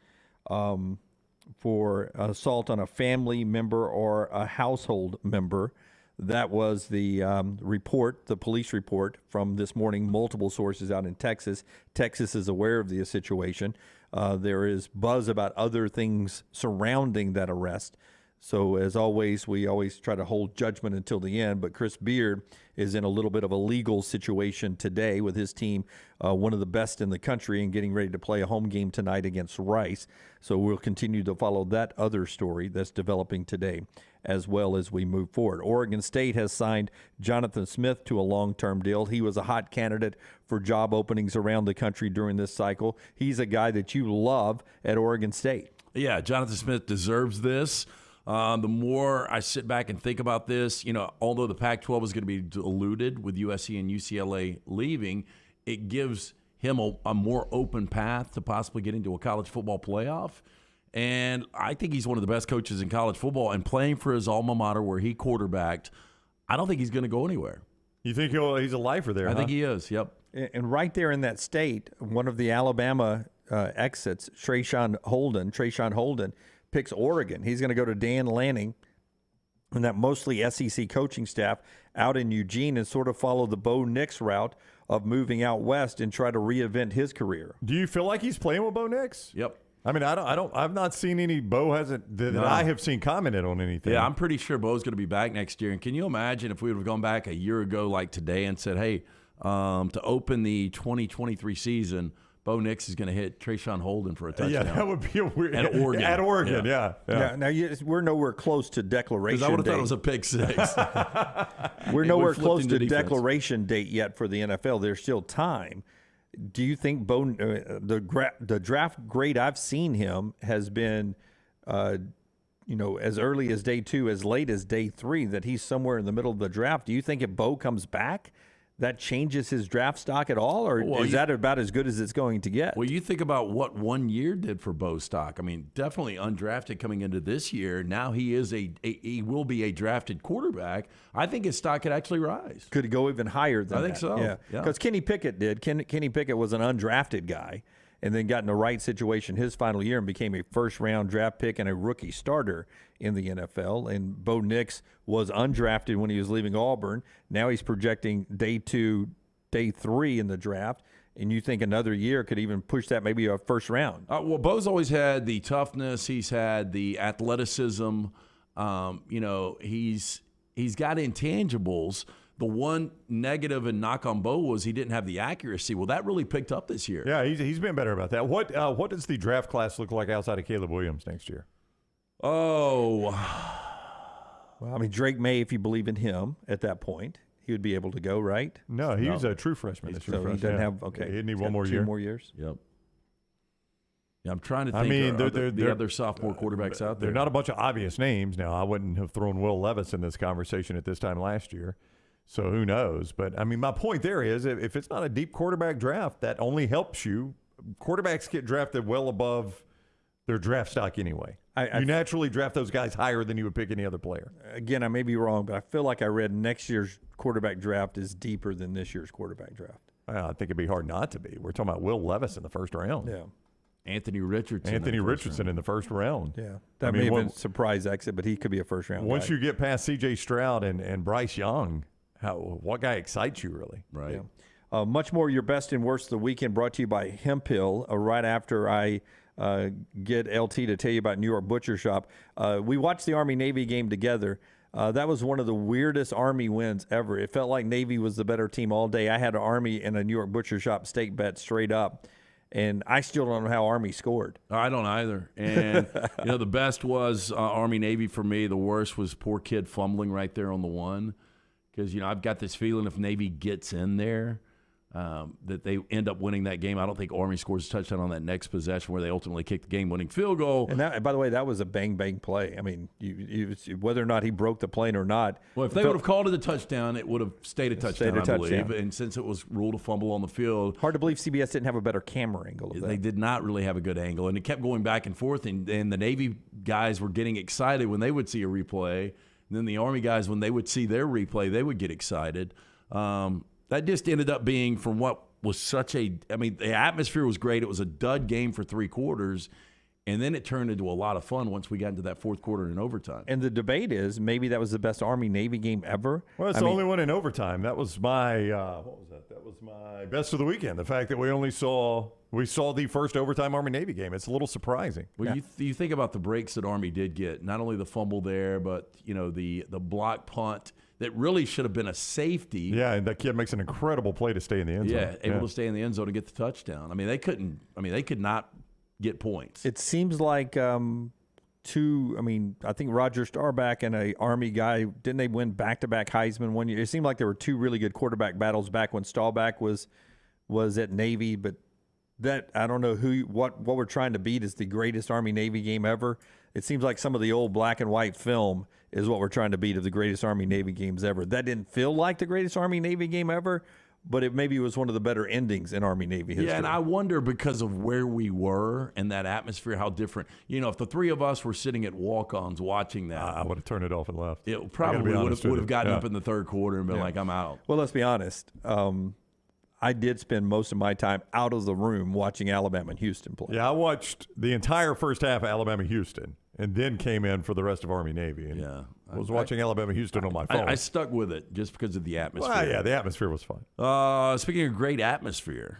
for assault on a family member or a household member. That was the report, the police report from this morning, multiple sources out in Texas. Texas is aware of the situation. There is buzz about other things surrounding that arrest. So as always, we always try to hold judgment until the end. But Chris Beard is in a little bit of a legal situation today with his team, one of the best in the country, and getting ready to play a home game tonight against Rice. So we'll continue to follow that other story that's developing today as well as we move forward. Oregon State has signed Jonathan Smith to a long-term deal. He was a hot candidate for job openings around the country during this cycle. He's a guy that you love at Oregon State. Yeah, Jonathan Smith deserves this. The more I sit back and think about this, although the Pac-12 is going to be diluted with USC and UCLA leaving, it gives him a more open path to possibly get into a college football playoff. And I think he's one of the best coaches in college football, and playing for his alma mater where he quarterbacked, I don't think he's going to go anywhere. You think he's a lifer there? I think he is, yep. And right there in that state, one of the Alabama exits, Trayshawn Holden, picks Oregon. He's going to go to Dan Lanning and that mostly SEC coaching staff out in Eugene and sort of follow the Bo Nix route of moving out west and try to reinvent his career. Do you feel like he's playing with Bo Nix? Yep. I mean, I've not seen any. Bo hasn't that I have seen commented on anything. Yeah, I'm pretty sure Bo's going to be back next year. And can you imagine if we would have gone back a year ago like today and said, hey, to open the 2023 season, Bo Nix is going to hit Trayshawn Holden for a touchdown. Yeah, that would be a weird. At Oregon. At Oregon, yeah. Now we're nowhere close to declaration Because I would have date. thought it was a pick six. We're It nowhere would flip close into to defense. declaration date yet for the NFL. There's still time. Do you think the draft grade I've seen him has been, as early as day 2, as late as day 3, that he's somewhere in the middle of the draft? Do you think if Bo comes back, that changes his draft stock at all, or is that about as good as it's going to get? Well, you think about what 1 year did for Bo's stock. I mean, definitely undrafted coming into this year. Now he is he will be a drafted quarterback. I think his stock could actually rise. Could it go even higher than that? I think so. Yeah, because Kenny Pickett did. Kenny Pickett was an undrafted guy and then got in the right situation his final year and became a first-round draft pick and a rookie starter in the NFL. And Bo Nix was undrafted when he was leaving Auburn. Now he's projecting day 2, day 3 in the draft. And you think another year could even push that maybe a first round? Well, Bo's always had the toughness. He's had the athleticism. He's got intangibles. The one negative and knock on Bo was he didn't have the accuracy. Well, that really picked up this year. Yeah, he's been better about that. What does the draft class look like outside of Caleb Williams next year? Well, I mean, Drake May, if you believe in him at that point, he would be able to go, right? No, he was a true freshman. So he doesn't have, okay. He'd need He's one got more 2 year. more years? Yep. Yeah, I'm trying to think. I mean, the other sophomore quarterbacks out there. They're not a bunch of obvious names. Now, I wouldn't have thrown Will Levis in this conversation at this time last year. So who knows? But, I mean, my point there is if it's not a deep quarterback draft, that only helps you. Quarterbacks get drafted well above their draft stock anyway. You naturally draft those guys higher than you would pick any other player. Again, I may be wrong, but I feel like I read next year's quarterback draft is deeper than this year's quarterback draft. Well, I think it'd be hard not to be. We're talking about Will Levis in the first round. Yeah. Anthony Richardson. In the first round. Yeah. That may have been a surprise exit, but he could be a first round Once guy. you get past C.J. Stroud and Bryce Young, what guy excites you really? Right. Yeah. Much more your best and worst of the weekend brought to you by Hemphill. Right after I get LT to tell you about New York Butcher Shop. We watched the Army-Navy game together. That was one of the weirdest Army wins ever. It felt like Navy was the better team all day. I had an Army and a New York Butcher Shop stake bet straight up. And I still don't know how Army scored. I don't either. And, the best was Army-Navy for me. The worst was poor kid fumbling right there on the one. Because, I've got this feeling if Navy gets in there, that they end up winning that game. I don't think Army scores a touchdown on that next possession where they ultimately kick the game-winning field goal. And that, by the way, that was a bang-bang play. I mean, whether or not he broke the plane or not. Well, if they would have called it a touchdown, it would have stayed a touchdown, I believe. And since it was ruled a fumble on the field. Hard to believe CBS didn't have a better camera angle of that. They did not really have a good angle. And it kept going back and forth. And the Navy guys were getting excited when they would see a replay. And then the Army guys, when they would see their replay, they would get excited. That just ended up being from what was the atmosphere was great. It was a dud game for 3 quarters. And then it turned into a lot of fun once we got into that fourth quarter in overtime. And the debate is maybe that was the best Army-Navy game ever. Well, it's the only one in overtime. That was my what was that? That was my best of the weekend. The fact that we saw the first overtime Army-Navy game. It's a little surprising. Well, you think about the breaks that Army did get. Not only the fumble there, but the block punt that really should have been a safety. Yeah, and that kid makes an incredible play to stay in the end zone. Yeah, able to stay in the end zone and get the touchdown. I mean, they could not get points. It seems like I think Roger Staubach and a Army guy, didn't they win back-to-back Heisman one year? It seemed like there were 2 really good quarterback battles back when Staubach was at Navy, but that I don't know what we're trying to beat is the greatest Army-Navy game ever. It seems like some of the old black and white film is what we're trying to beat of the greatest Army-Navy games ever. That didn't feel like the greatest Army-Navy game ever, but it maybe was one of the better endings in Army-Navy history. Yeah, and I wonder because of where we were and that atmosphere, how different. If the 3 of us were sitting at walk-ons watching that. I would have turned it off and left. It probably would have gotten up in the third quarter and been like, I'm out. Well, let's be honest. I did spend most of my time out of the room watching Alabama and Houston play. Yeah, I watched the entire first half of Alabama-Houston and then came in for the rest of Army-Navy. And I was watching Alabama-Houston on my phone. I stuck with it just because of the atmosphere. Well, yeah, the atmosphere was fun. Speaking of great atmosphere,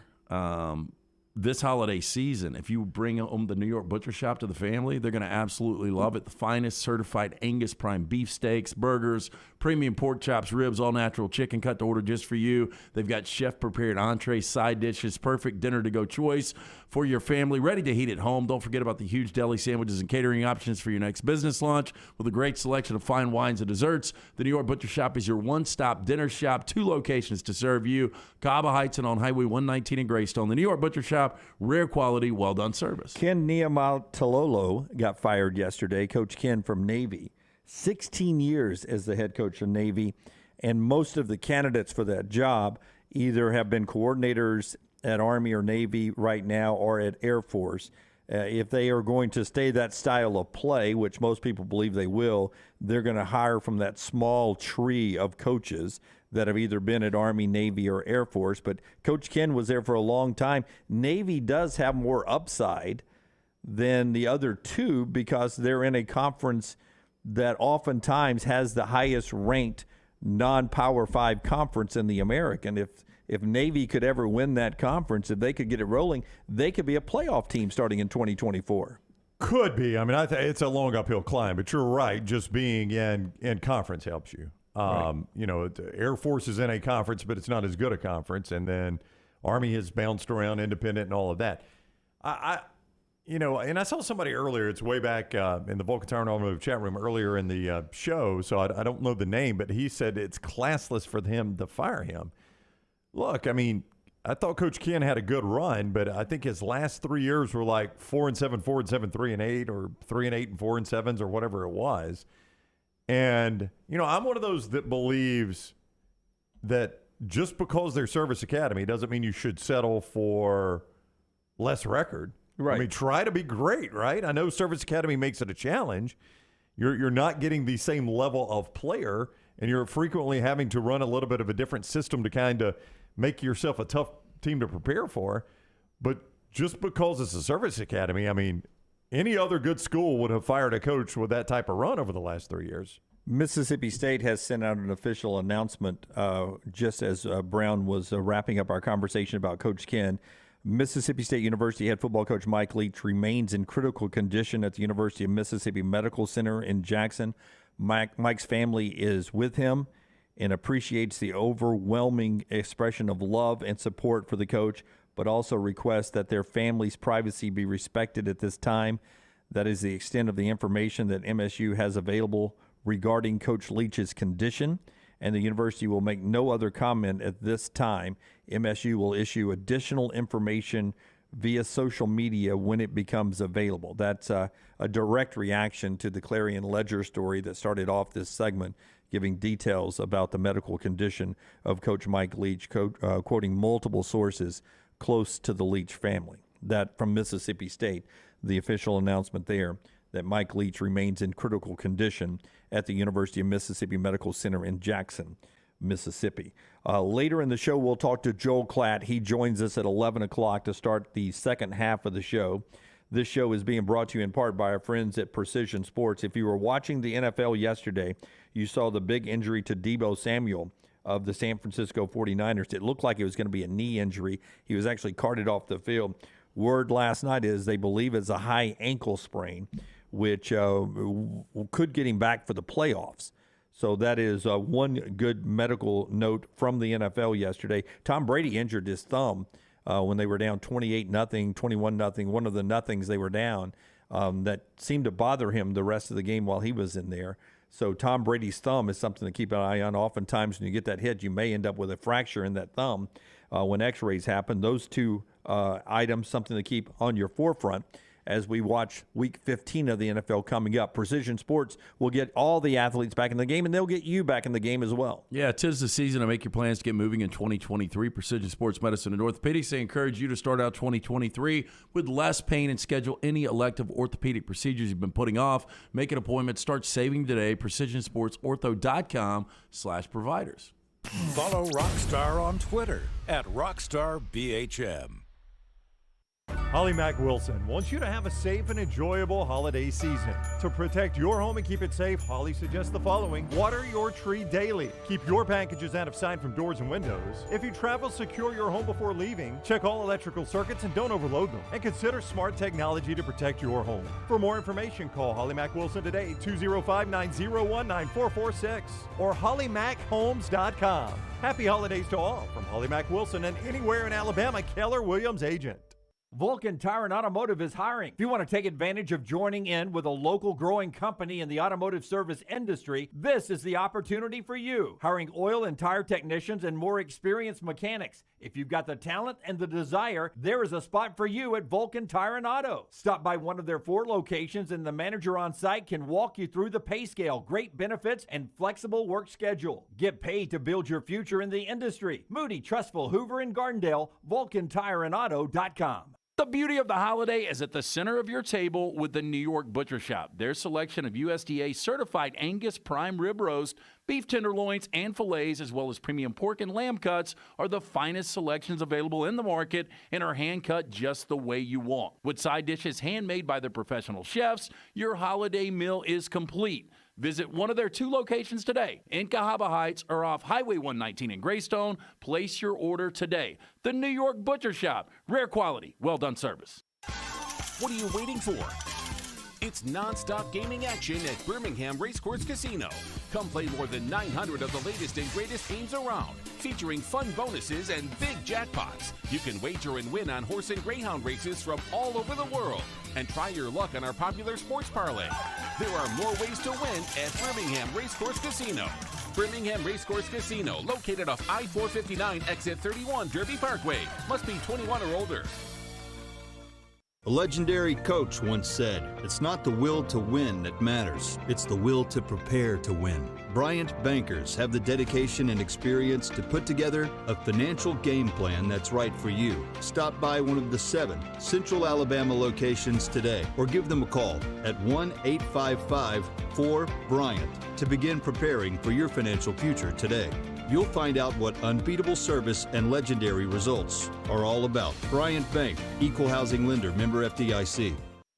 this holiday season, if you bring them the New York Butcher Shop to the family, they're going to absolutely love it. The finest certified Angus prime beef steaks, burgers, premium pork chops, ribs, all natural chicken cut to order just for you. They've got chef-prepared entrees, side dishes, perfect dinner-to-go choice for your family, ready to heat at home. Don't forget about the huge deli sandwiches and catering options for your next business lunch with a great selection of fine wines and desserts. The New York Butcher Shop is your one-stop dinner shop, 2 locations to serve you, Cava Heights and on Highway 119 in Greystone. The New York Butcher Shop, rare quality, well-done service. Ken Niumatalolo got fired yesterday, Coach Ken from Navy. 16 years as the head coach of Navy, and most of the candidates for that job either have been coordinators at Army or Navy right now or at Air Force. If they are going to stay that style of play, which most people believe they will, they're going to hire from that small tree of coaches that have either been at Army, Navy, or Air Force. But Coach Ken was there for a long time. Navy does have more upside than the other two because they're in a conference that oftentimes has the highest ranked non-Power 5 conference in the American. If Navy could ever win that conference, if they could get it rolling, they could be a playoff team starting in 2024. Could be. I mean, it's a long uphill climb, but you're right. Just being in conference helps you. Right. You know, Air Force is in a conference, but it's not as good a conference. And then Army has bounced around, independent and all of that. You know, and I saw somebody earlier, it's way back in the Vulcan Tower Automotive chat room earlier in the show, so I don't know the name, but he said it's classless for them to fire him. Look, I mean, I thought Coach Ken had a good run, but I think his last 3 years were like 4-7, 4-7, 3-8, or 3-8 and 4-7s, or whatever it was. And, you know, I'm one of those that believes that just because they're service academy doesn't mean you should settle for less record. Right. I mean, try to be great, right? I know Service Academy makes it a challenge. You're not getting the same level of player, and you're frequently having to run a little bit of a different system to kind of make yourself a tough team to prepare for. But just because it's a Service Academy, I mean, any other good school would have fired a coach with that type of run over the last 3 years. Mississippi State has sent out an official announcement just as Brown was wrapping up our conversation about Coach Ken. Mississippi State University head football coach Mike Leach remains in critical condition at the University of Mississippi Medical Center in Jackson. Mike's family is with him and appreciates the overwhelming expression of love and support for the coach, but also requests that their family's privacy be respected at this time. That is the extent of the information that MSU has available regarding Coach Leach's condition, and the university will make no other comment at this time. MSU will issue additional information via social media when it becomes available. That's a direct reaction to the Clarion Ledger story that started off this segment, giving details about the medical condition of Coach Mike Leach, quoting multiple sources close to the Leach family. That from Mississippi State, the official announcement there that Mike Leach remains in critical condition at the University of Mississippi Medical Center in Jackson, Mississippi. Later in the show, we'll talk to Joel Klatt. He joins us at 11 o'clock to start the second half of the show. This show is being brought to you in part by our friends at Precision Sports. If you were watching the NFL yesterday, you saw the big injury to Deebo Samuel of the San Francisco 49ers. It looked like it was going to be a knee injury. He was actually carted off the field. Word last night is they believe it's a high ankle sprain, which could get him back for the playoffs. So that is one good medical note from the NFL yesterday. Tom Brady injured his thumb when they were down 28-0, 21-0, one of the nothings they were down. That seemed to bother him the rest of the game while he was in there. So Tom Brady's thumb is something to keep an eye on. Oftentimes when you get that hit, you may end up with a fracture in that thumb when x-rays happen. Those two items, something to keep on your forefront as we watch Week 15 of the NFL coming up. Precision Sports will get all the athletes back in the game, and they'll get you back in the game as well. Yeah, 'tis the season to make your plans to get moving in 2023. Precision Sports Medicine and Orthopedics, they encourage you to start out 2023 with less pain and schedule any elective orthopedic procedures you've been putting off. Make an appointment. Start saving today. PrecisionSportsOrtho.com/providers. Follow Rockstar on Twitter @RockstarBHM. Holly Mack Wilson wants you to have a safe and enjoyable holiday season. To protect your home and keep it safe, Holly suggests the following. Water your tree daily. Keep your packages out of sight from doors and windows. If you travel, secure your home before leaving. Check all electrical circuits and don't overload them. And consider smart technology to protect your home. For more information, call Holly Mack Wilson today, 205-901-9446 or hollymachomes.com. Happy holidays to all from Holly Mack Wilson and anywhere in Alabama, Keller Williams agent. Vulcan Tire and Automotive is hiring. If you want to take advantage of joining in with a local growing company in the automotive service industry, this is the opportunity for you. Hiring oil and tire technicians and more experienced mechanics. If you've got the talent and the desire, there is a spot for you at Vulcan Tire and Auto. Stop by one of their 4 locations and the manager on site can walk you through the pay scale, great benefits, and flexible work schedule. Get paid to build your future in the industry. Moody, Trustful, Hoover, and Gardendale, VulcanTireandAuto.com. The beauty of the holiday is at the center of your table with the New York Butcher Shop. Their selection of USDA certified Angus prime rib roast, beef tenderloins, and fillets, as well as premium pork and lamb cuts, are the finest selections available in the market and are hand-cut just the way you want. With side dishes handmade by the professional chefs, your holiday meal is complete. Visit one of their 2 locations today in Cahaba Heights or off Highway 119 in Greystone. Place your order today. The New York Butcher Shop. Rare quality, well-done service. What are you waiting for? It's non-stop gaming action at Birmingham Racecourse Casino. Come play more than 900 of the latest and greatest games around, featuring fun bonuses and big jackpots. You can wager and win on horse and greyhound races from all over the world. And try your luck on our popular sports parlay. There are more ways to win at Birmingham Racecourse Casino. Birmingham Racecourse Casino, located off I-459 exit 31 Derby Parkway. Must be 21 or older. A legendary coach once said, "It's not the will to win that matters, it's the will to prepare to win." Bryant bankers have the dedication and experience to put together a financial game plan that's right for you. Stop by one of the 7 Central Alabama locations today or give them a call at 1-855-4-BRYANT to begin preparing for your financial future today. You'll find out what unbeatable service and legendary results are all about. Bryant Bank, Equal Housing Lender, member FDIC.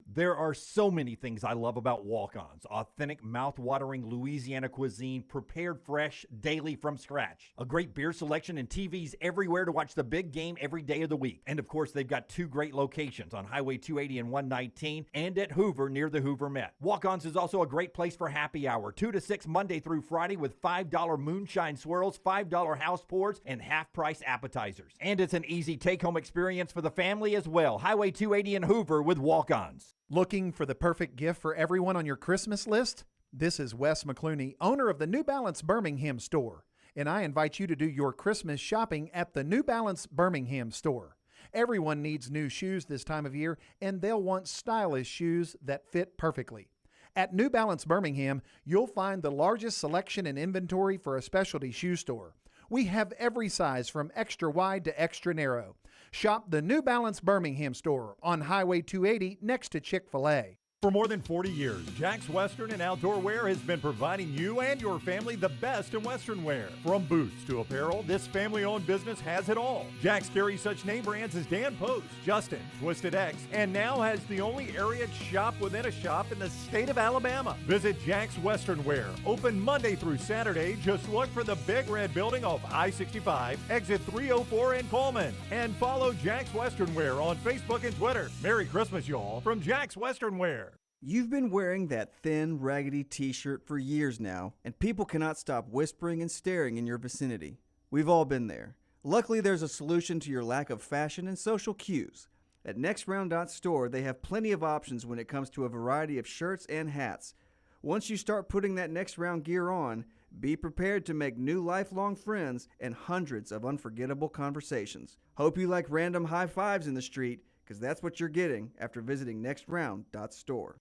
There are so many things I love about walk-ons. Authentic, mouth-watering Louisiana cuisine, prepared fresh, daily from scratch. A great beer selection and TVs everywhere to watch the big game every day of the week. And of course, they've got 2 great locations on Highway 280 and 119 and at Hoover near the Hoover Met. Walk-ons is also a great place for happy hour, 2 to 6 Monday through Friday with $5 moonshine swirls, $5 house pours, and half-price appetizers. And it's an easy take-home experience for the family as well. Highway 280 in Hoover with walk-ons. Looking for the perfect gift for everyone on your Christmas list? This is Wes McClooney, owner of the New Balance Birmingham store, and I invite you to do your Christmas shopping at the New Balance Birmingham store. Everyone needs new shoes this time of year, and they'll want stylish shoes that fit perfectly. At New Balance Birmingham, you'll find the largest selection and inventory for a specialty shoe store. We have every size from extra wide to extra narrow. Shop the New Balance Birmingham store on Highway 280 next to Chick-fil-A. For more than 40 years, Jack's Western and Outdoor Wear has been providing you and your family the best in Western wear. From boots to apparel, this family-owned business has it all. Jack's carries such name brands as Dan Post, Justin, Twisted X, and now has the only area shop within a shop in the state of Alabama. Visit Jack's Western Wear, open Monday through Saturday. Just look for the big red building off I-65, exit 304 in Coleman. And follow Jack's Western Wear on Facebook and Twitter. Merry Christmas, y'all, from Jack's Western Wear. You've been wearing that thin, raggedy t-shirt for years now, and people cannot stop whispering and staring in your vicinity. We've all been there. Luckily, there's a solution to your lack of fashion and social cues. At NextRound.store, they have plenty of options when it comes to a variety of shirts and hats. Once you start putting that Next Round gear on, be prepared to make new lifelong friends and hundreds of unforgettable conversations. Hope you like random high fives in the street, because that's what you're getting after visiting NextRound.store.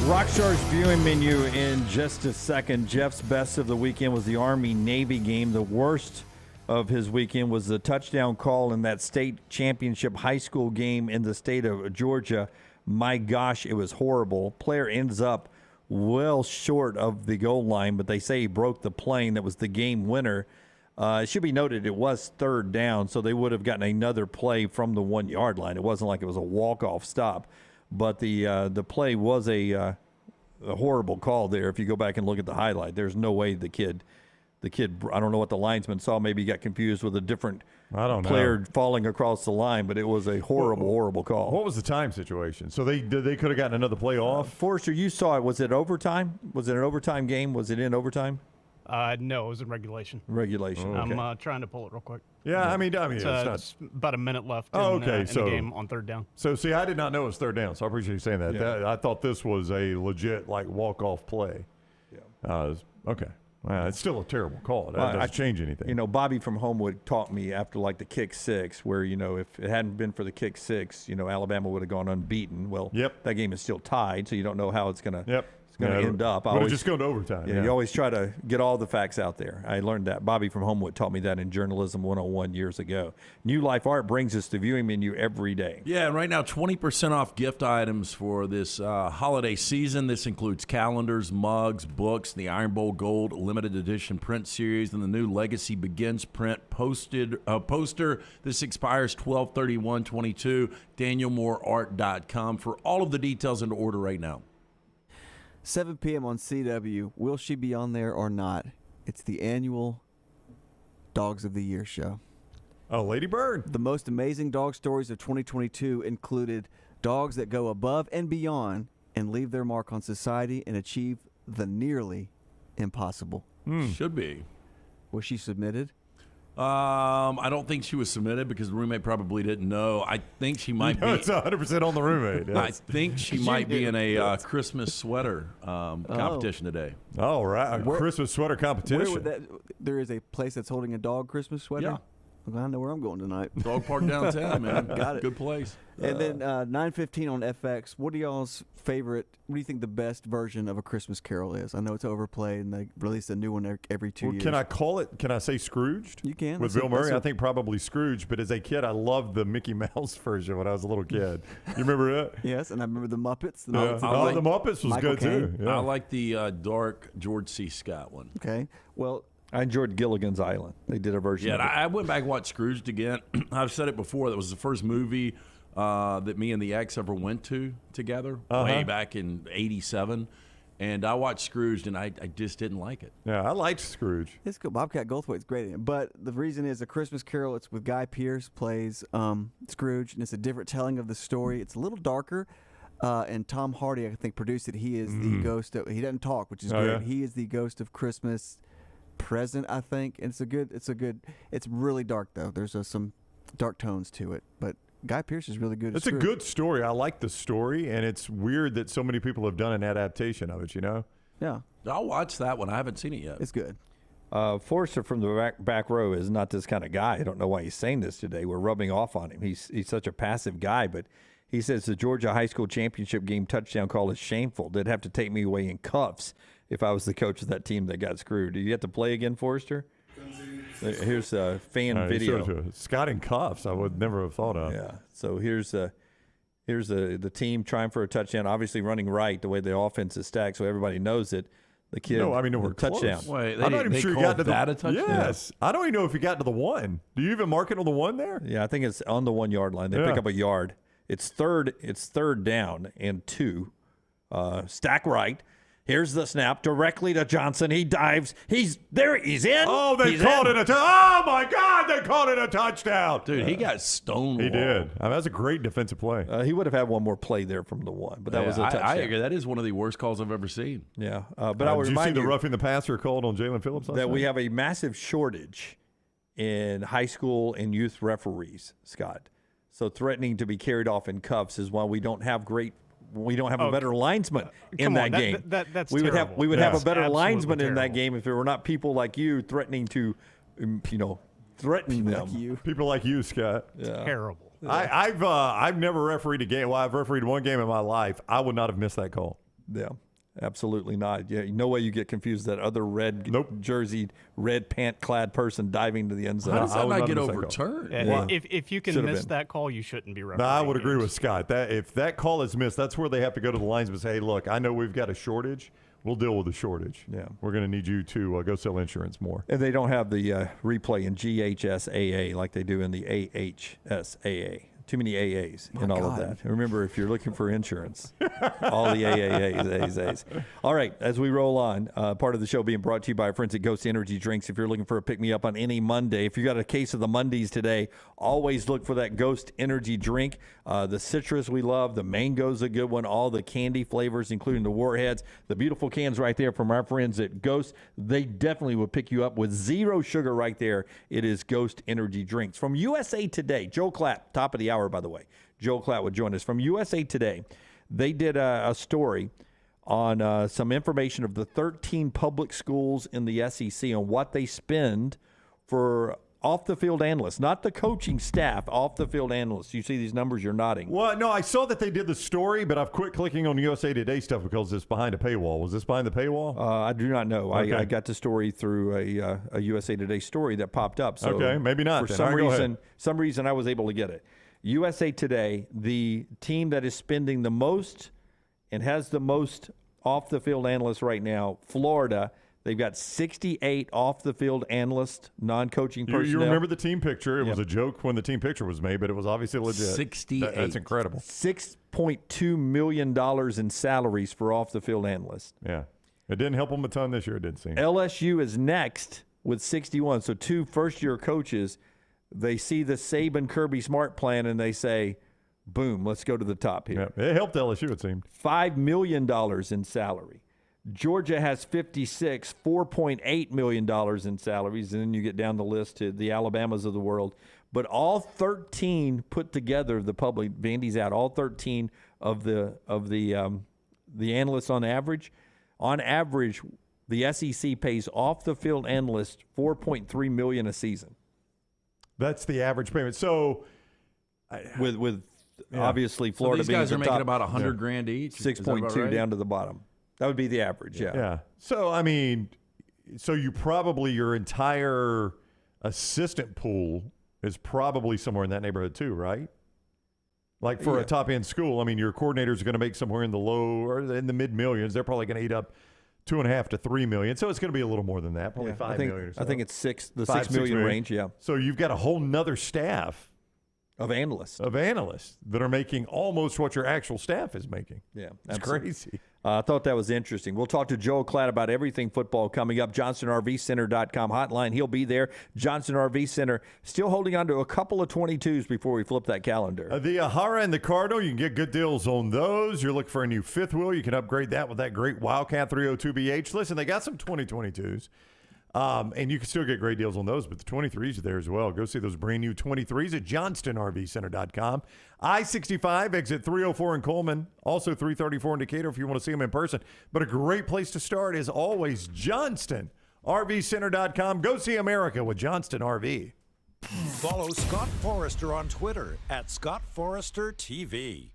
Rockstar's viewing menu in just a second. Jeff's best of the weekend was the Army-Navy game. The worst of his weekend was the touchdown call in that state championship high school game in the state of Georgia. My gosh, it was horrible. Player ends up well short of the goal line, but they say he broke the plane. That was the game winner. It should be noted it was third down, so they would have gotten another play from the 1 yard line. It wasn't like it was a walk-off stop, but the play was a horrible call there. If you go back and look at the highlight, there's no way the kid. I don't know what the linesman saw. Maybe he got confused with a different player falling across the line, but it was a horrible call. What was the time situation? So they could have gotten another play off? Forrester, you saw it. Was it overtime? Was it an overtime game? Was it in overtime? No, it was in regulation. Regulation. Okay. I'm trying to pull it real quick. Yeah, I mean, it's about a minute left in the game on third down. So, see, I did not know it was third down, so I appreciate you saying that. Yeah. I thought this was a legit, walk-off play. Yeah. Okay. Well, it's still a terrible call. That doesn't change anything. You know, Bobby from Homewood taught me after, the kick six, where, if it hadn't been for the kick six, Alabama would have gone unbeaten. Well, that game is still tied, so you don't know how it's going to end up. But just go to overtime. You always try to get all the facts out there. I learned that. Bobby from Homewood taught me that in Journalism 101 years ago. New Life Art brings us the viewing menu every day. Yeah, and right now 20% off gift items for this holiday season. This includes calendars, mugs, books, the Iron Bowl Gold limited edition print series, and the new Legacy Begins print poster. This expires 12/31/22. DanielMooreArt.com for all of the details and to order right now. 7 p.m. on CW. Will she be on there or not? It's the annual Dogs of the Year show. Oh, Lady Bird. The most amazing dog stories of 2022 included dogs that go above and beyond and leave their mark on society and achieve the nearly impossible. Should be. Was she submitted? I don't think she was submitted because the roommate probably didn't know. I think she might be. It's 100% on the roommate. Yes. I think she might be in a Christmas sweater competition today. Oh, right. Christmas sweater competition. There is a place that's holding a dog Christmas sweater? Yeah. Well, I know where I'm going tonight. Dog Park downtown, man. Got it. Good place. And then 9:15 on FX. What are y'all's favorite? What do you think the best version of A Christmas Carol is? I know it's overplayed, and they release a new one every 2 years. Can I call it? Can I say Scrooged? You can. With Bill Murray, I think probably Scrooge. But as a kid, I loved the Mickey Mouse version when I was a little kid. You remember that? Yes, and I remember the Muppets. The Muppets was good too. Yeah. I like the dark George C. Scott one. Okay. Well, I enjoyed Gilligan's Island. They did a version of it. I went back and watched Scrooged again. I've said it before. That was the first movie that me and the ex ever went to together way back in '87. And I watched Scrooged, and I just didn't like it. Yeah, I liked Scrooge. It's good. Bobcat Goldthwait's great in it. But the reason is A Christmas Carol, it's with Guy Pearce, plays Scrooge, and it's a different telling of the story. It's a little darker. And Tom Hardy, I think, produced it. He is the ghost of, he doesn't talk, which is great. Yeah. He is the ghost of Christmas Present, I think. And it's really dark, though. There's some dark tones to it. But Guy Pearce is really good. It's a good story. I like the story, and it's weird that so many people have done an adaptation of it, Yeah. I'll watch that one. I haven't seen it yet. It's good. Forrester from the back row is not this kind of guy. I don't know why he's saying this today. We're rubbing off on him. He's such a passive guy, but he says the Georgia high school championship game touchdown call is shameful. They'd have to take me away in cuffs if I was the coach of that team that got screwed. Do you have to play again, Forrester? Here's a fan video. Scott in cuffs. I would never have thought of. Yeah. So here's the team trying for a touchdown. Obviously running right the way the offense is stacked, so everybody knows it. The kid. No, I mean, we're touchdown. close. Wait, I'm not even sure he got to that a touchdown. Yes. I don't even know if he got to the 1. Do you even mark it on the 1 there? Yeah, I think it's on the 1 yard line. They pick up a yard. It's third down and 2. Stack right. Here's the snap directly to Johnson. He dives. He's there. He's in. Oh, they called it a touchdown. Oh, my God, they called it a touchdown. Dude, he got stonewalled. He did. I mean, that was a great defensive play. He would have had one more play there from the 1, but that was a touchdown. I agree. That is one of the worst calls I've ever seen. Yeah. But I would did you see remind the roughing the passer called on Jalen Phillips? That we have a massive shortage in high school and youth referees, Scott. So threatening to be carried off in cuffs is why we don't have a better linesman in that game. That's we would terrible. have a better Absolutely linesman in that terrible. game if there were not people like you threatening to, threaten them. People like you, Scott. Yeah. Terrible. I've never refereed a game. Well, I've refereed one game in my life. I would not have missed that call. Yeah. Absolutely not. Yeah, no way you get confused that other red jersey, red pant clad person diving to the end zone. How does that not get overturned? Yeah. If you can miss that call, you shouldn't be refereeing. I would agree with Scott. That if that call is missed, that's where they have to go to the linesman and say, hey, look, I know we've got a shortage. We'll deal with the shortage. Yeah. We're going to need you to go sell insurance more. And they don't have the replay in GHSAA like they do in the AHSAA. Too many AAs in all of that. Remember, if you're looking for insurance, all the AAs. All right, as we roll on, part of the show being brought to you by our friends at Ghost Energy Drinks. If you're looking for a pick-me-up on any Monday, if you got a case of the Mondays today, always look for that Ghost Energy drink. The citrus we love, the mango's a good one, all the candy flavors, including the Warheads. The beautiful cans right there from our friends at Ghost. They definitely will pick you up with zero sugar right there. It is Ghost Energy Drinks. From USA Today, Joe Klatt, top of the hour, by the way. Joe Klatt would join us. From USA Today, they did a story on some information of the 13 public schools in the SEC on what they spend for off-the-field analysts, not the coaching staff, off-the-field analysts. You see these numbers, you're nodding. Well, no, I saw that they did the story, but I've quit clicking on USA Today stuff because it's behind a paywall. Was this behind the paywall? I do not know. Okay. I got the story through a USA Today story that popped up. So okay, maybe not. For then. some reason, I was able to get it. USA Today, the team that is spending the most and has the most off-the-field analysts right now, Florida. They've got 68 off-the-field analysts, non-coaching personnel. You remember the team picture. It was a joke when the team picture was made, but it was obviously legit. 68. That's incredible. $6.2 million in salaries for off-the-field analysts. Yeah. It didn't help them a ton this year, it didn't seem. LSU is next with 61. So two first-year coaches, they see the Saban Kirby Smart plan and they say, boom, let's go to the top here. Yeah, it helped LSU, it seemed. $5 million in salary. Georgia has 56, $4.8 million in salaries, and then you get down the list to the Alabamas of the world. But all 13 put together, the public, Vandy's out, all 13 of the analysts on average, the SEC pays off-the-field analysts $4.3 million a season. That's the average payment. So, with obviously Florida so these guys being are the making top, about $100 grand each. 6.2 right? down to the bottom. That would be the average, Yeah. So, I mean, you probably, your entire assistant pool is probably somewhere in that neighborhood too, right? Like for a top-end school, I mean, your coordinators are going to make somewhere in the low or in the mid-millions. They're probably going to eat up $2.5 to $3 million. So it's going to be a little more than that, probably $5 million or so. I think it's the 6 million range, yeah. So you've got a whole nother staff of analysts that are making almost what your actual staff is making. Yeah, it's crazy. I thought that was interesting. We'll talk to Joe Klatt about everything football coming up. JohnsonRVCenter.com hotline. He'll be there. Johnson RV Center still holding on to a couple of 22s before we flip that calendar. The Ahara and the Cardinal, you can get good deals on those. You're looking for a new fifth wheel, you can upgrade that with that great Wildcat 302BH. Listen, they got some 2022s. And you can still get great deals on those, but the 23s are there as well. Go see those brand new 23s at JohnstonRVCenter.com. I-65, exit 304 in Coleman, also 334 in Decatur if you want to see them in person. But a great place to start is always JohnstonRVCenter.com. Go see America with Johnston RV. Follow Scott Forrester on Twitter at ScottForresterTV.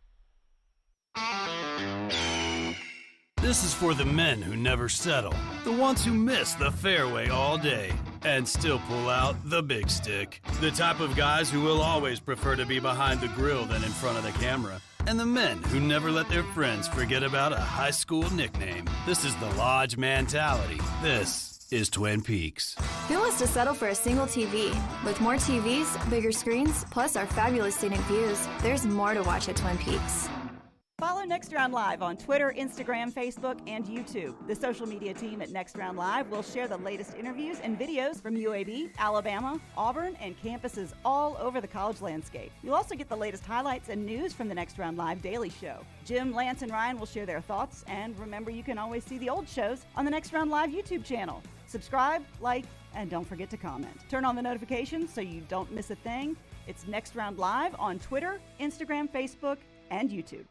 This is for the men who never settle, the ones who miss the fairway all day and still pull out the big stick, the type of guys who will always prefer to be behind the grill than in front of the camera, and the men who never let their friends forget about a high school nickname. This is the Lodge mentality. This is Twin Peaks. Who wants to settle for a single TV? With more TVs, bigger screens, plus our fabulous scenic views, there's more to watch at Twin Peaks. Follow Next Round Live on Twitter, Instagram, Facebook, and YouTube. The social media team at Next Round Live will share the latest interviews and videos from UAB, Alabama, Auburn, and campuses all over the college landscape. You'll also get the latest highlights and news from the Next Round Live Daily Show. Jim, Lance, and Ryan will share their thoughts, and remember, you can always see the old shows on the Next Round Live YouTube channel. Subscribe, like, and don't forget to comment. Turn on the notifications so you don't miss a thing. It's Next Round Live on Twitter, Instagram, Facebook, and YouTube.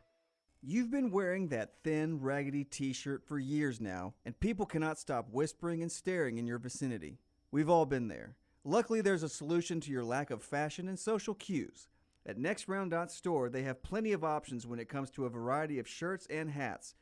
You've been wearing that thin, raggedy t-shirt for years now, and people cannot stop whispering and staring in your vicinity. We've all been there. Luckily, there's a solution to your lack of fashion and social cues. At NextRound.store, they have plenty of options when it comes to a variety of shirts and hats.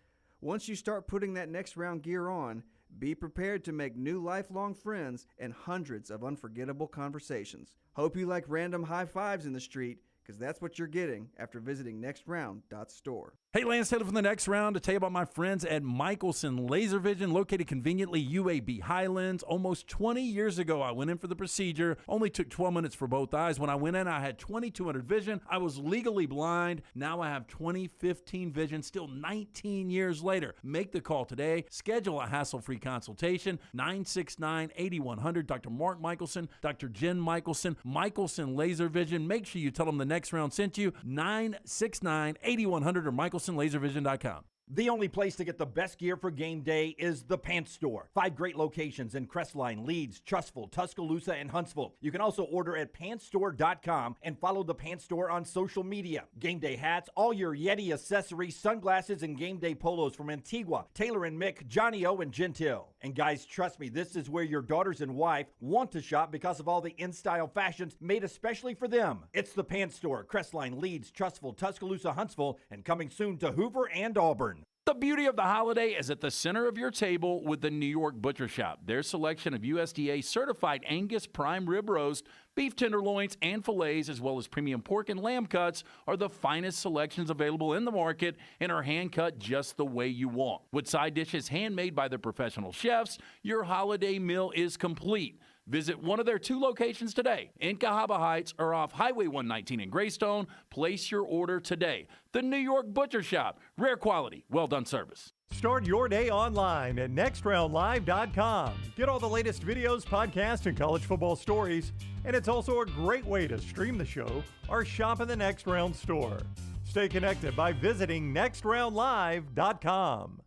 Once you start putting that next round gear on, be prepared to make new lifelong friends and hundreds of unforgettable conversations. Hope you like random high fives in the street, because that's what you're getting after visiting nextround.store. Hey, Lance Taylor from the Next Round to tell you about my friends at Michelson Laser Vision, located conveniently UAB Highlands. Almost 20 years ago, I went in for the procedure. Only took 12 minutes for both eyes. When I went in, I had 2200 vision. I was legally blind. Now I have 20/15 vision, still 19 years later. Make the call today. Schedule a hassle-free consultation. 969-8100. Dr. Mark Michelson, Dr. Jen Michelson, Michelson Laser Vision. Make sure you tell them the Next Round sent you. 969-8100 or MichelsonLaserVision.com. The only place to get the best gear for game day is the Pants Store. 5 great locations in Crestline, Leeds, Trustful, Tuscaloosa, and Huntsville. You can also order at PantsStore.com and follow the Pants Store on social media. Game day hats, all your Yeti accessories, sunglasses, and game day polos from Antigua, Taylor and Mick, Johnny O, and Gentile. And guys, trust me, this is where your daughters and wife want to shop because of all the in-style fashions made especially for them. It's the Pants Store, Crestline, Leeds, Trustful, Tuscaloosa, Huntsville, and coming soon to Hoover and Auburn. The beauty of the holiday is at the center of your table with the New York Butcher Shop. Their selection of USDA certified Angus prime rib roast, beef tenderloins, and fillets, as well as premium pork and lamb cuts, are the finest selections available in the market and are hand-cut just the way you want. With side dishes handmade by their professional chefs, your holiday meal is complete. Visit one of their 2 locations today in Cahaba Heights or off Highway 119 in Greystone. Place your order today. The New York Butcher Shop. Rare quality, well-done service. Start your day online at nextroundlive.com. Get all the latest videos, podcasts, and college football stories. And it's also a great way to stream the show or shop in the Next Round store. Stay connected by visiting nextroundlive.com.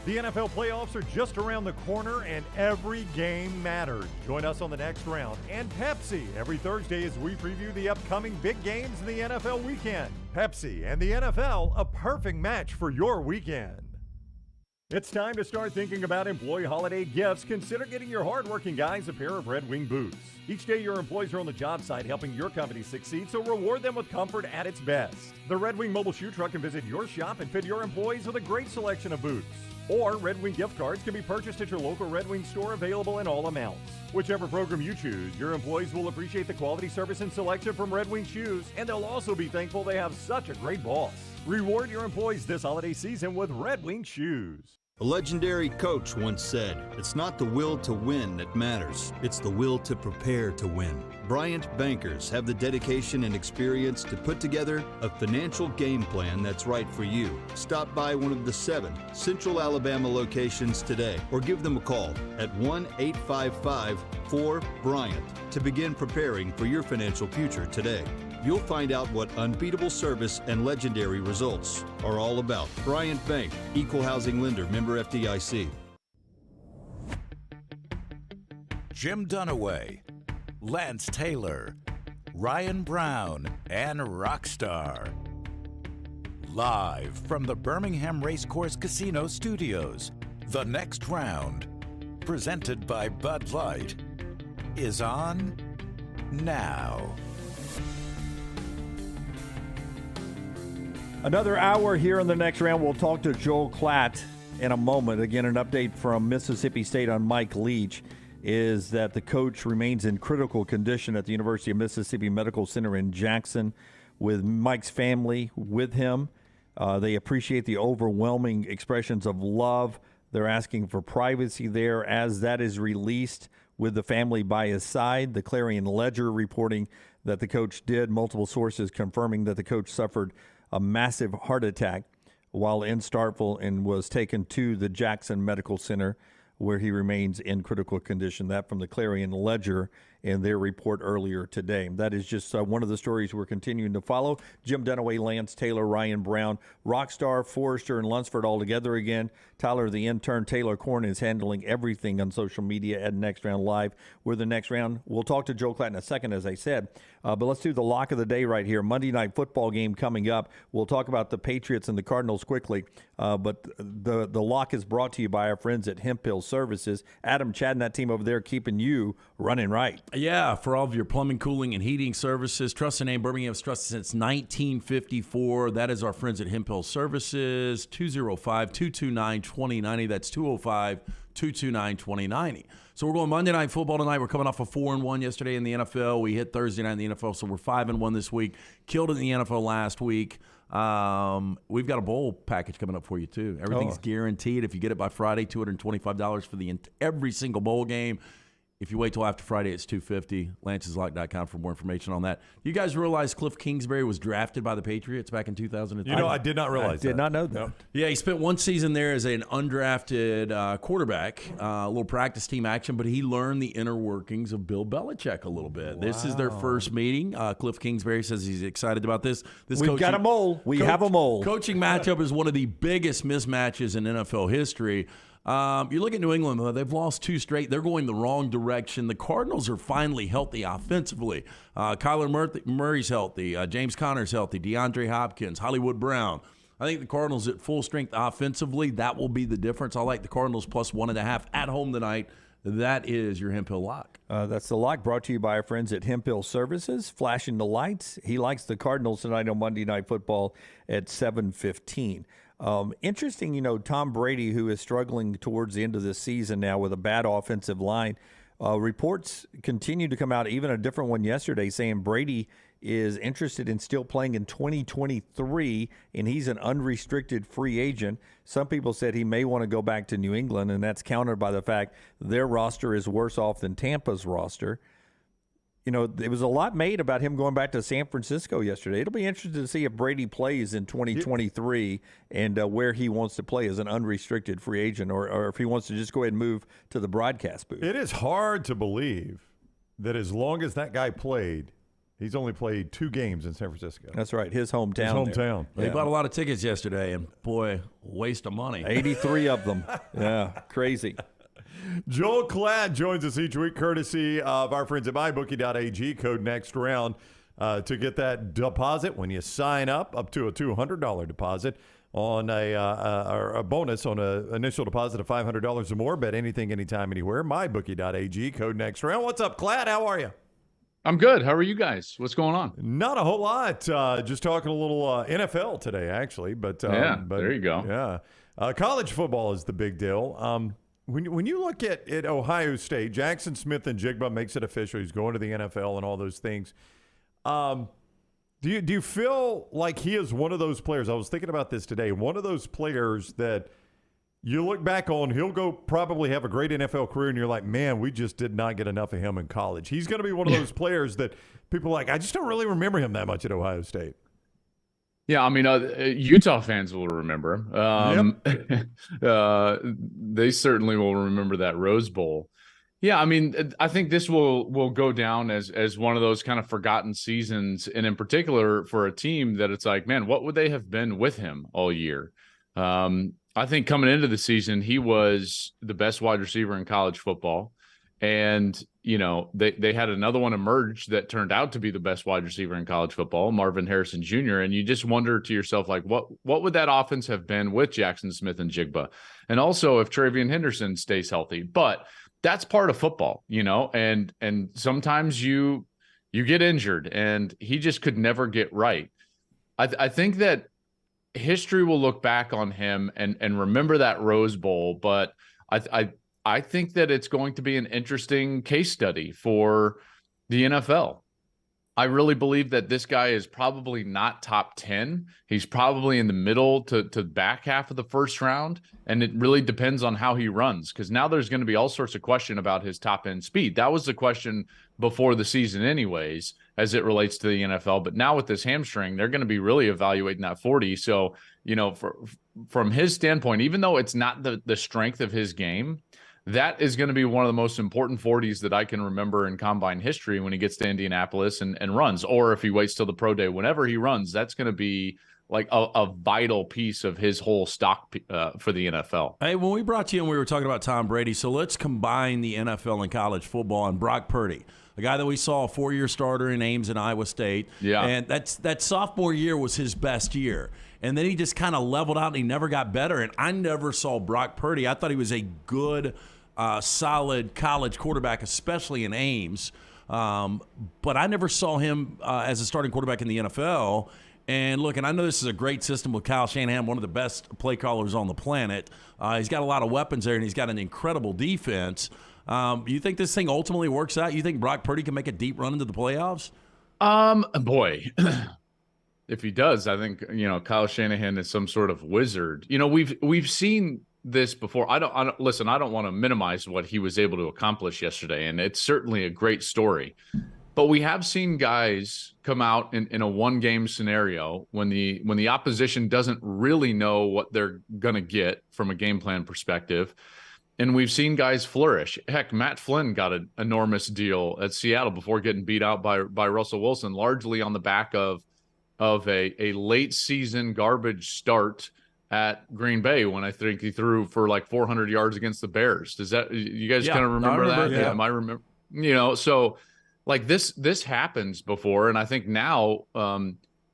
The NFL playoffs are just around the corner and every game matters. Join us on the Next Round and Pepsi every Thursday as we preview the upcoming big games in the NFL weekend. Pepsi and the NFL, a perfect match for your weekend. It's time to start thinking about employee holiday gifts. Consider getting your hardworking guys a pair of Red Wing boots. Each day your employees are on the job site helping your company succeed, so reward them with comfort at its best. The Red Wing mobile shoe truck can visit your shop and fit your employees with a great selection of boots. Or Red Wing gift cards can be purchased at your local Red Wing store, available in all amounts. Whichever program you choose, your employees will appreciate the quality service and selection from Red Wing shoes, and they'll also be thankful they have such a great boss. Reward your employees this holiday season with Red Wing shoes. A legendary coach once said, "It's not the will to win that matters, it's the will to prepare to win." Bryant bankers have the dedication and experience to put together a financial game plan that's right for you. Stop by one of the 7 Central Alabama locations today or give them a call at 1-855-4-BRYANT to begin preparing for your financial future today. You'll find out what unbeatable service and legendary results are all about. Bryant Bank, Equal Housing Lender, member FDIC. Jim Dunaway, Lance Taylor, Ryan Brown, and Rockstar. Live from the Birmingham Racecourse Casino Studios, The Next Round, presented by Bud Light, is on now. Another hour here in the Next Round. We'll talk to Joel Klatt in a moment. Again, an update from Mississippi State on Mike Leach is that the coach remains in critical condition at the University of Mississippi Medical Center in Jackson, with Mike's family with him. They appreciate the overwhelming expressions of love. They're asking for privacy there as that is released with the family by his side. The Clarion Ledger reporting that the coach did, multiple sources confirming that the coach suffered a massive heart attack while in Starkville and was taken to the Jackson Medical Center, where he remains in critical condition. That from the Clarion Ledger in their report earlier today. That is just one of the stories we're continuing to follow. Jim Dunaway, Lance Taylor, Ryan Brown, Rockstar, Forrester, and Lunsford all together again. Tyler, the intern, Taylor Korn, is handling everything on social media at Next Round Live. We're the Next Round. We'll talk to Joe Klatt in a second, as I said. But let's do the lock of the day right here. Monday night football game coming up. We'll talk about the Patriots and the Cardinals quickly. But the lock is brought to you by our friends at Hemp Hill Services. Adam, Chad, and that team over there keeping you running right. Yeah, for all of your plumbing, cooling, and heating services, trust the name Birmingham's trusted since 1954. That is our friends at Hemphill Services, 205-229-2090. That's 205-229-2090. So we're going Monday Night Football tonight. We're coming off a 4-1 yesterday in the NFL. We hit Thursday night in the NFL, so we're 5-1 this week. Killed it in the NFL last week. We've got a bowl package coming up for you, too. Everything's guaranteed. If you get it by Friday, $225 for every single bowl game. If you wait till after Friday, it's $250. Lance'sLock.com for more information on that. You guys realize Cliff Kingsbury was drafted by the Patriots back in 2003? I did not realize that. Did not know that. No. Yeah, he spent one season there as an undrafted quarterback, a little practice team action, but he learned the inner workings of Bill Belichick a little bit. Wow. This is their first meeting. Cliff Kingsbury says he's excited about this. We've got a mole. We have a mole. Coaching matchup is one of the biggest mismatches in NFL history. You look at New England, though, they've lost 2 straight. They're going the wrong direction. The Cardinals are finally healthy offensively. Kyler Murray's healthy. James Conner's healthy. DeAndre Hopkins, Hollywood Brown. I think the Cardinals at full strength offensively, that will be the difference. I like the Cardinals plus 1.5 at home tonight. That is your Hemphill Lock. That's the lock brought to you by our friends at Hemphill Services, flashing the lights. He likes the Cardinals tonight on Monday Night Football at 7:15. Interesting, Tom Brady, who is struggling towards the end of this season now with a bad offensive line. Reports continue to come out, even a different one yesterday, saying Brady is interested in still playing in 2023, and he's an unrestricted free agent. Some people said he may want to go back to New England, and that's countered by the fact their roster is worse off than Tampa's roster. There was a lot made about him going back to San Francisco yesterday. It'll be interesting to see if Brady plays in 2023 and where he wants to play as an unrestricted free agent or if he wants to just go ahead and move to the broadcast booth. It is hard to believe that as long as that guy played, he's only played 2 games in San Francisco. That's right, his hometown. They bought a lot of tickets yesterday, and boy, waste of money. 83 of them. Yeah, crazy. Joel Klatt joins us each week, courtesy of our friends at MyBookie.ag. Code next round to get that deposit when you sign up to a $200 deposit on a bonus on an initial deposit of $500 or more. Bet anything, anytime, anywhere. MyBookie.ag. Code next round. What's up, Klatt? How are you? I'm good. How are you guys? What's going on? Not a whole lot. Just talking a little NFL today, actually. But there you go. Yeah, college football is the big deal. When you look at Ohio State, Jackson Smith-Njigba makes it official. He's going to the NFL and all those things. Do you feel like he is one of those players? I was thinking about this today. One of those players that you look back on, he'll go probably have a great NFL career, and you're like, man, we just did not get enough of him in college. He's going to be one of those players that people are like, I just don't really remember him that much at Ohio State. Yeah, I mean, Utah fans will remember him. They certainly will remember that Rose Bowl. Yeah, I mean, I think this will go down as one of those kind of forgotten seasons, and in particular for a team that it's like, man, what would they have been with him all year? I think coming into the season, he was the best wide receiver in college football. And, they had another one emerge that turned out to be the best wide receiver in college football, Marvin Harrison Jr. And you just wonder to yourself, like, what would that offense have been with Jackson Smith-Njigba? And also if TreVeyon Henderson stays healthy. But that's part of football, and sometimes you get injured, and he just could never get right. I think that history will look back on him and remember that Rose Bowl, but I think that it's going to be an interesting case study for the NFL. I really believe that this guy is probably not top 10. He's probably in the middle to back half of the first round, and it really depends on how he runs, because now there's going to be all sorts of question about his top-end speed. That was the question before the season anyways, as it relates to the NFL. But now with this hamstring, they're going to be really evaluating that 40. So, from his standpoint, even though it's not the strength of his game, that is going to be one of the most important 40s that I can remember in combine history when he gets to Indianapolis and runs, or if he waits till the pro day, whenever he runs, that's going to be like a vital piece of his whole stock for the NFL. Hey, when we brought you in, we were talking about Tom Brady. So let's combine the NFL and college football and Brock Purdy, a guy that we saw a 4-year starter in Ames and Iowa State. Yeah. And that sophomore year was his best year. And then he just kind of leveled out and he never got better. And I never saw Brock Purdy. I thought he was a good, solid college quarterback, especially in Ames. But I never saw him as a starting quarterback in the NFL. And look, and I know this is a great system with Kyle Shanahan, one of the best play callers on the planet. He's got a lot of weapons there, and he's got an incredible defense. You think this thing ultimately works out? You think Brock Purdy can make a deep run into the playoffs? Boy, if he does, I think, Kyle Shanahan is some sort of wizard. We've seen this before. I don't want to minimize what he was able to accomplish yesterday, and it's certainly a great story. But we have seen guys come out in a one-game scenario when the opposition doesn't really know what they're going to get from a game plan perspective. And we've seen guys flourish. Heck, Matt Flynn got an enormous deal at Seattle before getting beat out by Russell Wilson, largely on the back of a late season garbage start at Green Bay when I think he threw for like 400 yards against the Bears. Does that, you guys kind of remember that? Yeah. I remember, so like this happens before. And I think now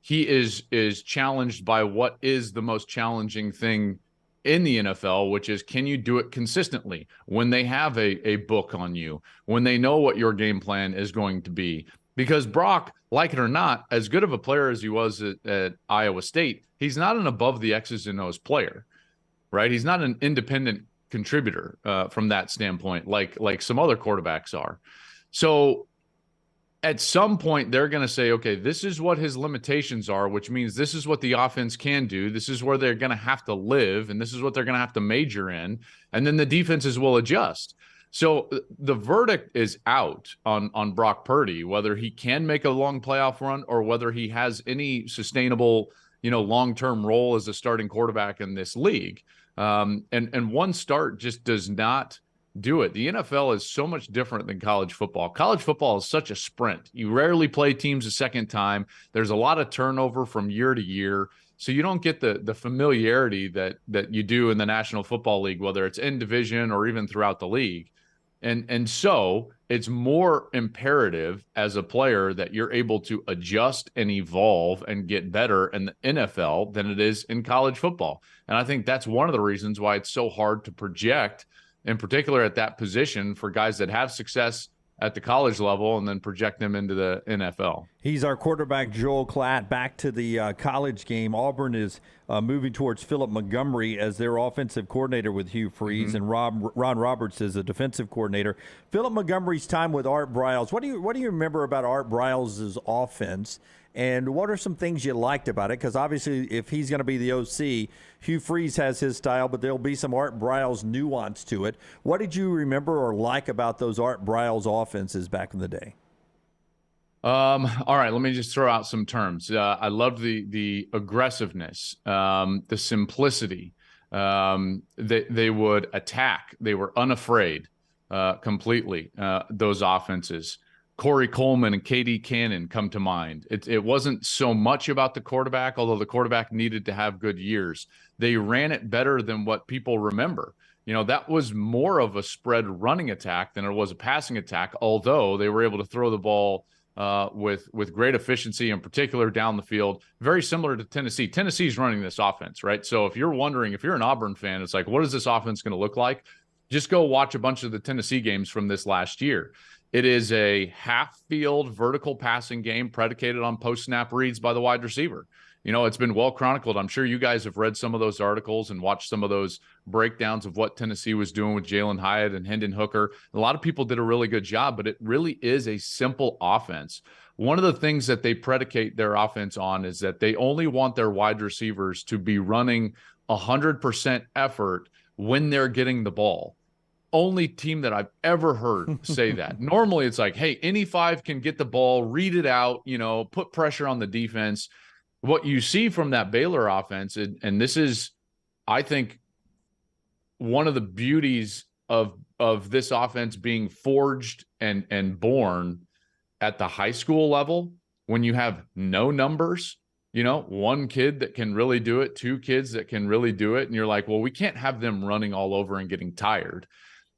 he is challenged by what is the most challenging thing in the NFL, which is, can you do it consistently when they have a book on you, when they know what your game plan is going to be? Because Brock, like it or not, as good of a player as he was at Iowa State, he's not an above the X's and O's player, right? He's not an independent contributor from that standpoint, like some other quarterbacks are. So at some point, they're going to say, okay, this is what his limitations are, which means this is what the offense can do. This is where they're going to have to live, and this is what they're going to have to major in. And then the defenses will adjust. So the verdict is out on Brock Purdy, whether he can make a long playoff run or whether he has any sustainable, long-term role as a starting quarterback in this league. And one start just does not do it. The NFL is so much different than college football. College football is such a sprint. You rarely play teams a second time. There's a lot of turnover from year to year. So you don't get the familiarity that you do in the National Football League, whether it's in division or even throughout the league. And so it's more imperative as a player that you're able to adjust and evolve and get better in the NFL than it is in college football. And I think that's one of the reasons why it's so hard to project, in particular at that position, for guys that have success at the college level and then project them into the NFL. He's our quarterback, Joel Klatt. Back to the college game. Auburn is moving towards Philip Montgomery as their offensive coordinator with Hugh Freeze, and Ron Roberts is a defensive coordinator. Philip Montgomery's time with Art Briles. What do you remember about Art Briles' offense? And what are some things you liked about it? Because obviously, if he's going to be the OC, Hugh Freeze has his style, but there'll be some Art Briles nuance to it. What did you remember or like about those Art Briles offenses back in the day? All right, let me just throw out some terms. I loved the aggressiveness, the simplicity. They would attack. They were unafraid completely, those offenses. Corey Coleman and KD Cannon come to mind. It wasn't so much about the quarterback, although the quarterback needed to have good years. They ran it better than what people remember. That was more of a spread running attack than it was a passing attack, although they were able to throw the ball with great efficiency, in particular down the field, very similar to Tennessee. Tennessee's running this offense, right? So if you're wondering, if you're an Auburn fan, it's like, what is this offense going to look like? Just go watch a bunch of the Tennessee games from this last year. It is a half-field vertical passing game predicated on post-snap reads by the wide receiver. It's been well chronicled. I'm sure you guys have read some of those articles and watched some of those breakdowns of what Tennessee was doing with Jalen Hyatt and Hendon Hooker. A lot of people did a really good job, but it really is a simple offense. One of the things that they predicate their offense on is that they only want their wide receivers to be running 100% effort when they're getting the ball. Only team that I've ever heard say that. Normally it's like, hey, any five can get the ball, read it out, put pressure on the defense. What you see from that Baylor offense, and this is, I think, one of the beauties of this offense being forged and born at the high school level, when you have no numbers, one kid that can really do it, two kids that can really do it, and you're like, well, we can't have them running all over and getting tired.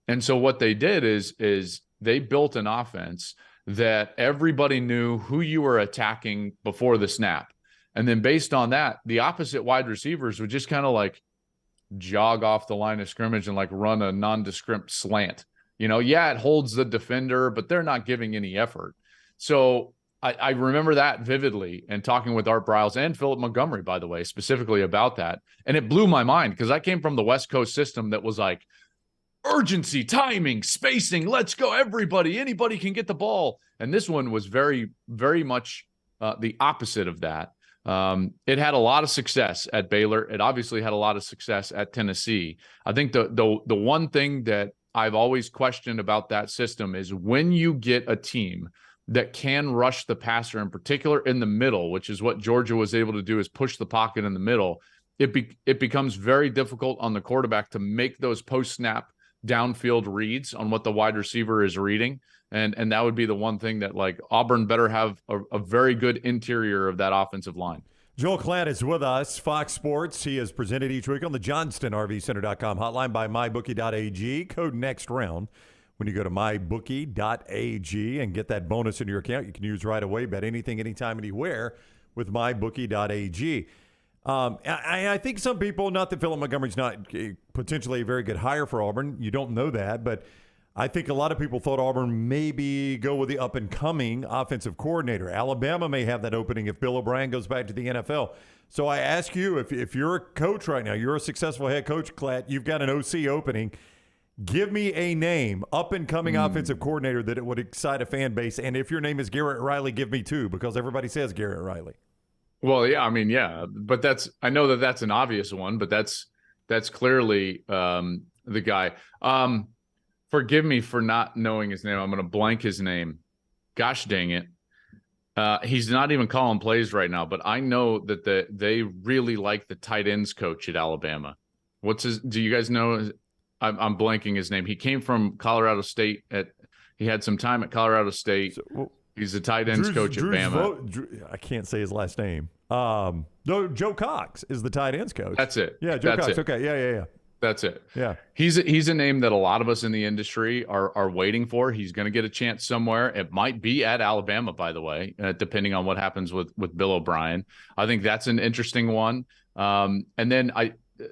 And so what they did is they built an offense that everybody knew who you were attacking before the snap. And then based on that, the opposite wide receivers would just kind of like jog off the line of scrimmage and like run a nondescript slant, Yeah, it holds the defender, but they're not giving any effort. So I remember that vividly, and talking with Art Briles and Philip Montgomery, by the way, specifically about that. And it blew my mind because I came from the West Coast system that was like urgency, timing, spacing, let's go, anybody can get the ball. And this one was very, very much the opposite of that. It had a lot of success at Baylor. It obviously had a lot of success at Tennessee. I think the one thing that I've always questioned about that system is when you get a team that can rush the passer, in particular in the middle, which is what Georgia was able to do, is push the pocket in the middle. It becomes very difficult on the quarterback to make those post-snap downfield reads on what the wide receiver is reading. And that would be the one thing that, like, Auburn better have a very good interior of that offensive line. Joel Klatt is with us, Fox Sports. He is presented each week on the JohnstonRVCenter.com hotline by MyBookie.ag. Code NEXTROUND. When you go to MyBookie.ag and get that bonus in your account, you can use right away. Bet anything, anytime, anywhere with MyBookie.ag. I think some people, not that Philip Montgomery's not potentially a very good hire for Auburn. You don't know that, but I think a lot of people thought Auburn maybe go with the up-and-coming offensive coordinator. Alabama may have that opening if Bill O'Brien goes back to the NFL. So I ask you, if you're a coach right now, you're a successful head coach, Klatt, you've got an OC opening, give me a name, up-and-coming offensive coordinator that it would excite a fan base. And if your name is Garrett Riley, give me two, because everybody says Garrett Riley. Well, yeah, but I know that's an obvious one, but that's clearly the guy. Forgive me for not knowing his name. I'm going to blank his name. Gosh dang it. He's not even calling plays right now, but I know that they really like the tight ends coach at Alabama. Do you guys know? I'm blanking his name. He came from Colorado State. He had some time at Colorado State. He's the tight ends coach at Bama. I can't say his last name. No, Joe Cox is the tight ends coach. That's it. Yeah, Joe Cox. Okay, yeah. That's it. Yeah. He's a name that a lot of us in the industry are waiting for. He's going to get a chance somewhere. It might be at Alabama, by the way, depending on what happens with Bill O'Brien. I think that's an interesting one. And then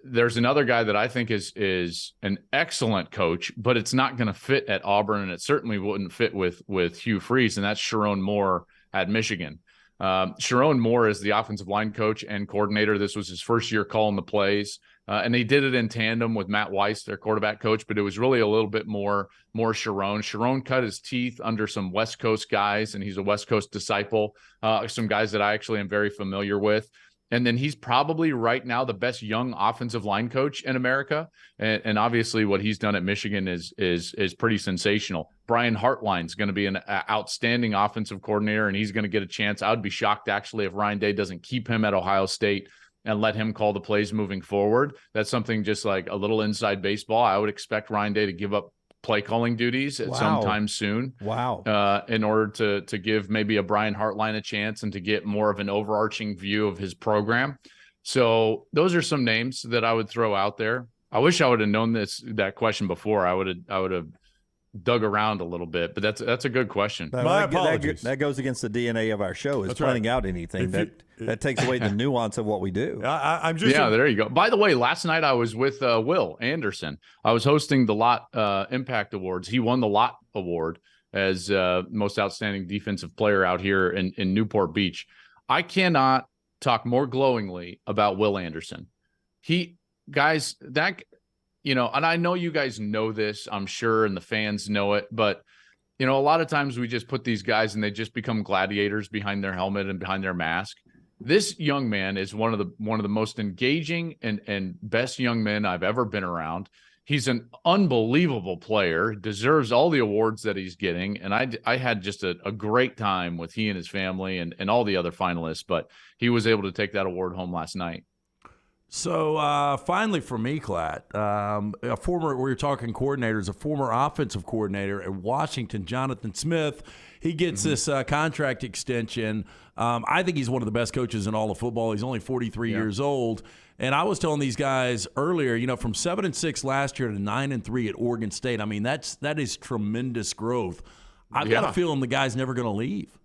there's another guy that I think is an excellent coach, but it's not going to fit at Auburn, and it certainly wouldn't fit with Hugh Freeze, and that's Sharon Moore at Michigan. Sharon Moore is the offensive line coach and coordinator. This was his first year calling the plays, and he did it in tandem with Matt Weiss, their quarterback coach, but it was really a little bit more Sharon. Sharon cut his teeth under some West Coast guys, and he's a West Coast disciple, some guys that I actually am very familiar with. And then he's probably right now the best young offensive line coach in America. And obviously what he's done at Michigan is pretty sensational. Brian Hartline's going to be an outstanding offensive coordinator, and he's going to get a chance. I would be shocked, actually, if Ryan Day doesn't keep him at Ohio State and let him call the plays moving forward. That's something just like a little inside baseball. I would expect Ryan Day to give up play calling duties at some time soon. Wow. In order to give maybe a Brian Hartline a chance and to get more of an overarching view of his program. So those are some names that I would throw out there. I wish I would have known that question before. I would have dug around a little bit, but that's a good question. My apologies. That goes against the DNA of our show, is planning out anything. That takes away the nuance of what we do. I'm just there you go. By the way, last night I was with Will Anderson. I was hosting the Lott Impact Awards. He won the Lott Award as most outstanding defensive player out here in Newport Beach. I cannot talk more glowingly about Will Anderson. And I know you guys know this, I'm sure, and the fans know it, but a lot of times we just put these guys and they just become gladiators behind their helmet and behind their mask. This young man is one of the most engaging and best young men I've ever been around. He's an unbelievable player, deserves all the awards that he's getting. And I had just a great time with he and his family and all the other finalists, but he was able to take that award home last night. So finally for me, Klatt, we were talking coordinators, a former offensive coordinator at Washington, Jonathan Smith, he gets this contract extension. I think he's one of the best coaches in all of football. He's only 43 years old. And I was telling these guys earlier, from 7-6 last year to 9-3 at Oregon State. I mean, that is tremendous growth. I've got a feeling the guy's never going to leave.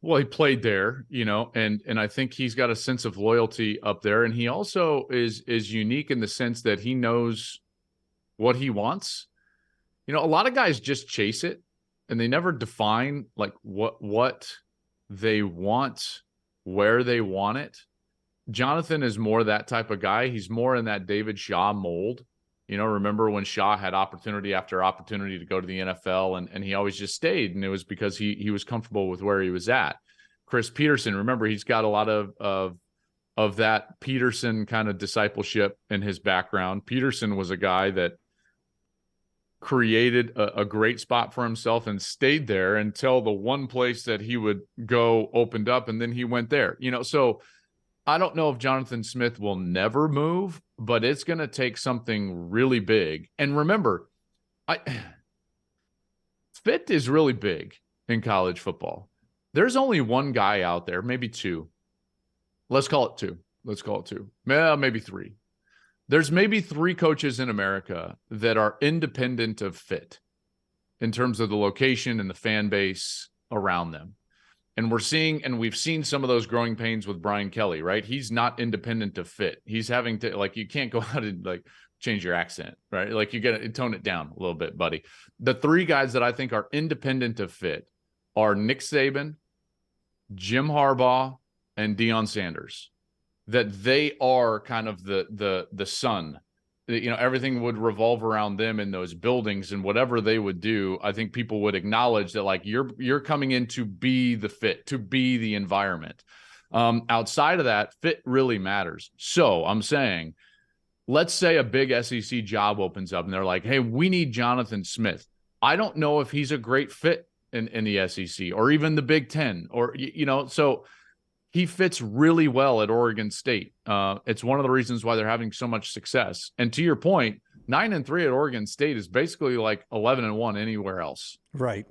Well, he played there, and I think he's got a sense of loyalty up there. And he also is unique in the sense that he knows what he wants. a lot of guys just chase it and they never define like what they want, where they want it. Jonathan is more that type of guy. He's more in that David Shaw mold. Remember when Shaw had opportunity after opportunity to go to the NFL and he always just stayed, and it was because he was comfortable with where he was at. Chris Peterson, remember, he's got a lot of that Peterson kind of discipleship in his background. Peterson was a guy that created a great spot for himself and stayed there until the one place that he would go opened up, and then he went there. So I don't know if Jonathan Smith will never move, but it's going to take something really big. And remember, fit is really big in college football. There's only one guy out there, maybe two. Let's call it two. Maybe three. There's maybe three coaches in America that are independent of fit in terms of the location and the fan base around them. And we've seen some of those growing pains with Brian Kelly, right? He's not independent of fit. He's having to, you can't go out and change your accent, right? You got to tone it down a little bit, buddy. The three guys that I think are independent of fit are Nick Saban, Jim Harbaugh, and Deion Sanders. That they are kind of the sun. Everything would revolve around them in those buildings, and whatever they would do, I think people would acknowledge that you're coming in to be the fit, to be the environment. Outside of that, fit really matters. So I'm saying, let's say a big SEC job opens up and they're like, hey, we need Jonathan Smith. I don't know if he's a great fit in the SEC or even the Big Ten so he fits really well at Oregon State. It's one of the reasons why they're having so much success. And to your point, 9-3 at Oregon State is basically like 11-1 anywhere else. Right.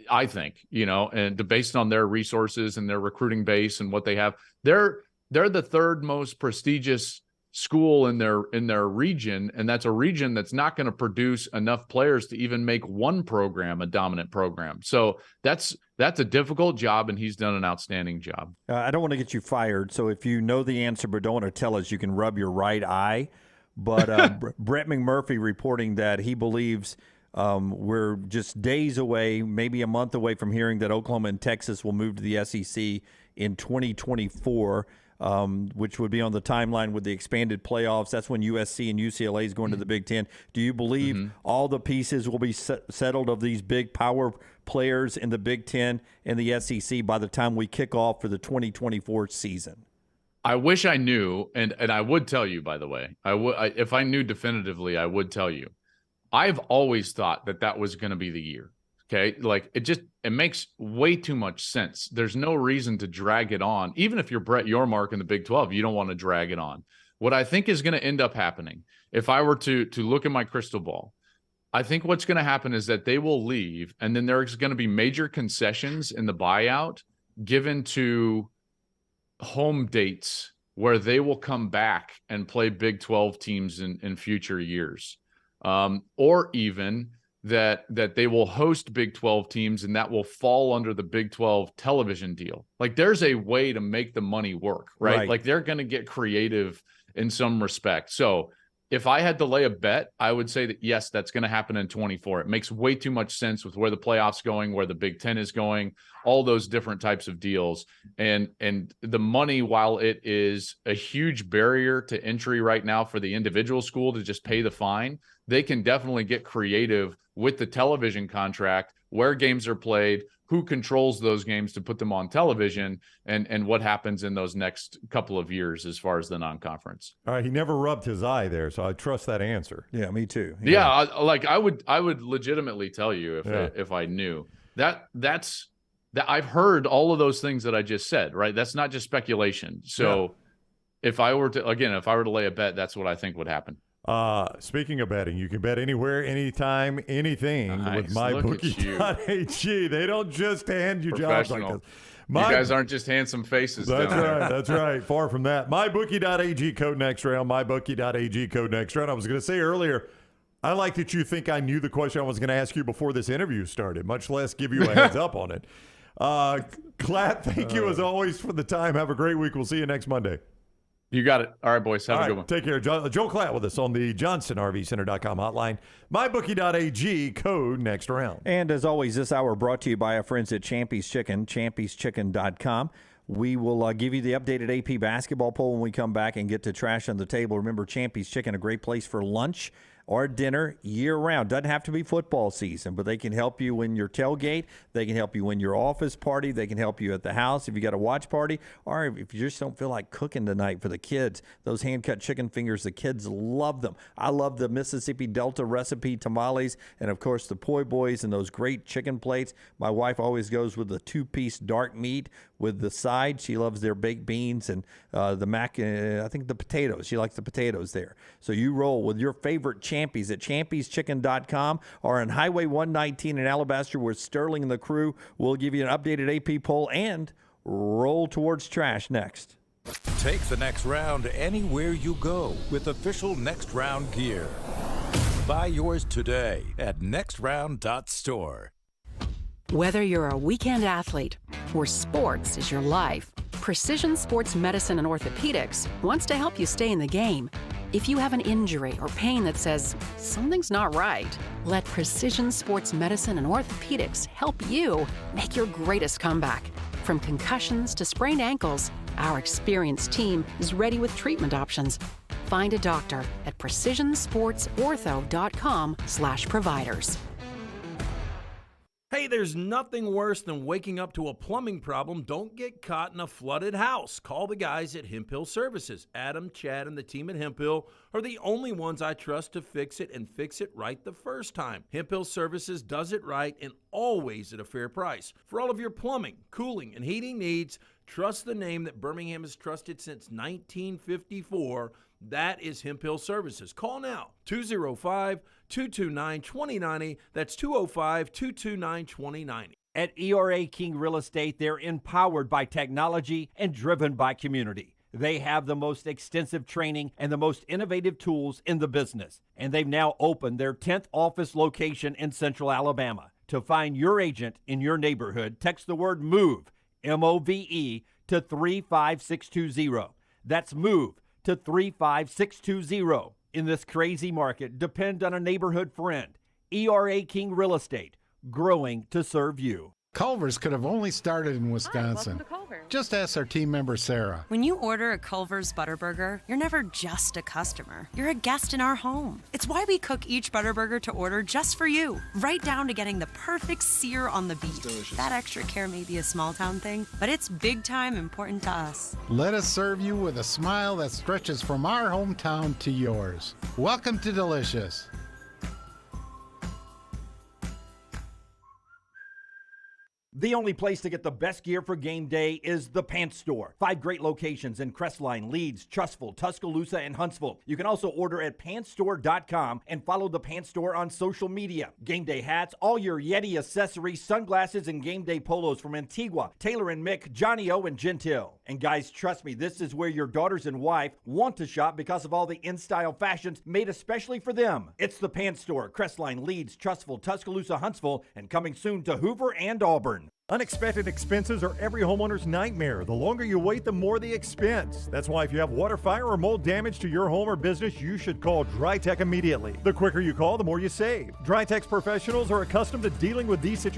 I think, and based on their resources and their recruiting base and what they have, they're the third most prestigious school in their region. And that's a region that's not going to produce enough players to even make one program a dominant program. So that's a difficult job, and he's done an outstanding job. I don't want to get you fired, so if you know the answer but don't want to tell us, you can rub your right eye. But Brett McMurphy reporting that he believes we're just days away, maybe a month away from hearing that Oklahoma and Texas will move to the SEC in 2024. Which would be on the timeline with the expanded playoffs. That's when USC and UCLA is going to the Big Ten. Do you believe all the pieces will be settled of these big power players in the Big Ten and the SEC by the time we kick off for the 2024 season? I wish I knew, and I would tell you, by the way. If I knew definitively, I would tell you. I've always thought that was going to be the year. Okay, it makes way too much sense. There's no reason to drag it on. Even if you're Brett Yormark in the Big 12, you don't want to drag it on. What I think is going to end up happening, if I were to look at my crystal ball, I think what's going to happen is that they will leave, and then there's going to be major concessions in the buyout given to home dates where they will come back and play Big 12 teams in future years, or even that they will host Big 12 teams, and that will fall under the Big 12 television deal. There's a way to make the money work, right? They're going to get creative in some respect. So if I had to lay a bet, I would say that, yes, that's going to happen in 24. It makes way too much sense with where the playoffs going, where the Big Ten is going, all those different types of deals. And the money, while it is a huge barrier to entry right now for the individual school to just pay the fine, they can definitely get creative with the television contract, where games are played, who controls those games to put them on television, and what happens in those next couple of years as far as the non-conference. All right, he never rubbed his eye there, so I trust that answer. Yeah, me too. Yeah, I would legitimately tell you if I knew that's I've heard all of those things that I just said, right? That's not just speculation. So if I were to lay a bet, that's what I think would happen. Speaking of betting, you can bet anywhere, anytime, anything with MyBookie.ag. They don't just hand you jobs like this. You guys aren't just handsome faces. That's right. That's right. Far from that. MyBookie.ag code next round. MyBookie.ag code next round. I was going to say earlier, I like that you think I knew the question I was going to ask you before this interview started, much less give you a heads up on it. Klatt, thank you as always for the time. Have a great week. We'll see you next Monday. You got it. All right, boys. Have a good one. Take care. Joe Klatt with us on the JohnstonRVCenter.com hotline. MyBookie.ag, code next round. And as always, this hour brought to you by our friends at Champy's Chicken, champyschicken.com. We will give you the updated AP basketball poll when we come back and get to Trash on the Table. Remember, Champy's Chicken, a great place for lunch or dinner year-round. Doesn't have to be football season, but they can help you when your tailgate. They can help you when your office party. They can help you at the house if you got a watch party, or if you just don't feel like cooking tonight for the kids. Those hand-cut chicken fingers, the kids love them. I love the Mississippi Delta recipe tamales, and, of course, the po' boys and those great chicken plates. My wife always goes with the two-piece dark meat with the side. She loves their baked beans and the I think the potatoes. She likes the potatoes there. So you roll with your favorite Champy's at champyschicken.com or on Highway 119 in Alabaster with Sterling and the crew. We'll give you an updated AP poll and roll towards Trash next. Take the next round anywhere you go with official Next Round gear. Buy yours today at nextround.store. Whether you're a weekend athlete or sports is your life, Precision Sports Medicine and Orthopedics wants to help you stay in the game. If you have an injury or pain that says something's not right, let Precision Sports Medicine and Orthopedics help you make your greatest comeback. From concussions to sprained ankles, our experienced team is ready with treatment options. Find a doctor at precisionsportsortho.com/providers. Hey, there's nothing worse than waking up to a plumbing problem. Don't get caught in a flooded house. Call the guys at Hemp Hill Services. Adam, Chad, and the team at Hemp Hill are the only ones I trust to fix it and fix it right the first time. Hemp Hill Services does it right and always at a fair price. For all of your plumbing, cooling, and heating needs, trust the name that Birmingham has trusted since 1954. That is Hemp Hill Services. Call now, 205-229-2090. That's 205-229-2090. At ERA King Real Estate, they're empowered by technology and driven by community. They have the most extensive training and the most innovative tools in the business. And they've now opened their 10th office location in Central Alabama. To find your agent in your neighborhood, text the word MOVE, M-O-V-E, to 35620. That's MOVE to 35620. In this crazy market, depend on a neighborhood friend. ERA King Real Estate, growing to serve you. Culver's could have only started in Wisconsin. Hi, welcome to Culver's. Just ask our team member, Sarah. When you order a Culver's Butterburger, you're never just a customer. You're a guest in our home. It's why we cook each Butterburger to order just for you, right down to getting the perfect sear on the beef. That extra care may be a small town thing, but it's big time important to us. Let us serve you with a smile that stretches from our hometown to yours. Welcome to Delicious. The only place to get the best gear for game day is the Pants Store. 5 great locations in Crestline, Leeds, Trustful, Tuscaloosa, and Huntsville. You can also order at pantsstore.com and follow the Pants Store on social media. Game day hats, all your Yeti accessories, sunglasses, and game day polos from Antigua, Taylor and Mick, Johnny O, and Gentile. And guys, trust me, this is where your daughters and wife want to shop because of all the in-style fashions made especially for them. It's the Pants Store, Crestline, Leeds, Trustful, Tuscaloosa, Huntsville, and coming soon to Hoover and Auburn. Unexpected expenses are every homeowner's nightmare. The longer you wait, the more the expense. That's why if you have water, fire, or mold damage to your home or business, you should call DryTech immediately. The quicker you call, the more you save. DryTech's professionals are accustomed to dealing with these situations